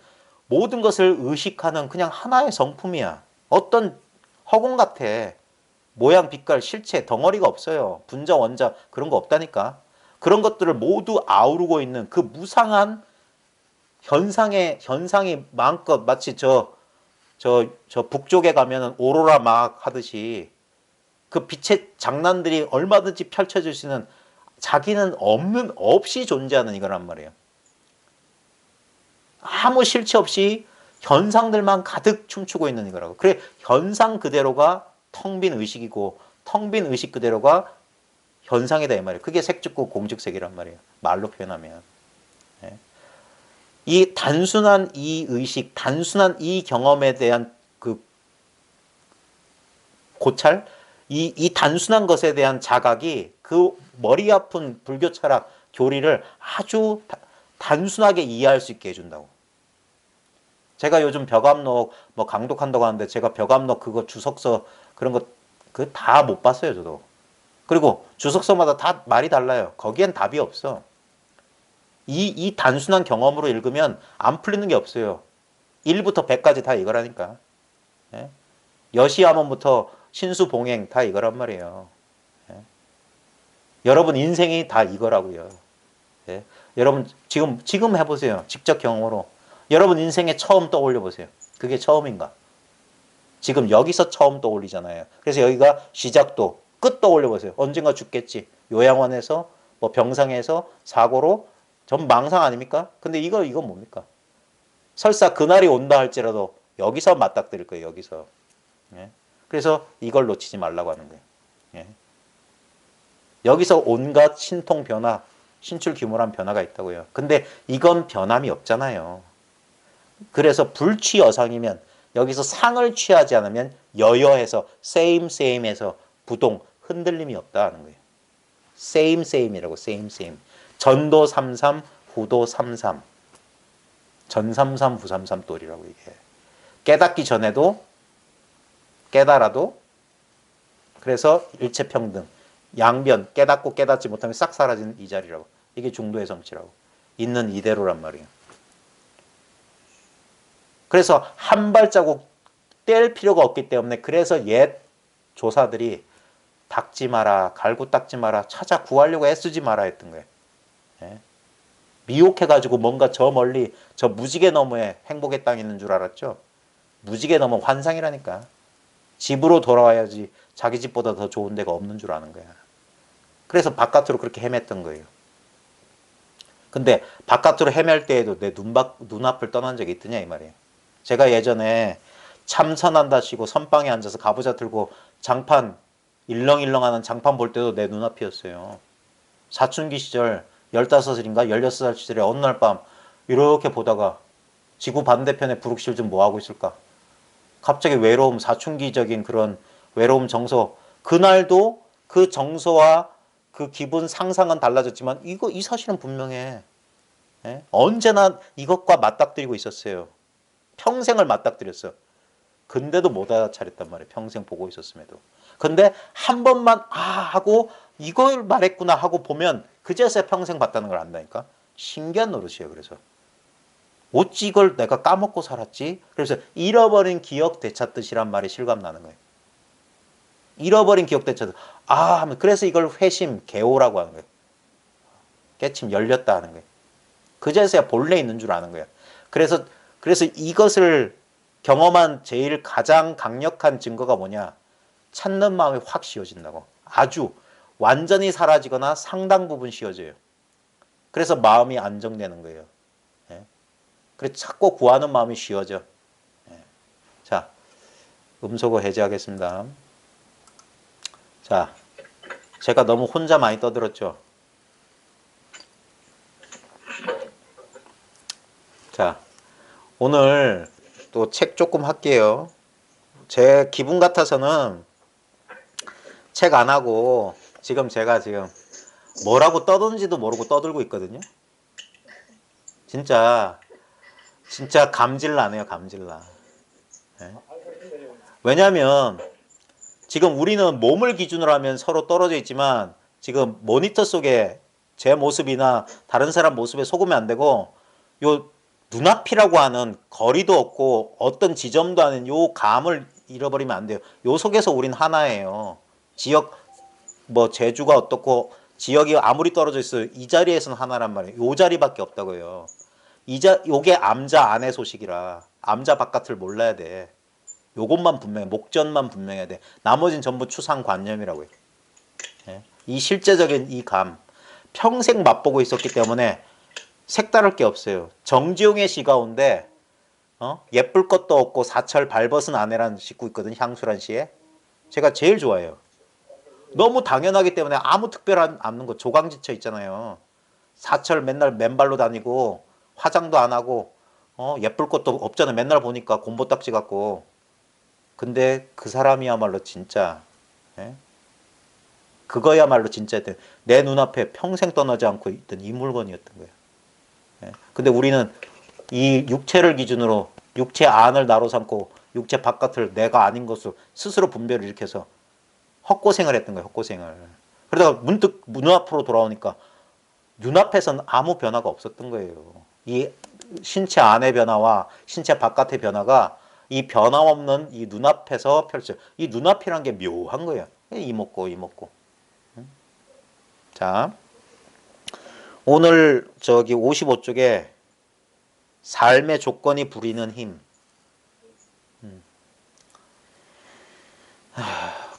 모든 것을 의식하는 그냥 하나의 성품이야. 어떤 허공 같아. 모양, 빛깔, 실체, 덩어리가 없어요. 분자, 원자 그런 거 없다니까. 그런 것들을 모두 아우르고 있는 그 무상한 현상이 마음껏 마치 저 북쪽에 가면은 오로라 막 하듯이 그 빛의 장난들이 얼마든지 펼쳐질 수 있는 자기는 없이 존재하는 이거란 말이에요. 아무 실체 없이 현상들만 가득 춤추고 있는 이거라고. 그래, 현상 그대로가 텅 빈 의식이고 텅 빈 의식 그대로가 현상이다 이 말이에요. 그게 색즉고 공즉색이란 말이에요. 말로 표현하면. 예. 이 단순한 이 의식, 단순한 이 경험에 대한 그 고찰, 이 단순한 것에 대한 자각이 그 머리 아픈 불교 철학 교리를 아주 단순하게 이해할 수 있게 해준다고. 제가 요즘 벽암록 뭐 강독한다고 하는데 제가 벽암록 그거 주석서 그런 거 그 다 못 봤어요 저도. 그리고 주석서마다 다 말이 달라요. 거기엔 답이 없어. 이 단순한 경험으로 읽으면 안 풀리는 게 없어요. 1부터 100까지 다 이거라니까. 예? 여시야문부터 신수봉행 다 이거란 말이에요. 예? 여러분 인생이 다 이거라고요. 예? 여러분 지금 해보세요. 직접 경험으로. 여러분 인생에 처음 떠올려 보세요. 그게 처음인가? 지금 여기서 처음 떠올리잖아요. 그래서 여기가 시작도 끝도 올려보세요. 언젠가 죽겠지. 요양원에서 뭐 병상에서 사고로 전 망상 아닙니까? 근데 이건 뭡니까? 설사 그날이 온다 할지라도 여기서 맞닥뜨릴 거예요. 여기서. 예? 그래서 이걸 놓치지 말라고 하는 거예요. 예? 여기서 온갖 신통 변화, 신출귀몰한 변화가 있다고요. 근데 이건 변함이 없잖아요. 그래서 불취여상이면 여기서 상을 취하지 않으면 여여해서 same에서 부동, 흔들림이 없다 하는 거예요. same이라고 same. 전도 33, 후도 33. 전 33, 후 33 똘이라고 이게. 깨닫기 전에도 깨달아도 그래서 일체평등. 양변, 깨닫고 깨닫지 못하면 싹 사라지는 이 자리라고. 이게 중도의 성취라고. 있는 이대로란 말이에요. 그래서 한 발자국 뗄 필요가 없기 때문에 그래서 옛 조사들이 닦지 마라, 갈고 닦지 마라, 찾아 구하려고 애쓰지 마라 했던 거예요. 예? 미혹해가지고 뭔가 저 멀리 저 무지개 너머에 행복의 땅이 있는 줄 알았죠. 무지개 너머 환상이라니까. 집으로 돌아와야지 자기 집보다 더 좋은 데가 없는 줄 아는 거야. 그래서 바깥으로 그렇게 헤맸던 거예요. 근데 바깥으로 헤맬 때에도 내 눈앞을 떠난 적이 있더냐 이 말이에요. 제가 예전에 참선한다시고 선방에 앉아서 가부좌 들고 장판 일렁일렁하는 장판 볼 때도 내 눈앞이었어요. 사춘기 시절 15살인가 16살 시절에 어느 날 밤 이렇게 보다가 지구 반대편에 부룩실 좀 뭐하고 있을까? 갑자기 외로움, 사춘기적인 그런 외로움 정서. 그날도 그 정서와 그 기분 상상은 달라졌지만 이 사실은 분명해. 예? 언제나 이것과 맞닥뜨리고 있었어요. 평생을 맞닥뜨렸어. 근데도 못 알아차렸단 말이에요. 평생 보고 있었음에도. 근데 한 번만 하고 이걸 말했구나 하고 보면 그제서야 평생 봤다는 걸 안다니까. 신기한 노릇이에요. 그래서 어찌 이걸 내가 까먹고 살았지? 그래서 잃어버린 기억 되찾듯이란 말이 실감나는 거예요. 잃어버린 기억 되찾듯. 그래서 이걸 회심, 개오라고 하는 거예요. 깨침, 열렸다 하는 거예요. 그제서야 본래 있는 줄 아는 거예요. 그래서 이것을 경험한 제일 가장 강력한 증거가 뭐냐? 찾는 마음이 확 쉬워진다고. 아주 완전히 사라지거나 상당 부분 쉬워져요. 그래서 마음이 안정되는 거예요. 예? 그래서 찾고 구하는 마음이 쉬워져. 예. 자, 음소거 해제하겠습니다. 자, 제가 너무 혼자 많이 떠들었죠? 자, 오늘 또 책 조금 할게요. 제 기분 같아서는 책 안 하고 제가 지금 뭐라고 떠드는지도 모르고 떠들고 있거든요. 진짜 감질나네요. 감질나. 네? 왜냐하면 지금 우리는 몸을 기준으로 하면 서로 떨어져 있지만 지금 모니터 속에 제 모습이나 다른 사람 모습에 속으면 안 되고 요 눈앞이라고 하는 거리도 없고 어떤 지점도 아닌 요 감을 잃어버리면 안 돼요. 요 속에서 우린 하나예요. 지역 제주가 어떻고 지역이 아무리 떨어져 있어요. 이 자리에서는 하나란 말이에요. 요 자리밖에 없다고요. 요게 암자 안의 소식이라 암자 바깥을 몰라야 돼. 요것만 분명해. 목전만 분명해야 돼. 나머지는 전부 추상관념이라고 해요. 예? 이 실제적인 이 감 평생 맛보고 있었기 때문에 색다를 게 없어요. 정지용의 시 가운데 예쁠 것도 없고 사철 발벗은 아내라는 싣고 있거든. 향수란 시에. 제가 제일 좋아해요. 너무 당연하기 때문에 아무 특별한 않는 거. 조강지처 있잖아요. 사철 맨날 맨발로 다니고 화장도 안 하고 예쁠 것도 없잖아요. 맨날 보니까 곰보딱지 같고. 근데 그 사람이야말로 진짜 그거야말로 진짜 내 눈앞에 평생 떠나지 않고 있던 이 물건이었던 거예요. 근데 우리는 이 육체를 기준으로 육체 안을 나로 삼고 육체 바깥을 내가 아닌 것으로 스스로 분별을 일으켜서 헛고생을 했던 거예요. 헛고생을. 그러다가 문득 눈앞으로 돌아오니까 눈앞에서는 아무 변화가 없었던 거예요. 이 신체 안의 변화와 신체 바깥의 변화가 이 변함없는 이 눈앞에서 펼쳐. 이 눈앞이란 게 묘한 거예요. 이목고. 자, 오늘 저기 55쪽에 삶의 조건이 부리는 힘.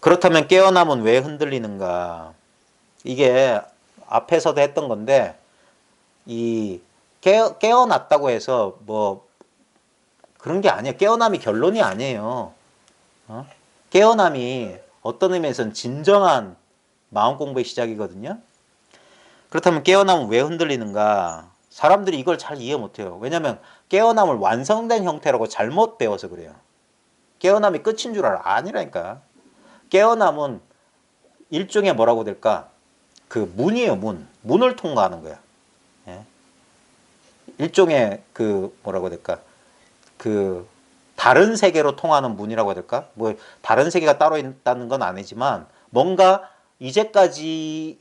그렇다면 깨어남은 왜 흔들리는가? 이게 앞에서도 했던 건데 이 깨어났다고 해서 뭐 그런 게 아니에요. 깨어남이 결론이 아니에요. 깨어남이 어떤 의미에서는 진정한 마음 공부의 시작이거든요. 그렇다면 깨어남은 왜 흔들리는가? 사람들이 이걸 잘 이해 못해요. 왜냐하면 깨어남을 완성된 형태라고 잘못 배워서 그래요. 깨어남이 끝인 줄 알아. 아니라니까. 깨어남은 일종의 뭐라고 될까? 그 문이에요. 문을 통과하는 거야. 일종의 그 뭐라고 될까? 그 다른 세계로 통하는 문이라고 해야 될까? 뭐 다른 세계가 따로 있다는 건 아니지만 뭔가 이제까지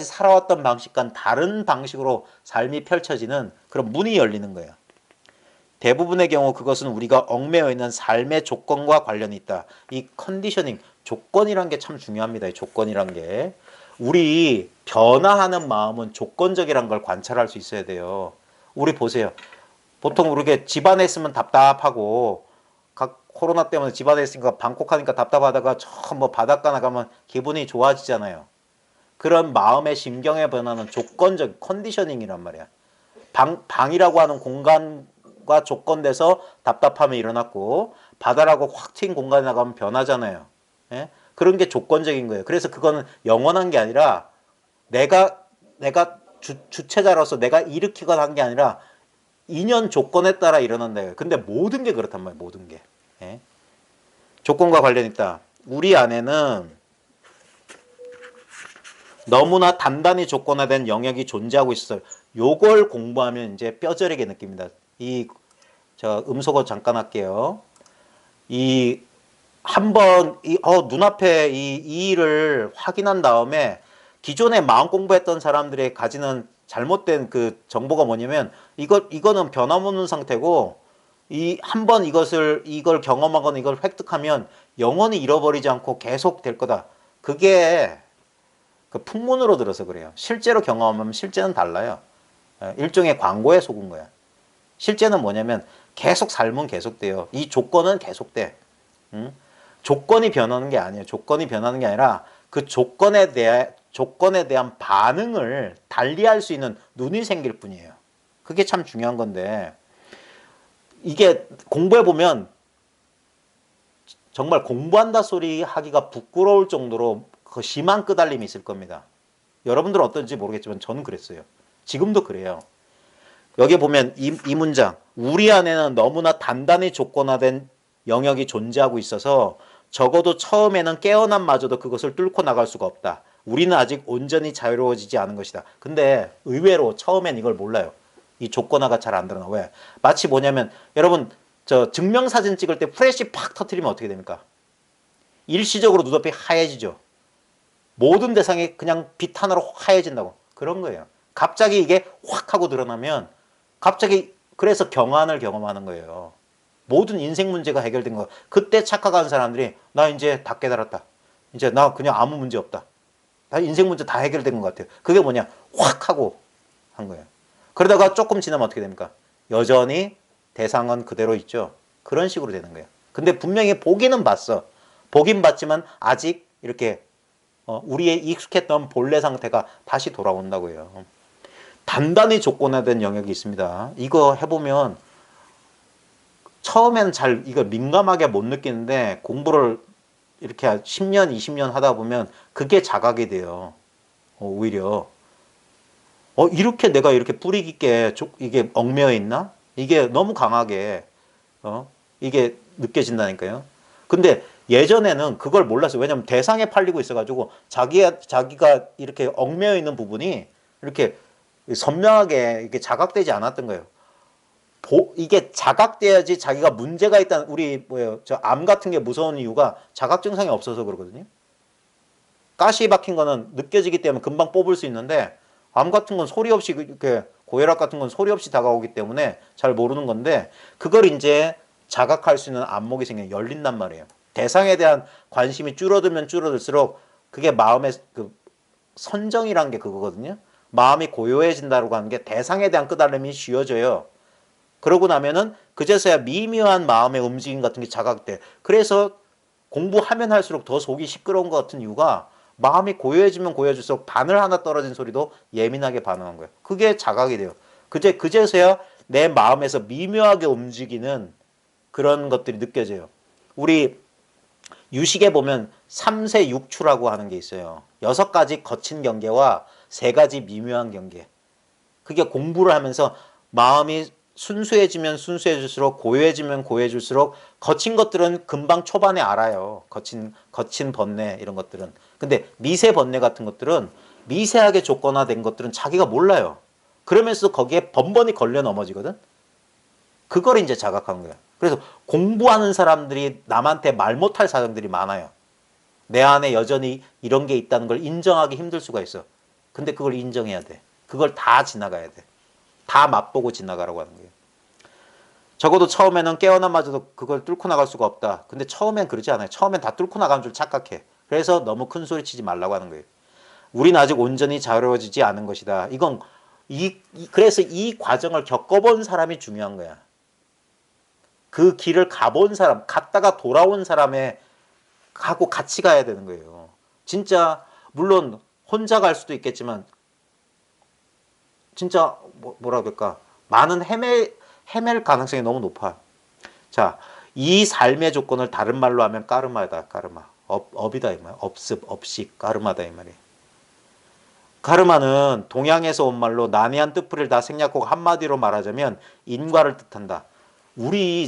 살아왔던 방식과는 다른 방식으로 삶이 펼쳐지는 그런 문이 열리는 거예요. 대부분의 경우 그것은 우리가 얽매여 있는 삶의 조건과 관련이 있다. 이 컨디셔닝, 조건이란 게 참 중요합니다. 이 조건이란 게. 우리 변화하는 마음은 조건적이란 걸 관찰할 수 있어야 돼요. 우리 보세요. 보통 우리게 집안에 있으면 답답하고 코로나 때문에 집안에 있으니까 방콕하니까 답답하다가 저 뭐 바닷가 나가면 기분이 좋아지잖아요. 그런 마음의 심경의 변화는 조건적 컨디셔닝이란 말이야. 방이라고 하는 공간과 조건돼서 답답함이 일어났고 바다라고 확 튄 공간에 나가면 변하잖아요. 예? 그런 게 조건적인 거예요. 그래서 그거는 영원한 게 아니라 내가 주체자로서 내가 일으키거나 한 게 아니라 인연 조건에 따라 일어난다. 근데 모든 게 그렇단 말이에요. 모든 게. 예? 조건과 관련이 있다. 우리 안에는 너무나 단단히 조건화된 영역이 존재하고 있어요. 요걸 공부하면 이제 뼈저리게 느낍니다. 저 음소거 잠깐 할게요. 한번 눈앞에 이 일을 확인한 다음에 기존에 마음 공부했던 사람들이 가지는 잘못된 그 정보가 뭐냐면 이거는 변함없는 상태고 한번 이걸 경험하거나 이걸 획득하면 영원히 잃어버리지 않고 계속 될 거다. 그게 그 풍문으로 들어서 그래요. 실제로 경험하면 실제는 달라요. 일종의 광고에 속은 거야. 실제는 뭐냐면 계속 삶은 계속돼요. 이 조건은 계속돼. 조건이 변하는 게 아니에요. 조건이 변하는 게 아니라 그 조건에 대한 반응을 달리할 수 있는 눈이 생길 뿐이에요. 그게 참 중요한 건데 이게 공부해보면 정말 공부한다 소리 하기가 부끄러울 정도로 그 심한 끄달림이 있을 겁니다. 여러분들은 어떤지 모르겠지만 저는 그랬어요. 지금도 그래요. 여기 보면 이 문장 우리 안에는 너무나 단단히 조건화된 영역이 존재하고 있어서 적어도 처음에는 깨어남마저도 그것을 뚫고 나갈 수가 없다. 우리는 아직 온전히 자유로워지지 않은 것이다. 근데 의외로 처음엔 이걸 몰라요. 이 조건화가 잘 안 드러나. 왜? 마치 뭐냐면 여러분 저 증명사진 찍을 때 프레시 팍 터트리면 어떻게 됩니까? 일시적으로 눈앞이 하얘지죠. 모든 대상이 그냥 빛 하나로 하얘진다고. 그런 거예요. 갑자기 이게 확 하고 드러나면 갑자기 그래서 경안을 경험하는 거예요. 모든 인생 문제가 해결된 거. 그때 착각하는 사람들이 나 이제 다 깨달았다. 이제 나 그냥 아무 문제 없다. 다 인생 문제 다 해결된 것 같아요. 그게 뭐냐? 확 하고 한 거예요. 그러다가 조금 지나면 어떻게 됩니까? 여전히 대상은 그대로 있죠. 그런 식으로 되는 거예요. 근데 분명히 보기는 봤어. 보긴 봤지만 아직 이렇게 우리의 익숙했던 본래 상태가 다시 돌아온다고요. 단단히 조건화된 영역이 있습니다. 이거 해보면 처음에는 잘 이걸 민감하게 못 느끼는데 공부를 이렇게 10년, 20년 하다 보면 그게 자각이 돼요. 오히려 이렇게 내가 이렇게 뿌리 깊게 이게 얽매여 있나? 이게 너무 강하게 이게 느껴진다니까요. 근데 예전에는 그걸 몰랐어요. 왜냐면 대상에 팔리고 있어가지고 자기가 이렇게 얽매여 있는 부분이 이렇게 선명하게 이렇게 자각되지 않았던 거예요. 이게 자각돼야지 자기가 문제가 있다는 우리 저 암 같은 게 무서운 이유가 자각 증상이 없어서 그러거든요. 가시 박힌 거는 느껴지기 때문에 금방 뽑을 수 있는데 암 같은 건 소리 없이 이렇게 고혈압 같은 건 소리 없이 다가오기 때문에 잘 모르는 건데 그걸 이제 자각할 수 있는 안목이 열린단 말이에요. 대상에 대한 관심이 줄어들면 줄어들수록 그게 마음의 그 선정이란 게 그거거든요. 마음이 고요해진다고 하는 게 대상에 대한 끄달림이 쉬워져요. 그러고 나면은 그제서야 미묘한 마음의 움직임 같은 게 자각돼. 그래서 공부하면 할수록 더 속이 시끄러운 것 같은 이유가 마음이 고요해지면 고요해질수록 바늘 하나 떨어진 소리도 예민하게 반응한 거예요. 그게 자각이 돼요. 그제서야 내 마음에서 미묘하게 움직이는 그런 것들이 느껴져요. 우리 유식에 보면 3세 6추라고 하는 게 있어요. 6가지 거친 경계와 3가지 미묘한 경계. 그게 공부를 하면서 마음이 순수해지면 순수해질수록 고요해지면 고요해질수록 거친 것들은 금방 초반에 알아요. 거친 번뇌 이런 것들은. 근데 미세 번뇌 같은 것들은 미세하게 조건화된 것들은 자기가 몰라요. 그러면서 거기에 번번이 걸려 넘어지거든. 그걸 이제 자각한 거예요. 그래서 공부하는 사람들이 남한테 말 못할 사정들이 많아요. 내 안에 여전히 이런 게 있다는 걸 인정하기 힘들 수가 있어. 근데 그걸 인정해야 돼. 그걸 다 지나가야 돼. 다 맛보고 지나가라고 하는 거예요. 적어도 처음에는 깨어남마저도 그걸 뚫고 나갈 수가 없다. 근데 처음엔 그러지 않아요. 처음엔 다 뚫고 나가는 줄 착각해. 그래서 너무 큰 소리 치지 말라고 하는 거예요. 우린 아직 온전히 자유로워지지 않은 것이다. 이건 그래서 이 과정을 겪어본 사람이 중요한 거야. 그 길을 가본 사람, 갔다가 돌아온 사람의 하고 같이 가야 되는 거예요. 진짜 물론 혼자 갈 수도 있겠지만 진짜 뭐라 그럴까 많은 헤맬 가능성이 너무 높아. 자, 이 삶의 조건을 다른 말로 하면 까르마다. 까르마. 업이다 이 말이야. 업식, 까르마다 이 말이야. 까르마는 동양에서 온 말로 난해한 뜻풀이를 다 생략하고 한마디로 말하자면 인과를 뜻한다.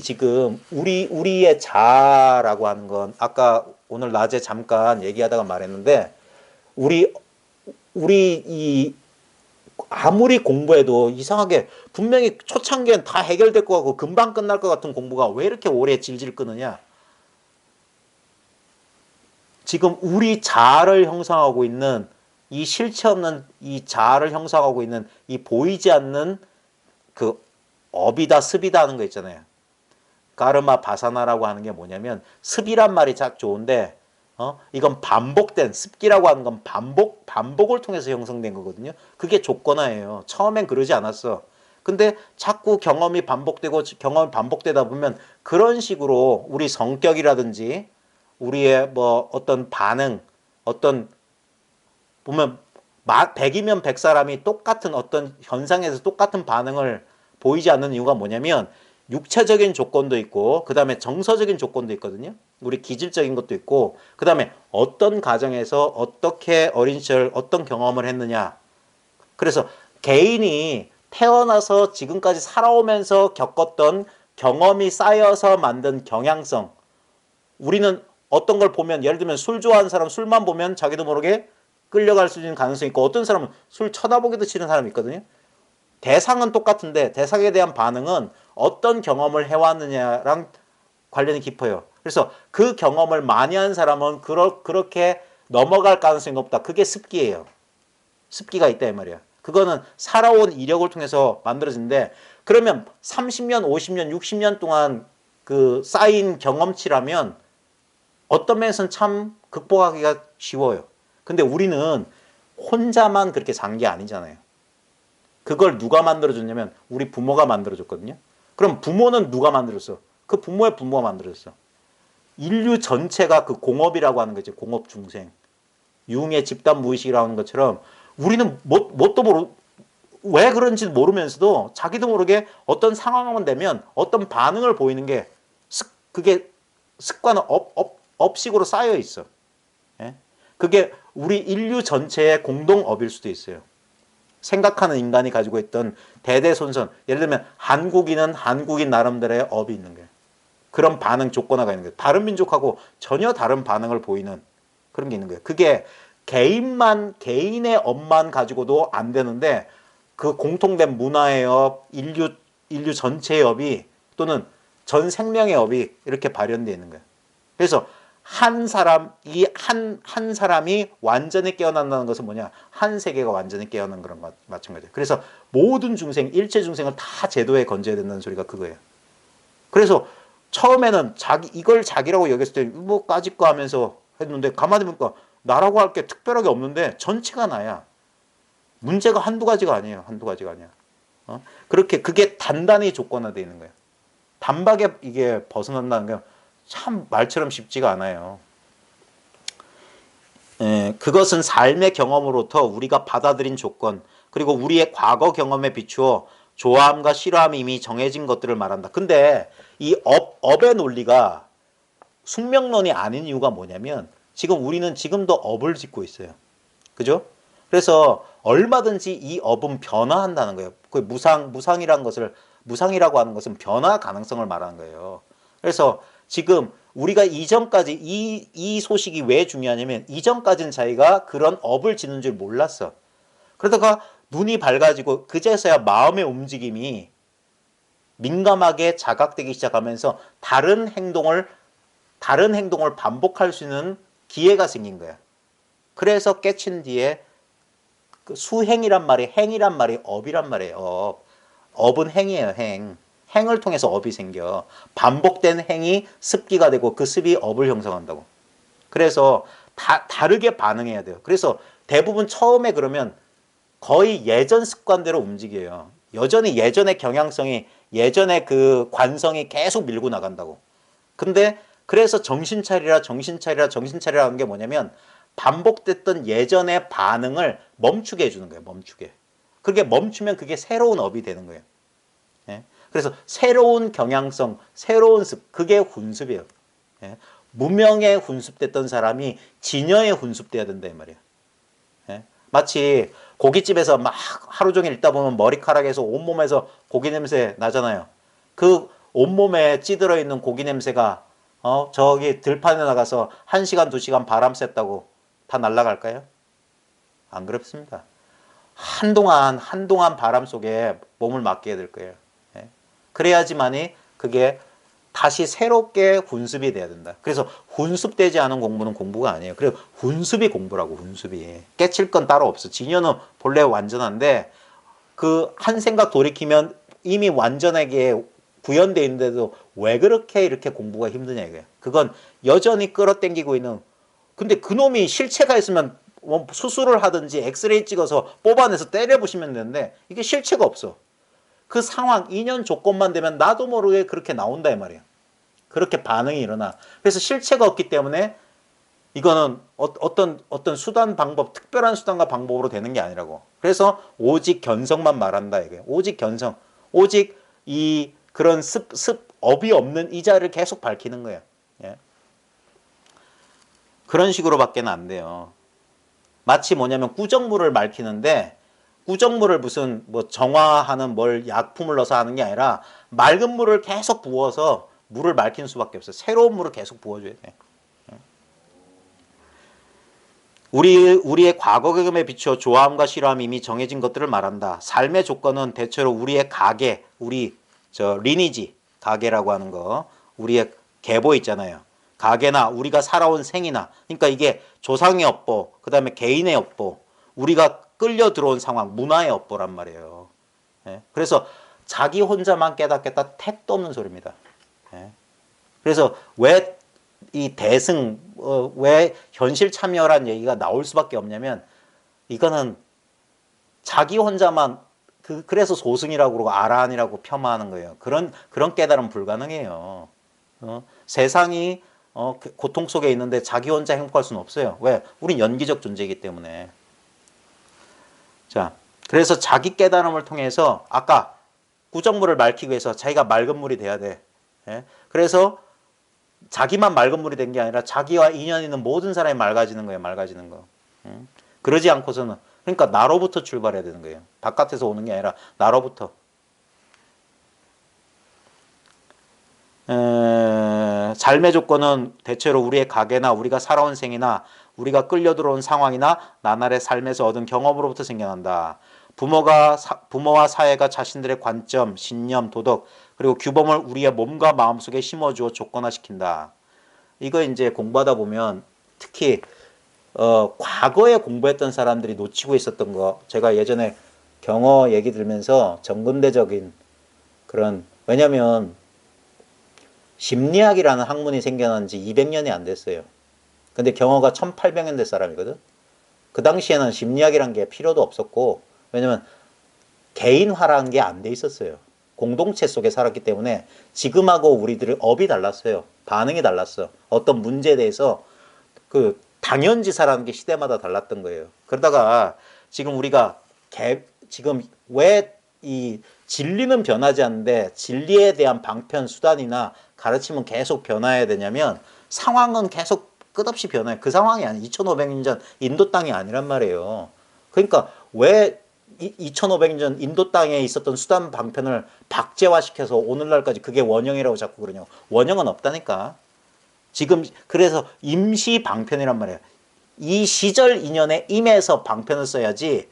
지금 우리의 자라고 하는 건 아까 오늘 낮에 잠깐 얘기하다가 말했는데 우리 아무리 공부해도 이상하게 분명히 초창기엔 다 해결될 것 같고 금방 끝날 것 같은 공부가 왜 이렇게 오래 질질 끄느냐. 지금 우리 자아를 형성하고 있는 이 실체 없는 이 자아를 형성하고 있는 이 보이지 않는 그 업이다 습이다 하는 거 있잖아요. 가르마 바사나라고 하는 게 뭐냐면 습이란 말이 참 좋은데 이건 반복된 습기라고 하는 건 반복을 통해서 형성된 거거든요. 그게 조건화예요. 처음엔 그러지 않았어. 근데 자꾸 경험이 반복되다 보면 그런 식으로 우리 성격이라든지 우리의 어떤 반응, 보면 100이면 100사람이 똑같은 어떤 현상에서 똑같은 반응을 보이지 않는 이유가 뭐냐면 육체적인 조건도 있고 그 다음에 정서적인 조건도 있거든요. 우리 기질적인 것도 있고 그 다음에 어떤 가정에서 어떻게 어린 시절 어떤 경험을 했느냐. 그래서 개인이 태어나서 지금까지 살아오면서 겪었던 경험이 쌓여서 만든 경향성. 우리는 어떤 걸 보면 예를 들면 술 좋아하는 사람 술만 보면 자기도 모르게 끌려갈 수 있는 가능성이 있고 어떤 사람은 술 쳐다보기도 싫은 사람이 있거든요. 대상은 똑같은데 대상에 대한 반응은 어떤 경험을 해왔느냐랑 관련이 깊어요. 그래서 그 경험을 많이 한 사람은 그렇게 넘어갈 가능성이 높다. 그게 습기예요. 습기가 있다 이 말이야. 그거는 살아온 이력을 통해서 만들어진데 그러면 30년, 50년, 60년 동안 그 쌓인 경험치라면 어떤 면에서는 참 극복하기가 쉬워요. 근데 우리는 혼자만 그렇게 산 게 아니잖아요. 그걸 누가 만들어줬냐면 우리 부모가 만들어줬거든요. 그럼 부모는 누가 만들었어? 그 부모의 부모가 만들었어. 인류 전체가 그 공업이라고 하는 거지. 공업 중생. 융의 집단 무의식이라고 하는 것처럼 우리는 뭣도 모르 왜 그런지 모르면서도 자기도 모르게 어떤 상황만 되면 어떤 반응을 보이는 게 그게 습관 업식으로 쌓여 있어. 예? 그게 우리 인류 전체의 공동업일 수도 있어요. 생각하는 인간이 가지고 있던 대대손손, 예를 들면 한국인은 한국인 나름대로의 업이 있는 거예요. 그런 반응 조건화가 있는 거예요. 다른 민족하고 전혀 다른 반응을 보이는 그런 게 있는 거예요. 그게 개인의 업만 가지고도 안 되는데 그 공통된 문화의 업, 인류 전체의 업이 또는 전 생명의 업이 이렇게 발현되어 있는 거예요. 그래서 한 사람이 완전히 깨어난다는 것은 뭐냐? 한 세계가 완전히 깨어난 그런 것 마찬가지예요. 그래서 모든 중생, 일체 중생을 다 제도에 건져야 된다는 소리가 그거예요. 그래서 처음에는 이걸 자기라고 여겼을 때 뭐 까짓 거 하면서 했는데 가만히 보니까 나라고 할 게 특별하게 없는데 전체가 나야. 문제가 한두 가지가 아니에요. 한두 가지가 아니야. 그렇게 그게 단단히 조건화되어 있는 거예요. 단박에 이게 벗어난다는 게 참 말처럼 쉽지가 않아요. 그것은 삶의 경험으로부터 우리가 받아들인 조건 그리고 우리의 과거 경험에 비추어 좋아함과 싫어함이 이미 정해진 것들을 말한다. 근데 이 업의 논리가 숙명론이 아닌 이유가 뭐냐면 지금 우리는 지금도 업을 짓고 있어요. 그죠? 그래서 얼마든지 이 업은 변화한다는 거예요. 그 무상이라고 하는 것은 변화 가능성을 말하는 거예요. 그래서 지금 우리가 이전까지 이 소식이 왜 중요하냐면 이전까지는 자기가 그런 업을 짓는 줄 몰랐어. 그러다가 눈이 밝아지고 그제서야 마음의 움직임이 민감하게 자각되기 시작하면서 다른 행동을 반복할 수 있는 기회가 생긴 거야. 그래서 깨친 뒤에 그 수행이란 말이 행이란 말이 업이란 말이에요. 업은 행이에요. 행을 통해서 업이 생겨. 반복된 행이 습기가 되고 그 습이 업을 형성한다고. 그래서 다르게 반응해야 돼요. 그래서 대부분 처음에 그러면 거의 예전 습관대로 움직여요. 여전히 예전의 경향성이 예전의 그 관성이 계속 밀고 나간다고. 근데 그래서 정신 차리라 하는 게 뭐냐면 반복됐던 예전의 반응을 멈추게 해주는 거예요. 멈추게. 그게 멈추면 그게 새로운 업이 되는 거예요. 예? 그래서 새로운 경향성, 새로운 습, 그게 훈습이에요. 예? 무명에 훈습됐던 사람이 진여에 훈습돼야 된다 이 말이에요. 예? 마치 고깃집에서 막 하루 종일 있다 보면 머리카락에서 온몸에서 고기 냄새 나잖아요. 그 온몸에 찌들어 있는 고기 냄새가 저기 들판에 나가서 1시간, 2시간 바람 쐈다고 다 날아갈까요? 안 그렇습니다. 한동안 바람 속에 몸을 맡겨야 될 거예요. 예? 그래야지만이 그게 다시 새롭게 훈습이 돼야 된다. 그래서 훈습되지 않은 공부는 공부가 아니에요. 그리고 훈습이 공부라고, 훈습이. 깨칠 건 따로 없어. 진여는 본래 완전한데 그 한 생각 돌이키면 이미 완전하게 구현되어 있는데도 왜 그렇게 이렇게 공부가 힘드냐 이거예요. 그건 여전히 끌어당기고 있는, 근데 그놈이 실체가 있으면 뭐 수술을 하든지 엑스레이 찍어서 뽑아내서 때려보시면 되는데 이게 실체가 없어. 그 상황, 인연 조건만 되면 나도 모르게 그렇게 나온다 이 말이에요. 그렇게 반응이 일어나. 그래서 실체가 없기 때문에 이거는 어떤 수단 방법, 특별한 수단과 방법으로 되는 게 아니라고. 그래서 오직 견성만 말한다 이거예요. 오직 견성, 오직 이 그런 업이 없는 이 자리를 계속 밝히는 거예요. 예? 그런 식으로밖에 안 돼요. 마치 뭐냐면 꾸정물을 맑히는데 꾸정물을 무슨 뭐 정화하는 뭘 약품을 넣어서 하는 게 아니라 맑은 물을 계속 부어서 물을 맑히는 수밖에 없어요. 새로운 물을 계속 부어줘야 돼. 우리의 과거 경험에 비추어 좋아함과 싫어함이 이미 정해진 것들을 말한다. 삶의 조건은 대체로 우리의 가계, 리니지, 가계라고 하는 거, 우리의 계보 있잖아요. 가계나 우리가 살아온 생이나, 그러니까 이게 조상의 업보, 그 다음에 개인의 업보, 우리가 끌려 들어온 상황, 문화의 업보란 말이에요. 예? 그래서 자기 혼자만 깨닫겠다 택도 없는 소리입니다. 예? 그래서 왜 이 대승 왜 현실 참여란 얘기가 나올 수밖에 없냐면 이거는 자기 혼자만 그래서 소승이라고 그러고 아라한이라고 폄하하는 거예요. 그런 깨달음 불가능해요. 세상이 고통 속에 있는데 자기 혼자 행복할 수는 없어요. 왜? 우린 연기적 존재이기 때문에. 자, 그래서 자기 깨달음을 통해서 아까 구정물을 맑히기 위해서 자기가 맑은 물이 돼야 돼. 예? 그래서 자기만 맑은 물이 된 게 아니라 자기와 인연 있는 모든 사람이 맑아지는 거예요. 맑아지는 거. 그러지 않고서는 그러니까 나로부터 출발해야 되는 거예요. 바깥에서 오는 게 아니라 나로부터. 삶의 조건은 대체로 우리의 가계나 우리가 살아온 생이나 우리가 끌려 들어온 상황이나 나날의 삶에서 얻은 경험으로부터 생겨난다. 부모와 사회가 자신들의 관점, 신념, 도덕 그리고 규범을 우리의 몸과 마음속에 심어주어 조건화시킨다. 이거 이제 공부하다 보면 특히 과거에 공부했던 사람들이 놓치고 있었던 거 제가 예전에 경어 얘기 들으면서 정근대적인 그런 왜냐면 심리학이라는 학문이 생겨난 지 200년이 안 됐어요. 근데 경어가 1800년대 사람이거든. 그 당시에는 심리학이란 게 필요도 없었고 왜냐면 개인화라는 게 안 돼 있었어요. 공동체 속에 살았기 때문에 지금하고 우리들의 업이 달랐어요. 반응이 달랐어. 어떤 문제에 대해서 그 당연지사라는 게 시대마다 달랐던 거예요. 그러다가 지금 우리가 지금 왜 이 진리는 변하지 않는데 진리에 대한 방편 수단이나 가르침은 계속 변화해야 되냐면 상황은 계속 끝없이 변해요. 그 상황이 아니 2500년 전 인도 땅이 아니란 말이에요. 그러니까 왜 2500년 전 인도 땅에 있었던 수단 방편을 박제화시켜서 오늘날까지 그게 원형이라고 자꾸 그러냐. 원형은 없다니까. 지금 그래서 임시 방편이란 말이에요. 이 시절 인연에 임해서 방편을 써야지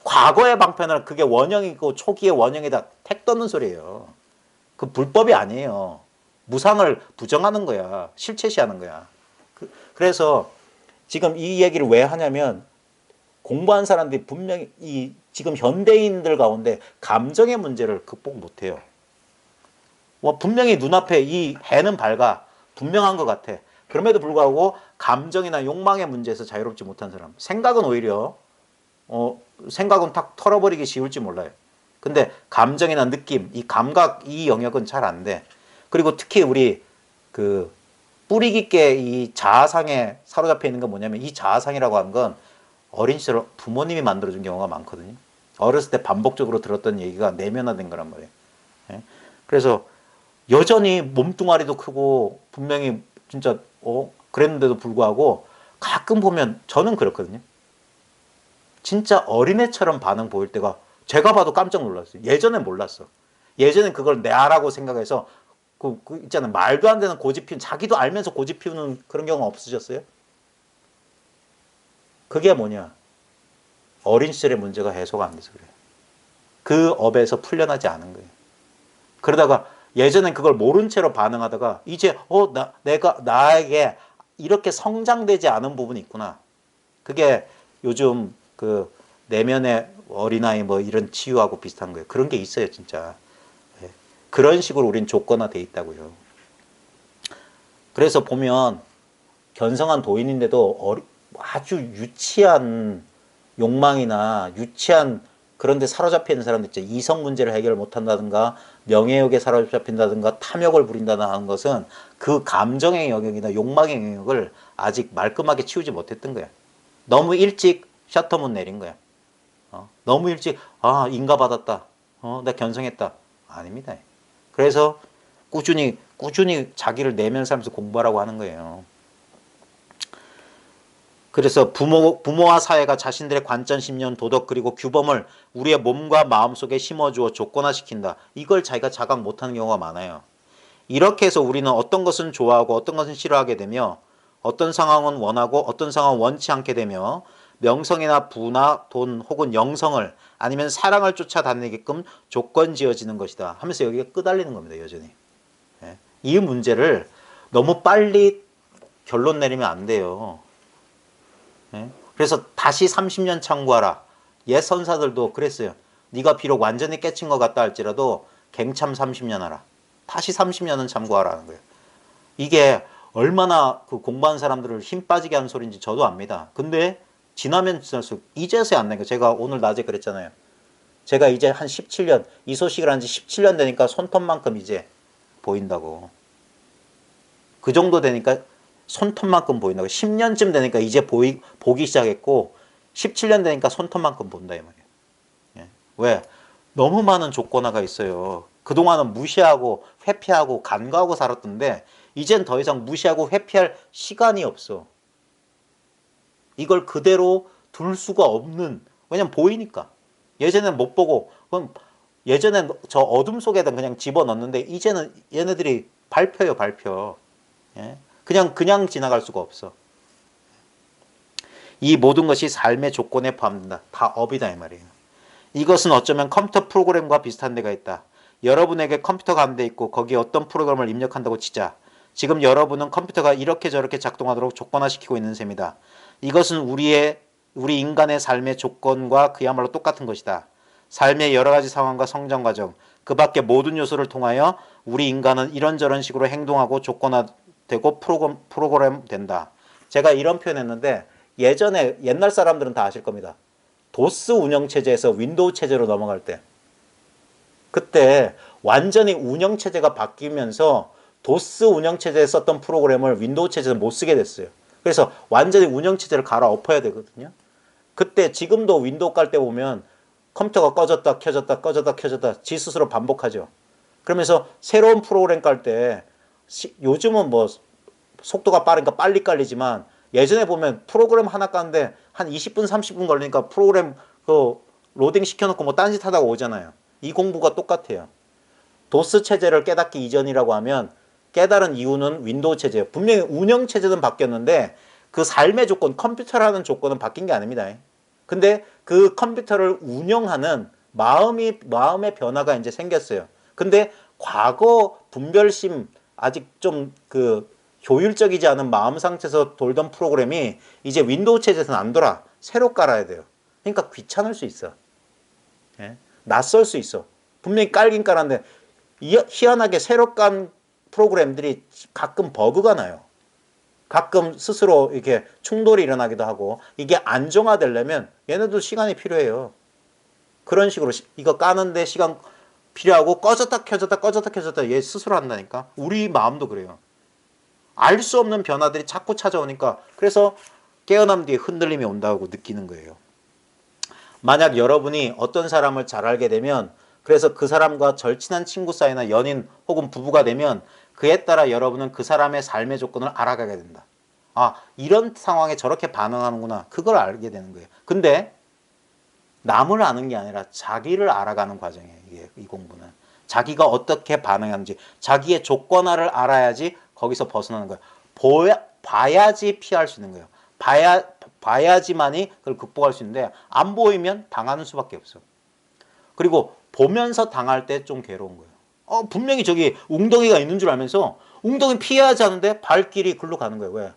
과거의 방편을 그게 원형이고 초기의 원형이다 택 떠는 소리예요. 그 불법이 아니에요. 무상을 부정하는 거야. 실체시하는 거야. 그래서 지금 이 얘기를 왜 하냐면 공부한 사람들이 분명히 지금 현대인들 가운데 감정의 문제를 극복 못해요. 분명히 눈앞에 이 해는 밝아. 분명한 것 같아. 그럼에도 불구하고 감정이나 욕망의 문제에서 자유롭지 못한 사람. 생각은 오히려 생각은 탁 털어버리기 쉬울지 몰라요. 근데 감정이나 느낌, 이 감각, 이 영역은 잘 안 돼. 그리고 특히 우리 그 뿌리 깊게 이 자아상에 사로잡혀 있는 건 뭐냐면 이 자아상이라고 하는 건 어린 시절 부모님이 만들어준 경우가 많거든요. 어렸을 때 반복적으로 들었던 얘기가 내면화된 거란 말이에요. 그래서 여전히 몸뚱아리도 크고 분명히 진짜 그랬는데도 불구하고 가끔 보면 저는 그렇거든요. 진짜 어린애처럼 반응 보일 때가 제가 봐도 깜짝 놀랐어요. 예전엔 몰랐어. 예전엔 그걸 나라고 생각해서 그 있잖아요. 말도 안 되는 고집 피우는 자기도 알면서 고집 피우는 그런 경우 없으셨어요? 그게 뭐냐? 어린 시절의 문제가 해소가 안 돼서 그래요. 그 업에서 풀려나지 않은 거예요. 그러다가 예전엔 그걸 모른 채로 반응하다가 이제 내가 나에게 이렇게 성장되지 않은 부분이 있구나. 그게 요즘 그 내면의 어린아이 뭐 이런 치유하고 비슷한 거예요. 그런 게 있어요, 진짜. 그런 식으로 우린 조건화돼 있다고요. 그래서 보면 견성한 도인인데도 아주 유치한 욕망이나 유치한 그런 데 사로잡혀 있는 사람들 있죠. 이성 문제를 해결 못한다든가 명예욕에 사로잡힌다든가 탐욕을 부린다든가 하는 것은 그 감정의 영역이나 욕망의 영역을 아직 말끔하게 치우지 못했던 거야. 너무 일찍 셔터문 내린 거야. 너무 일찍 인가받았다. 나 견성했다. 아닙니다. 그래서 꾸준히 자기를 내면 살면서 공부하라고 하는 거예요. 그래서 부모와 사회가 자신들의 관점, 신념, 도덕 그리고 규범을 우리의 몸과 마음속에 심어주어 조건화시킨다. 이걸 자기가 자각 못하는 경우가 많아요. 이렇게 해서 우리는 어떤 것은 좋아하고 어떤 것은 싫어하게 되며 어떤 상황은 원하고 어떤 상황은 원치 않게 되며 명성이나 부나 돈 혹은 영성을 아니면 사랑을 쫓아다니게끔 조건 지어지는 것이다 하면서 여기가 끄달리는 겁니다. 여전히. 이 문제를 너무 빨리 결론 내리면 안 돼요. 그래서 다시 30년 참고하라. 옛 선사들도 그랬어요. 네가 비록 완전히 깨친 것 같다 할지라도 갱참 30년 하라. 다시 30년은 참고하라는 거예요. 이게 얼마나 그 공부하는 사람들을 힘 빠지게 하는 소리인지 저도 압니다. 근데 지나면 지날수록 이제서야 안 나니까 제가 오늘 낮에 그랬잖아요. 제가 이제 한 17년, 이 소식을 한 지 17년 되니까 손톱만큼 이제 보인다고. 그 정도 되니까 손톱만큼 보인다고. 10년쯤 되니까 이제 보기 시작했고 17년 되니까 손톱만큼 본다 이 말이에요. 예. 왜? 너무 많은 조건화가 있어요. 그동안은 무시하고 회피하고 간과하고 살았던데 이젠 더 이상 무시하고 회피할 시간이 없어. 이걸 그대로 둘 수가 없는, 왜냐면 보이니까. 예전에는 못 보고, 그럼 예전엔 저 어둠 속에다 그냥 집어넣는데 이제는 얘네들이 밟혀요, 밟혀. 예? 그냥 지나갈 수가 없어. 이 모든 것이 삶의 조건에 포함된다. 다 업이다 이 말이에요. 이것은 어쩌면 컴퓨터 프로그램과 비슷한 데가 있다. 여러분에게 컴퓨터가 한 대 있고 거기에 어떤 프로그램을 입력한다고 치자. 지금 여러분은 컴퓨터가 이렇게 저렇게 작동하도록 조건화시키고 있는 셈이다. 이것은 우리 인간의 삶의 조건과 그야말로 똑같은 것이다. 삶의 여러 가지 상황과 성장 과정, 그 밖의 모든 요소를 통하여 우리 인간은 이런저런 식으로 행동하고 조건화되고 프로그램 된다. 제가 이런 표현했는데 예전에 옛날 사람들은 다 아실 겁니다. 도스 운영체제에서 윈도우 체제로 넘어갈 때 그때 완전히 운영체제가 바뀌면서 도스 운영체제에 썼던 프로그램을 윈도우 체제에서 못 쓰게 됐어요. 그래서 완전히 운영체제를 갈아엎어야 되거든요. 그때 지금도 윈도우 깔 때 보면 컴퓨터가 꺼졌다 켜졌다 꺼졌다 켜졌다 지 스스로 반복하죠. 그러면서 새로운 프로그램 깔 때 요즘은 뭐 속도가 빠르니까 빨리 깔리지만 예전에 보면 프로그램 하나 까는데 한 20분 30분 걸리니까 프로그램 그 로딩 시켜놓고 뭐 딴짓 하다가 오잖아요. 이 공부가 똑같아요. 도스 체제를 깨닫기 이전이라고 하면 깨달은 이유는 윈도우 체제예요. 분명히 운영 체제는 바뀌었는데 그 삶의 조건, 컴퓨터라는 조건은 바뀐 게 아닙니다. 근데 그 컴퓨터를 운영하는 마음의 변화가 이제 생겼어요. 근데 과거 분별심 아직 좀 그 효율적이지 않은 마음 상태에서 돌던 프로그램이 이제 윈도우 체제에서는 안 돌아. 새로 깔아야 돼요. 그러니까 귀찮을 수 있어. 예? 낯설 수 있어. 분명히 깔긴 깔았는데 희한하게 새로 깐 프로그램들이 가끔 버그가 나요. 가끔 스스로 이렇게 충돌이 일어나기도 하고 이게 안정화되려면 얘네도 시간이 필요해요. 그런 식으로 이거 까는데 시간 필요하고 꺼졌다 켜졌다 꺼졌다 켜졌다 얘 스스로 한다니까. 우리 마음도 그래요. 알 수 없는 변화들이 자꾸 찾아오니까 그래서 깨어남 뒤에 흔들림이 온다고 느끼는 거예요. 만약 여러분이 어떤 사람을 잘 알게 되면 그래서 그 사람과 절친한 친구 사이나 연인 혹은 부부가 되면 그에 따라 여러분은 그 사람의 삶의 조건을 알아가게 된다. 아, 이런 상황에 저렇게 반응하는구나. 그걸 알게 되는 거예요. 근데 남을 아는 게 아니라 자기를 알아가는 과정이에요. 이 공부는. 자기가 어떻게 반응하는지 자기의 조건화를 알아야지 거기서 벗어나는 거예요. 봐야지 피할 수 있는 거예요. 봐야지만이 그걸 극복할 수 있는데 안 보이면 당하는 수밖에 없어. 그리고 보면서 당할 때 좀 괴로운 거예요. 분명히 저기 웅덩이가 있는 줄 알면서 웅덩이 피해야지 하는데 발길이 글로 가는 거예요. 왜?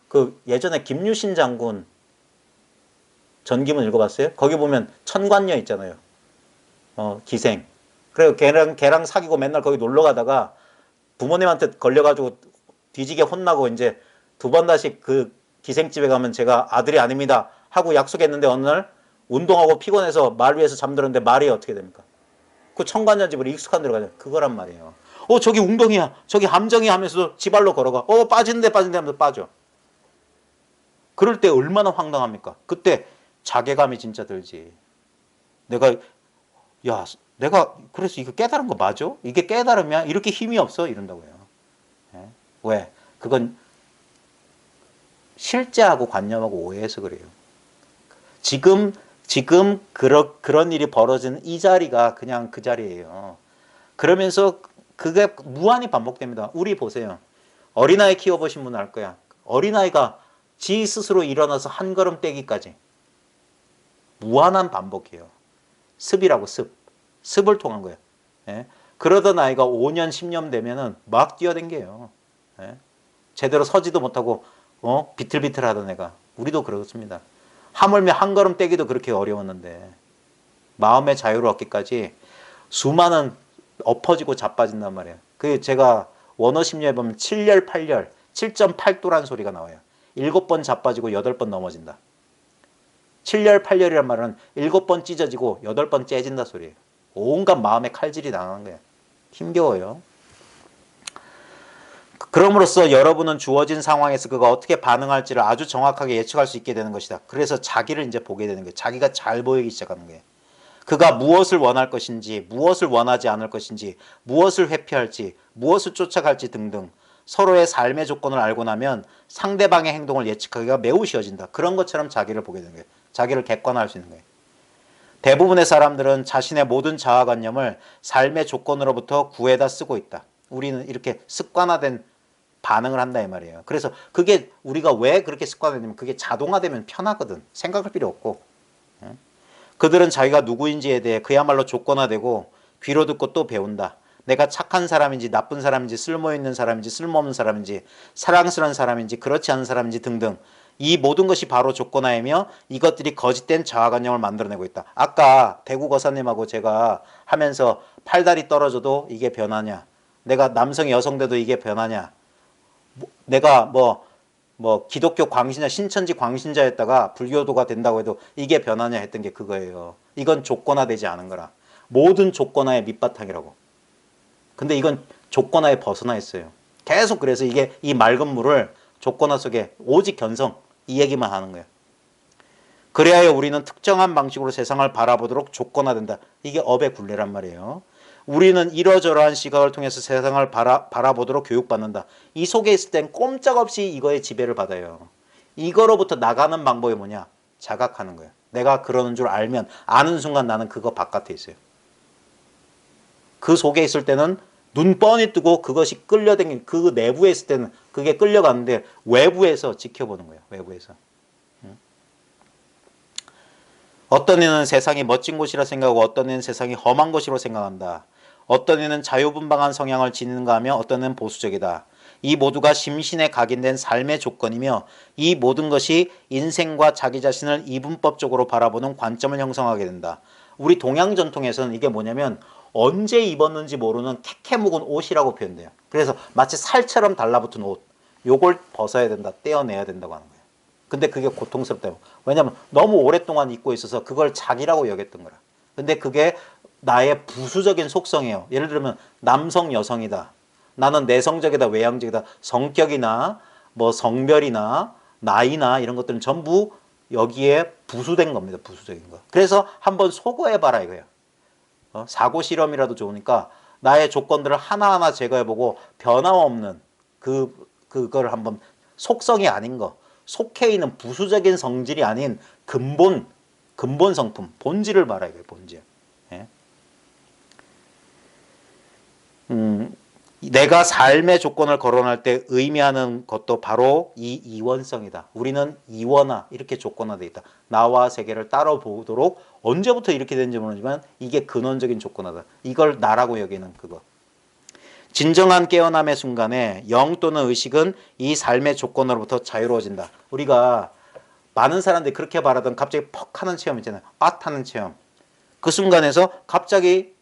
그 예전에 김유신 장군 전기문 읽어봤어요? 거기 보면 천관녀 있잖아요. 기생. 그래서 걔랑 사귀고 맨날 거기 놀러 가다가 부모님한테 걸려가지고 뒤지게 혼나고 이제 두 번 다시 그 기생집에 가면 제가 아들이 아닙니다 하고 약속했는데 어느 날 운동하고 피곤해서 말 위에서 잠들었는데 말이 어떻게 됩니까? 그 천관녀 집으로 익숙한 데로 가죠. 그거란 말이에요. 저기 웅덩이야. 저기 함정이 하면서 지발로 걸어가. 빠진대 하면서 빠져. 그럴 때 얼마나 황당합니까? 그때 자괴감이 진짜 들지. 내가 그래서 이거 깨달은 거 맞아? 이게 깨달으면 이렇게 힘이 없어? 이런다고요. 예? 왜? 그건 실제하고 관념하고 오해해서 그래요. 지금 그런 일이 벌어지는 이 자리가 그냥 그 자리예요. 그러면서 그게 무한히 반복됩니다. 우리 보세요. 어린아이 키워보신 분은 알 거야. 어린아이가 지 스스로 일어나서 한 걸음 떼기까지 무한한 반복이에요. 습이라고 습을 통한 거예요. 예? 그러던 아이가 5년 10년 되면은 막 뛰어댕겨요. 예? 제대로 서지도 못하고 비틀비틀하던 애가. 우리도 그렇습니다. 하물며 한 걸음 떼기도 그렇게 어려웠는데 마음의 자유를 얻기까지 수많은 엎어지고 자빠진단 말이에요. 그 제가 원어심리에 보면 7열 8열 7.8도란 소리가 나와요. 7번 자빠지고 8번 넘어진다. 7열 8열이란 말은 7번 찢어지고 8번 째진다 소리예요. 온갖 마음의 칼질이 당하는 거예요. 힘겨워요. 그럼으로써 여러분은 주어진 상황에서 그가 어떻게 반응할지를 아주 정확하게 예측할 수 있게 되는 것이다. 그래서 자기를 이제 보게 되는 거예요. 자기가 잘 보이기 시작하는 거예요. 그가 무엇을 원할 것인지, 무엇을 원하지 않을 것인지, 무엇을 회피할지, 무엇을 쫓아갈지 등등 서로의 삶의 조건을 알고 나면 상대방의 행동을 예측하기가 매우 쉬워진다. 그런 것처럼 자기를 보게 되는 거예요. 자기를 객관화할 수 있는 거예요. 대부분의 사람들은 자신의 모든 자아관념을 삶의 조건으로부터 구해다 쓰고 있다. 우리는 이렇게 습관화된 반응을 한다 이 말이에요. 그래서 그게 우리가 왜 그렇게 습관화되냐면 그게 자동화되면 편하거든. 생각할 필요 없고. 그들은 자기가 누구인지에 대해 그야말로 조건화되고 귀로 듣고 또 배운다. 내가 착한 사람인지 나쁜 사람인지 쓸모있는 사람인지 쓸모없는 사람인지 사랑스러운 사람인지 그렇지 않은 사람인지 등등 이 모든 것이 바로 조건화이며 이것들이 거짓된 자아관념을 만들어내고 있다. 아까 대구 거사님하고 제가 하면서 팔다리 떨어져도 이게 변하냐, 내가 남성 여성 돼도 이게 변하냐, 내가 뭐 기독교 광신자 신천지 광신자였다가 불교도가 된다고 해도 이게 변하냐 했던 게 그거예요. 이건 조건화되지 않은 거라. 모든 조건화의 밑바탕이라고. 근데 이건 조건화에 벗어나 있어요. 계속 그래서 이게 이 맑은 물을 조건화 속에 오직 견성 이 얘기만 하는 거예요. 그래야 우리는 특정한 방식으로 세상을 바라보도록 조건화된다. 이게 업의 굴레란 말이에요. 우리는 이러저러한 시각을 통해서 세상을 바라보도록 교육받는다. 이 속에 있을 땐 꼼짝없이 이거에 지배를 받아요. 이거로부터 나가는 방법이 뭐냐? 자각하는 거예요. 내가 그러는 줄 알면 아는 순간 나는 그거 바깥에 있어요. 그 속에 있을 때는 눈 뻔히 뜨고 그것이 끌려다니는 그 내부에 있을 때는 그게 끌려가는데 외부에서 지켜보는 거예요. 외부에서. 어떤 이는 세상이 멋진 곳이라 생각하고 어떤 이는 세상이 험한 곳이로 생각한다. 어떤 이는 자유분방한 성향을 지니는가 하며 어떤 이는 보수적이다. 이 모두가 심신에 각인된 삶의 조건이며 이 모든 것이 인생과 자기 자신을 이분법적으로 바라보는 관점을 형성하게 된다. 우리 동양 전통에서는 이게 뭐냐면 언제 입었는지 모르는 캐캐 묵은 옷이라고 표현돼요. 그래서 마치 살처럼 달라붙은 옷. 요걸 벗어야 된다. 떼어내야 된다고 하는 거예요. 근데 그게 고통스럽다고. 왜냐하면 너무 오랫동안 입고 있어서 그걸 자기라고 여겼던 거라. 근데 그게 나의 부수적인 속성이에요. 예를 들면 남성 여성이다. 나는 내성적이다 외향적이다. 성격이나 뭐 성별이나 나이나 이런 것들은 전부 여기에 부수된 겁니다. 부수적인 거. 그래서 한번 소거해봐라 이거예요. 사고 실험이라도 좋으니까 나의 조건들을 하나하나 제거해보고 변함없는 그걸 한번 속성이 아닌 거, 속해 있는 부수적인 성질이 아닌 근본 성품, 본질을 봐라 이거예요. 본질. 예? 내가 삶의 조건을 거론할 때 의미하는 것도 바로 이 이원성이다. 우리는 이원화, 이렇게 조건화되어 있다. 나와 세계를 따로 보도록 언제부터 이렇게 된지 모르지만 이게 근원적인 조건화다. 이걸 나라고 여기는 그거. 진정한 깨어남의 순간에 영 또는 의식은 이 삶의 조건으로부터 자유로워진다. 우리가 많은 사람들이 그렇게 바라던 갑자기 퍽 하는 체험 있잖아요. 하는 체험. 그 순간에서 갑자기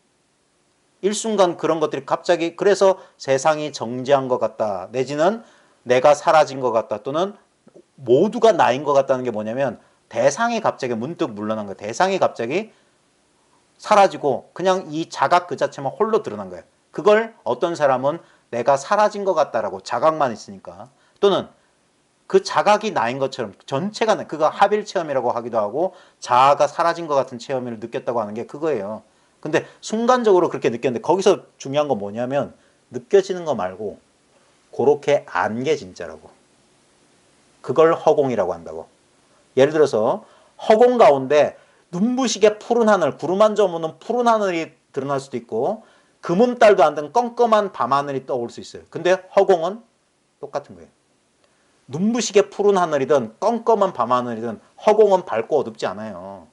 일순간 그런 것들이 갑자기 그래서 세상이 정지한 것 같다. 내지는 내가 사라진 것 같다. 또는 모두가 나인 것 같다는 게 뭐냐면 대상이 갑자기 문득 물러난 거예요. 대상이 갑자기 사라지고 그냥 이 자각 그 자체만 홀로 드러난 거예요. 그걸 어떤 사람은 내가 사라진 것 같다라고 자각만 있으니까 또는 그 자각이 나인 것처럼 전체가 그거 합일 체험이라고 하기도 하고 자아가 사라진 것 같은 체험을 느꼈다고 하는 게 그거예요. 근데 순간적으로 그렇게 느꼈는데 거기서 중요한 건 뭐냐면 느껴지는 거 말고 그렇게 안 게 진짜라고. 그걸 허공이라고 한다고. 예를 들어서 허공 가운데 눈부시게 푸른 하늘, 구름 한 점 없는 푸른 하늘이 드러날 수도 있고 금음달도 안 든 껌껌한 밤하늘이 떠올 수 있어요. 근데 허공은 똑같은 거예요. 눈부시게 푸른 하늘이든 껌껌한 밤하늘이든 허공은 밝고 어둡지 않아요.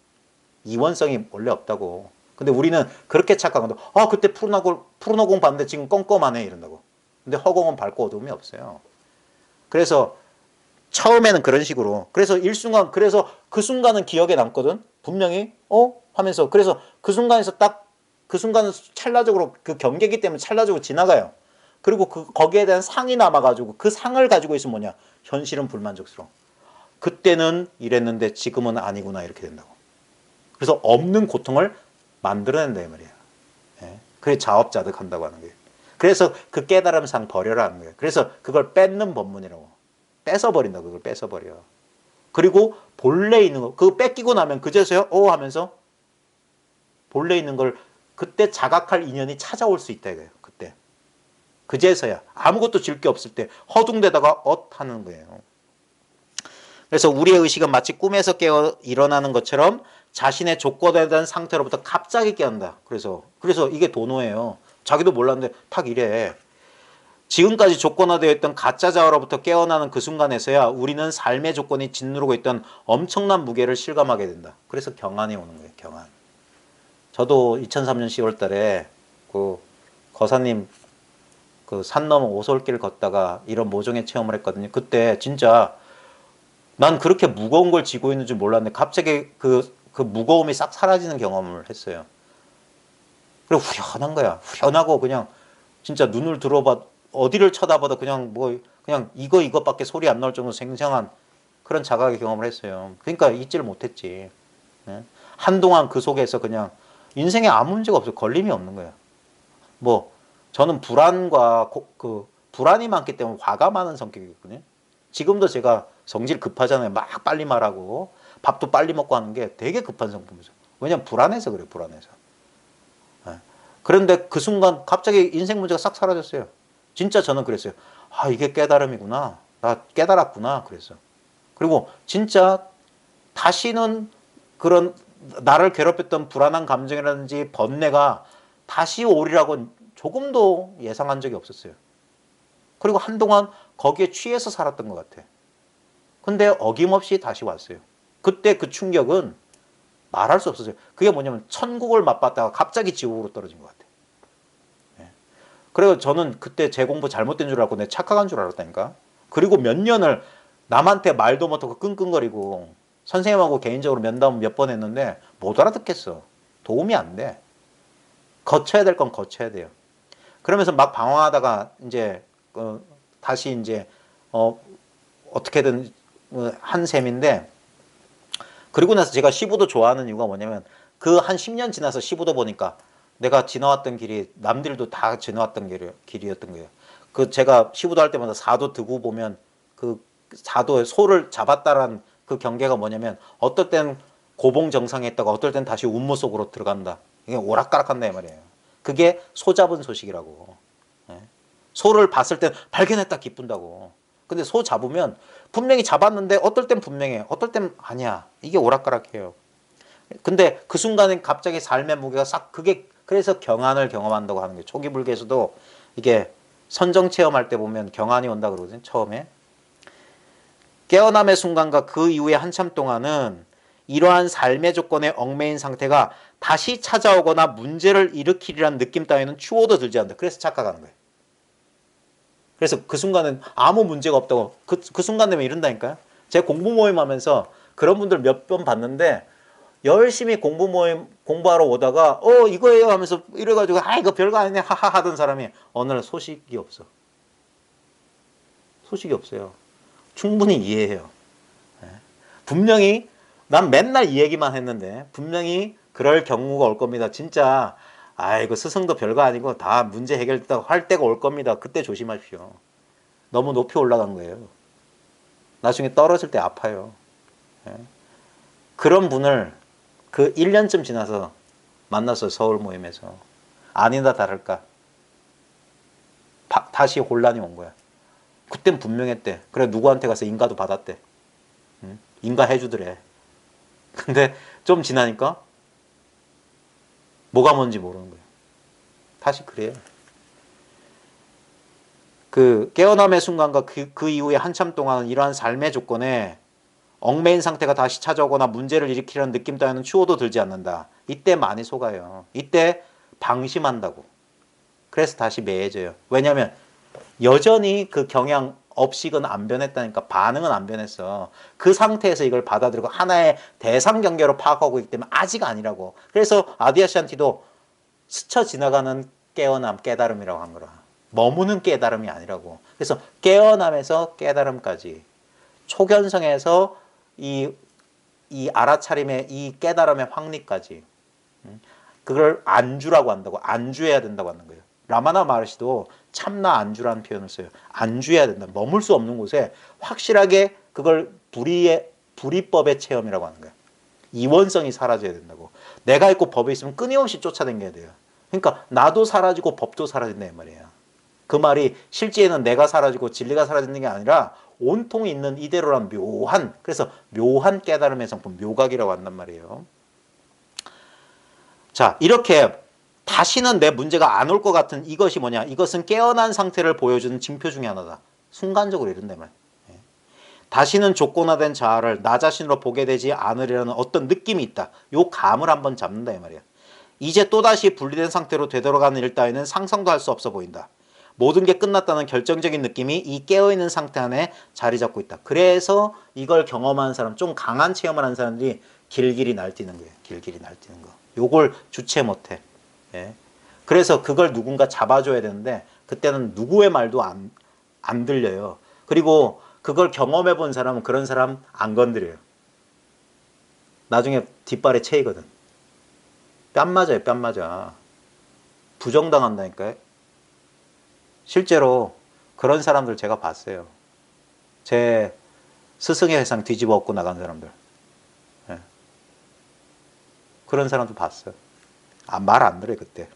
이원성이 원래 없다고. 근데 우리는 그렇게 착각한다. 그때 푸른 허공 봤는데 지금 껌껌하네 이런다고. 근데 허공은 밝고 어두움이 없어요. 그래서 처음에는 그런 식으로 그래서 그래서 그 순간은 기억에 남거든. 분명히 하면서 그래서 그 순간에서 딱 그 순간은 찰나적으로 그 경계기 때문에 찰나적으로 지나가요. 그리고 거기에 대한 상이 남아가지고 그 상을 가지고 있으면 뭐냐? 현실은 불만족스러워. 그때는 이랬는데 지금은 아니구나 이렇게 된다고. 그래서 없는 고통을 만들어낸다 이 말이에요. 예? 그게 자업자득한다고 하는 거예요. 그래서 그 깨달음상 버려라는 거예요. 그래서 그걸 뺏는 법문이라고. 뺏어버린다 그걸 뺏어버려. 그리고 본래 있는 거 그거 뺏기고 나면 그제서야 하면서 본래 있는 걸 그때 자각할 인연이 찾아올 수 있다 이거예요. 그때. 그제서야 아무것도 질 게 없을 때 허둥대다가 하는 거예요. 그래서 우리의 의식은 마치 꿈에서 깨어 일어나는 것처럼 자신의 조건에 대한 상태로부터 갑자기 깨어난다. 그래서 이게 도노예요. 자기도 몰랐는데 탁 이래. 지금까지 조건화되어 있던 가짜 자아로부터 깨어나는 그 순간에서야 우리는 삶의 조건이 짓누르고 있던 엄청난 무게를 실감하게 된다. 그래서 경안이 오는 거예요. 경안. 저도 2003년 10월 달에 그 거사님 그 산 넘어 오솔길 걷다가 이런 모종의 체험을 했거든요. 그때 진짜 난 그렇게 무거운 걸 지고 있는 줄 몰랐는데 갑자기 그 무거움이 싹 사라지는 경험을 했어요. 그리고 후련한 거야. 후련하고 그냥 진짜 눈을 들어봐 어디를 쳐다봐도 그냥 그냥 이것밖에 소리 안 나올 정도로 생생한 그런 자각의 경험을 했어요. 그러니까 잊지를 못했지. 네? 한동안 그 속에서 그냥 인생에 아무 문제가 없어. 걸림이 없는 거예요. 저는 불안과 불안이 많기 때문에 화가 많은 성격이거든요. 지금도 제가 성질 급하잖아요. 막 빨리 말하고 밥도 빨리 먹고 하는 게 되게 급한 성품이죠. 왜냐면 불안해서 그래요. 불안해서. 네. 그런데 그 순간 갑자기 인생 문제가 싹 사라졌어요. 진짜 저는 그랬어요. 이게 깨달음이구나. 나 깨달았구나. 그랬어. 그리고 진짜 다시는 그런 나를 괴롭혔던 불안한 감정이라든지 번뇌가 다시 오리라고 조금도 예상한 적이 없었어요. 그리고 한동안 거기에 취해서 살았던 것 같아. 근데 어김없이 다시 왔어요. 그때 그 충격은 말할 수 없었어요. 그게 뭐냐면 천국을 맛봤다가 갑자기 지옥으로 떨어진 것 같아. 그래서 저는 그때 제 공부 잘못된 줄 알고 내가 착각한 줄 알았다니까. 그리고 몇 년을 남한테 말도 못하고 끙끙거리고 선생님하고 개인적으로 면담 몇 번 했는데 못 알아듣겠어. 도움이 안 돼. 거쳐야 될 건 거쳐야 돼요. 그러면서 막 방황하다가 이제 다시 이제 어떻게든 한 셈인데 그리고 나서 제가 시부도 좋아하는 이유가 뭐냐면 그 한 10년 지나서 시부도 보니까 내가 지나왔던 길이 남들도 다 지나왔던 길이었던 거예요. 제가 시부도 할 때마다 사도 드고 보면 그 사도의 소를 잡았다라는 그 경계가 뭐냐면 어떨 땐 고봉정상에 있다가 어떨 땐 다시 운무 속으로 들어간다. 이게 오락가락한다 이 말이에요. 그게 소 잡은 소식이라고. 소를 봤을 땐 발견했다 기쁜다고. 근데 소 잡으면 분명히 잡았는데 어떨 땐 분명해. 어떨 땐 아니야. 이게 오락가락해요. 근데 그 순간엔 갑자기 삶의 무게가 그래서 경안을 경험한다고 하는 거예요. 초기 불교에서도 이게 선정 체험할 때 보면 경안이 온다 그러거든요. 처음에. 깨어남의 순간과 그 이후에 한참 동안은 이러한 삶의 조건에 얽매인 상태가 다시 찾아오거나 문제를 일으키리란 느낌 따위는 추호도 들지 않는다. 그래서 착각하는 거예요. 그래서 그 순간은 아무 문제가 없다고 그 순간 되면 이런다니까요. 제가 공부 모임 하면서 그런 분들 몇 번 봤는데 열심히 공부 모임 공부하러 오다가 이거예요 하면서 이래가지고 이거 별거 아니네 하하 하던 사람이 어느 날 소식이 없어. 소식이 없어요. 충분히 이해해요. 분명히 난 맨날 이 얘기만 했는데 분명히 그럴 경우가 올 겁니다. 진짜 이거 스승도 별거 아니고 다 문제 해결됐다고 할 때가 올 겁니다. 그때 조심하십시오. 너무 높이 올라간 거예요. 나중에 떨어질 때 아파요. 그런 분을 그 1년쯤 지나서 만났어요. 서울 모임에서. 아니다 다를까. 다시 혼란이 온 거야. 그땐 분명했대. 그래 누구한테 가서 인가도 받았대. 인가 해주더래. 근데 좀 지나니까 뭐가 뭔지 모르는 거예요. 다시 그래요. 그 깨어남의 순간과 그 이후에 한참 동안은 이러한 삶의 조건에 얽매인 상태가 다시 찾아오거나 문제를 일으키려는 느낌 따위는 추호도 들지 않는다. 이때 많이 속아요. 이때 방심한다고. 그래서 다시 매해져요. 왜냐하면 여전히 그 경향 업식은 안 변했다니까. 반응은 안 변했어. 그 상태에서 이걸 받아들이고 하나의 대상 경계로 파악하고 있기 때문에 아직 아니라고. 그래서 아디아샨티도 스쳐 지나가는 깨어남, 깨달음이라고 한 거라. 머무는 깨달음이 아니라고. 그래서 깨어남에서 깨달음까지, 초견성에서 이 알아차림의 이 깨달음의 확리까지, 그걸 안주라고 한다고. 안주해야 된다고 하는 거예요. 라마나 마르시도 참나 안주라는 표현을 써요. 안주해야 된다. 머물 수 없는 곳에 확실하게 그걸 불이법의 체험이라고 하는 거예요. 이원성이 사라져야 된다고. 내가 있고 법이 있으면 끊임없이 쫓아다녀야 돼요. 그러니까 나도 사라지고 법도 사라진다 이 말이에요. 그 말이 실제는 내가 사라지고 진리가 사라지는 게 아니라 온통이 있는 이대로란 묘한, 그래서 묘한 깨달음의 성품, 묘각이라고 한단 말이에요. 자, 이렇게 다시는 내 문제가 안 올 것 같은 이것이 뭐냐? 이것은 깨어난 상태를 보여주는 징표 중에 하나다. 순간적으로 이런다 말. 다시는 조건화된 자아를 나 자신으로 보게 되지 않으려는 어떤 느낌이 있다. 요 감을 한번 잡는다 이 말이야. 이제 또다시 분리된 상태로 되돌아가는 일 따위는 상상도 할 수 없어 보인다. 모든 게 끝났다는 결정적인 느낌이 이 깨어있는 상태 안에 자리 잡고 있다. 그래서 이걸 경험하는 사람, 좀 강한 체험을 하는 사람들이 길길이 날뛰는 거예요. 길길이 날뛰는 거. 요걸 주체 못해. 예. 그래서 그걸 누군가 잡아줘야 되는데 그때는 누구의 말도 안 들려요. 그리고 그걸 경험해 본 사람은 그런 사람 안 건드려요. 나중에 뒷발에 채이거든. 뺨 맞아요. 뺨 맞아. 부정당한다니까요. 실제로 그런 사람들 제가 봤어요. 제 스승의 회상 뒤집어 엎고 나간 사람들. 예. 그런 사람도 봤어요. 말 안 들어요, 그때.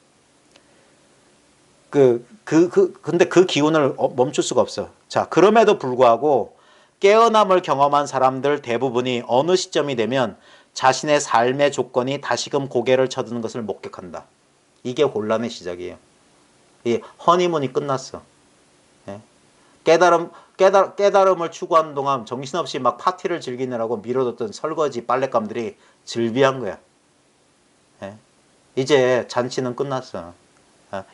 근데 그 기운을 멈출 수가 없어. 자, 그럼에도 불구하고 깨어남을 경험한 사람들 대부분이 어느 시점이 되면 자신의 삶의 조건이 다시금 고개를 쳐드는 것을 목격한다. 이게 혼란의 시작이에요. 이 허니문이 끝났어. 예? 깨달음을 추구하는 동안 정신없이 막 파티를 즐기느라고 미뤄뒀던 설거지, 빨랫감들이 즐비한 거야. 예? 이제 잔치는 끝났어.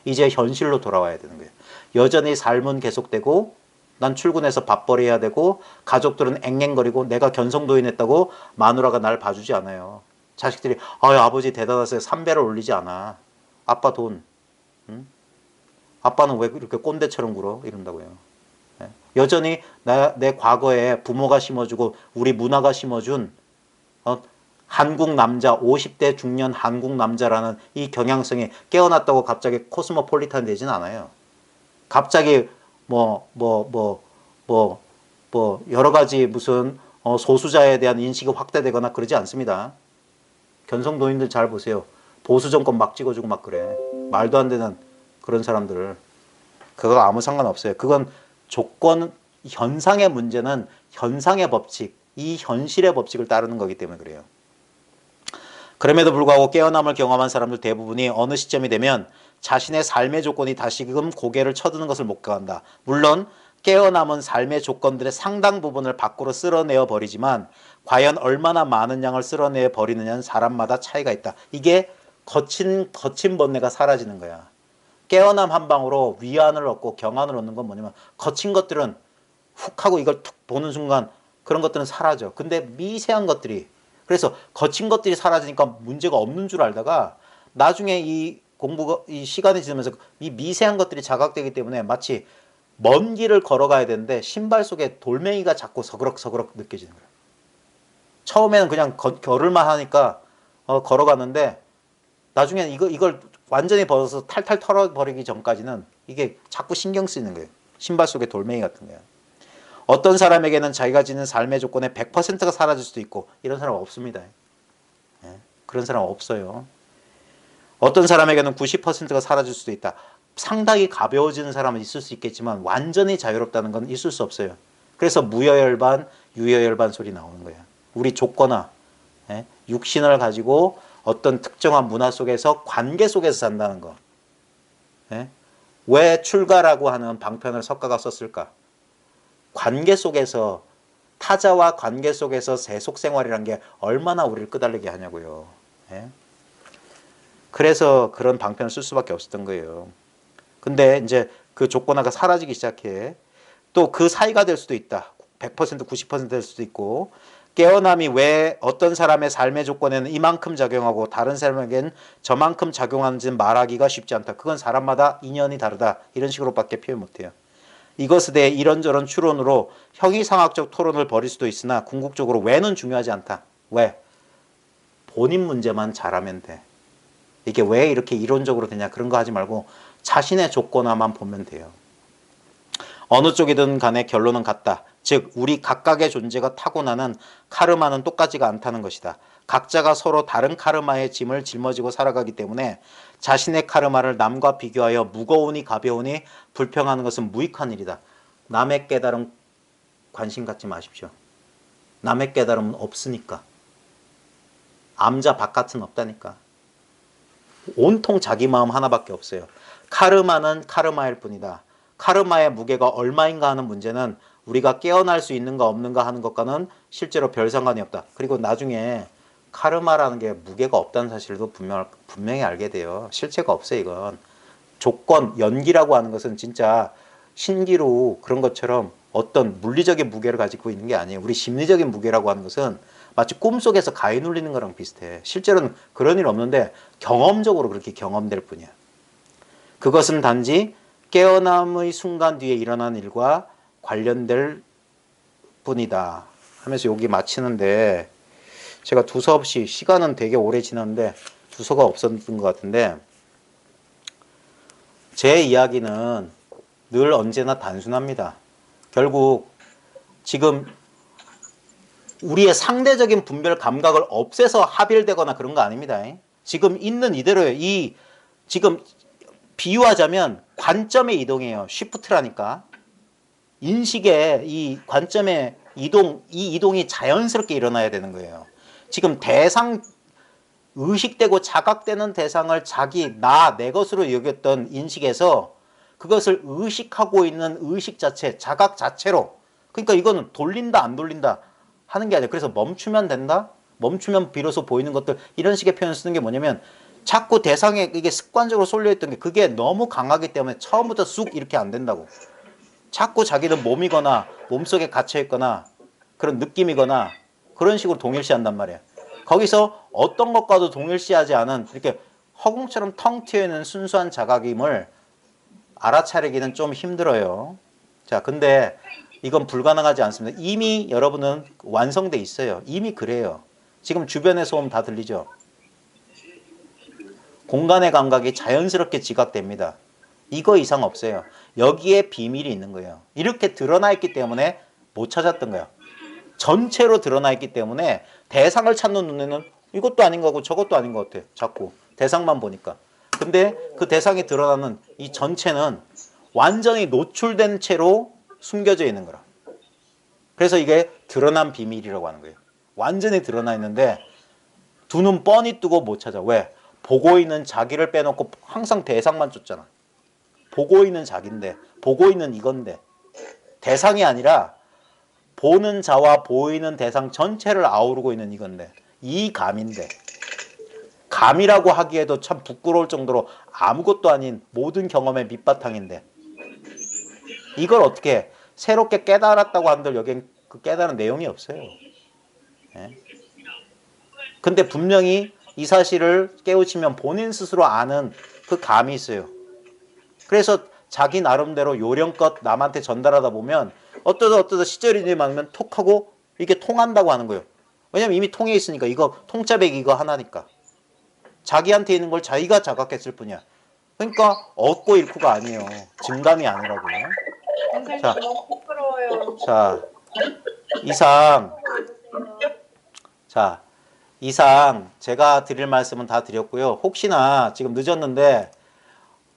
이제 현실로 돌아와야 되는 거예요. 여전히 삶은 계속되고 난 출근해서 밥벌이 해야 되고 가족들은 앵앵거리고 내가 견성도인했다고 마누라가 날 봐주지 않아요. 자식들이 아버지 대단하세요. 3배를 올리지 않아. 아빠 돈. 응? 아빠는 왜 이렇게 꼰대처럼 굴어? 이런다고요. 예? 여전히 내 과거에 부모가 심어주고 우리 문화가 심어준 한국 남자, 50대 중년 한국 남자라는 이 경향성이 깨어났다고 갑자기 코스모폴리탄 되진 않아요. 갑자기 여러 가지 무슨 소수자에 대한 인식이 확대되거나 그러지 않습니다. 견성도인들 잘 보세요. 보수 정권 막 찍어주고 막 그래. 말도 안 되는 그런 사람들. 그거 아무 상관없어요. 그건 조건, 현상의 문제는 현상의 법칙, 이 현실의 법칙을 따르는 거기 때문에 그래요. 그럼에도 불구하고 깨어남을 경험한 사람들 대부분이 어느 시점이 되면 자신의 삶의 조건이 다시금 고개를 쳐드는 것을 목격한다. 물론 깨어남은 삶의 조건들의 상당 부분을 밖으로 쓸어내어 버리지만 과연 얼마나 많은 양을 쓸어내어 버리느냐는 사람마다 차이가 있다. 이게 거친 번뇌가 사라지는 거야. 깨어남 한 방으로 위안을 얻고 경안을 얻는 건 뭐냐면 거친 것들은 훅 하고 이걸 툭 보는 순간 그런 것들은 사라져. 근데 미세한 것들이, 그래서 거친 것들이 사라지니까 문제가 없는 줄 알다가 나중에 이 시간이 지나면서 이 미세한 것들이 자각되기 때문에 마치 먼 길을 걸어가야 되는데 신발 속에 돌멩이가 자꾸 서그럭서그럭 느껴지는 거예요. 처음에는 그냥 걸을만 하니까 걸어갔는데 나중에는 이걸 완전히 벗어서 탈탈 털어버리기 전까지는 이게 자꾸 신경 쓰이는 거예요. 신발 속에 돌멩이 같은 거예요. 어떤 사람에게는 자기가 지닌 삶의 조건의 100%가 사라질 수도 있고 이런 사람 없습니다. 예? 그런 사람 없어요. 어떤 사람에게는 90%가 사라질 수도 있다. 상당히 가벼워지는 사람은 있을 수 있겠지만 완전히 자유롭다는 건 있을 수 없어요. 그래서 무여열반, 유여열반 소리 나오는 거예요. 우리 조건화, 예? 육신을 가지고 어떤 특정한 문화 속에서 관계 속에서 산다는 거. 예? 왜 출가라고 하는 방편을 석가가 썼을까? 관계 속에서, 타자와 관계 속에서 세속 생활이란 게 얼마나 우리를 끄달리게 하냐고요. 예? 그래서 그런 방편을 쓸 수밖에 없었던 거예요. 근데 이제 그 조건화가 사라지기 시작해. 또 그 사이가 될 수도 있다. 100% 90% 될 수도 있고, 깨어남이 왜 어떤 사람의 삶의 조건에는 이만큼 작용하고 다른 사람에게는 저만큼 작용하는지는 말하기가 쉽지 않다. 그건 사람마다 인연이 다르다. 이런 식으로밖에 표현 못해요. 이것에 대해 이런저런 추론으로 형이상학적 토론을 벌일 수도 있으나 궁극적으로 왜는 중요하지 않다. 왜? 본인 문제만 잘하면 돼. 이게 왜 이렇게 이론적으로 되냐 그런 거 하지 말고 자신의 조건화만 보면 돼요. 어느 쪽이든 간에 결론은 같다. 즉 우리 각각의 존재가 타고나는 카르마는 똑같지가 않다는 것이다. 각자가 서로 다른 카르마의 짐을 짊어지고 살아가기 때문에 자신의 카르마를 남과 비교하여 무거우니 가벼우니 불평하는 것은 무익한 일이다. 남의 깨달음 관심 갖지 마십시오. 남의 깨달음은 없으니까. 암자 바깥은 없다니까. 온통 자기 마음 하나밖에 없어요. 카르마는 카르마일 뿐이다. 카르마의 무게가 얼마인가 하는 문제는 우리가 깨어날 수 있는가 없는가 하는 것과는 실제로 별 상관이 없다. 그리고 나중에 카르마라는 게 무게가 없다는 사실도 분명히 알게 돼요. 실체가 없어요, 이건. 조건, 연기라고 하는 것은 진짜 신기루 그런 것처럼 어떤 물리적인 무게를 가지고 있는 게 아니에요. 우리 심리적인 무게라고 하는 것은 마치 꿈속에서 가위 눌리는 거랑 비슷해. 실제로는 그런 일 없는데 경험적으로 그렇게 경험될 뿐이야. 그것은 단지 깨어남의 순간 뒤에 일어난 일과 관련될 뿐이다 하면서 여기 마치는데, 제가 두서 없이 시간은 되게 오래 지났는데 두서가 없었던 것 같은데, 제 이야기는 늘 언제나 단순합니다. 결국 지금 우리의 상대적인 분별 감각을 없애서 합일되거나 그런 거 아닙니다. 지금 있는 이대로예요. 지금 비유하자면 관점의 이동이에요. 쉬프트라니까. 인식의 이 관점의 이동, 이 이동이 자연스럽게 일어나야 되는 거예요. 지금 대상, 의식되고 자각되는 대상을 자기, 내 것으로 여겼던 인식에서 그것을 의식하고 있는 의식 자체, 자각 자체로, 그러니까 이거는 돌린다 안 돌린다 하는 게 아니라, 그래서 멈추면 된다? 멈추면 비로소 보이는 것들, 이런 식의 표현을 쓰는 게 뭐냐면 자꾸 대상에 이게 습관적으로 쏠려있던 게 그게 너무 강하기 때문에 처음부터 쑥 이렇게 안 된다고. 자꾸 자기는 몸이거나 몸속에 갇혀있거나 그런 느낌이거나 그런 식으로 동일시한단 말이야. 거기서 어떤 것과도 동일시하지 않은 이렇게 허공처럼 텅 트여있는 순수한 자각임을 알아차리기는 좀 힘들어요. 자, 근데 이건 불가능하지 않습니다. 이미 여러분은 완성돼 있어요. 이미 그래요. 지금 주변의 소음 다 들리죠? 공간의 감각이 자연스럽게 지각됩니다. 이거 이상 없어요. 여기에 비밀이 있는 거예요. 이렇게 드러나 있기 때문에 못 찾았던 거예요. 전체로 드러나 있기 때문에 대상을 찾는 눈에는 이것도 아닌 거고 저것도 아닌 것 같아. 자꾸 대상만 보니까. 근데 그 대상이 드러나는 이 전체는 완전히 노출된 채로 숨겨져 있는 거라. 그래서 이게 드러난 비밀이라고 하는 거예요. 완전히 드러나 있는데 두 눈 뻔히 뜨고 못 찾아. 왜? 보고 있는 자기를 빼놓고 항상 대상만 쫓잖아. 보고 있는 자기인데, 보고 있는 이건데, 대상이 아니라 보는 자와 보이는 대상 전체를 아우르고 있는 이건데, 이 감인데, 감이라고 하기에도 참 부끄러울 정도로 아무것도 아닌 모든 경험의 밑바탕인데, 이걸 어떻게 새롭게 깨달았다고 한들 여긴 그 깨달은 내용이 없어요. 예? 근데 분명히 이 사실을 깨우치면 본인 스스로 아는 그 감이 있어요. 그래서 자기 나름대로 요령껏 남한테 전달하다 보면 어떠다 시절이 맞으면 톡 하고 이게 통한다고 하는 거예요. 왜냐면 이미 통해 있으니까. 이거 통짜배기 이거 하나니까. 자기한테 있는 걸 자기가 자각했을 뿐이야. 그러니까 얻고 잃고가 아니에요. 증감이 아니라고요. 자, 너무 부끄러워요. 이상 제가 드릴 말씀은 다 드렸고요. 혹시나 지금 늦었는데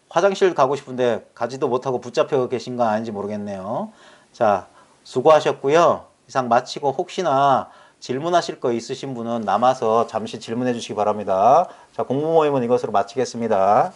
화장실 가고 싶은데 가지도 못하고 붙잡혀 계신 건 아닌지 모르겠네요. 자, 수고하셨고요. 이상 마치고 혹시나 질문하실 거 있으신 분은 남아서 잠시 질문해 주시기 바랍니다. 자, 공부 모임은 이것으로 마치겠습니다.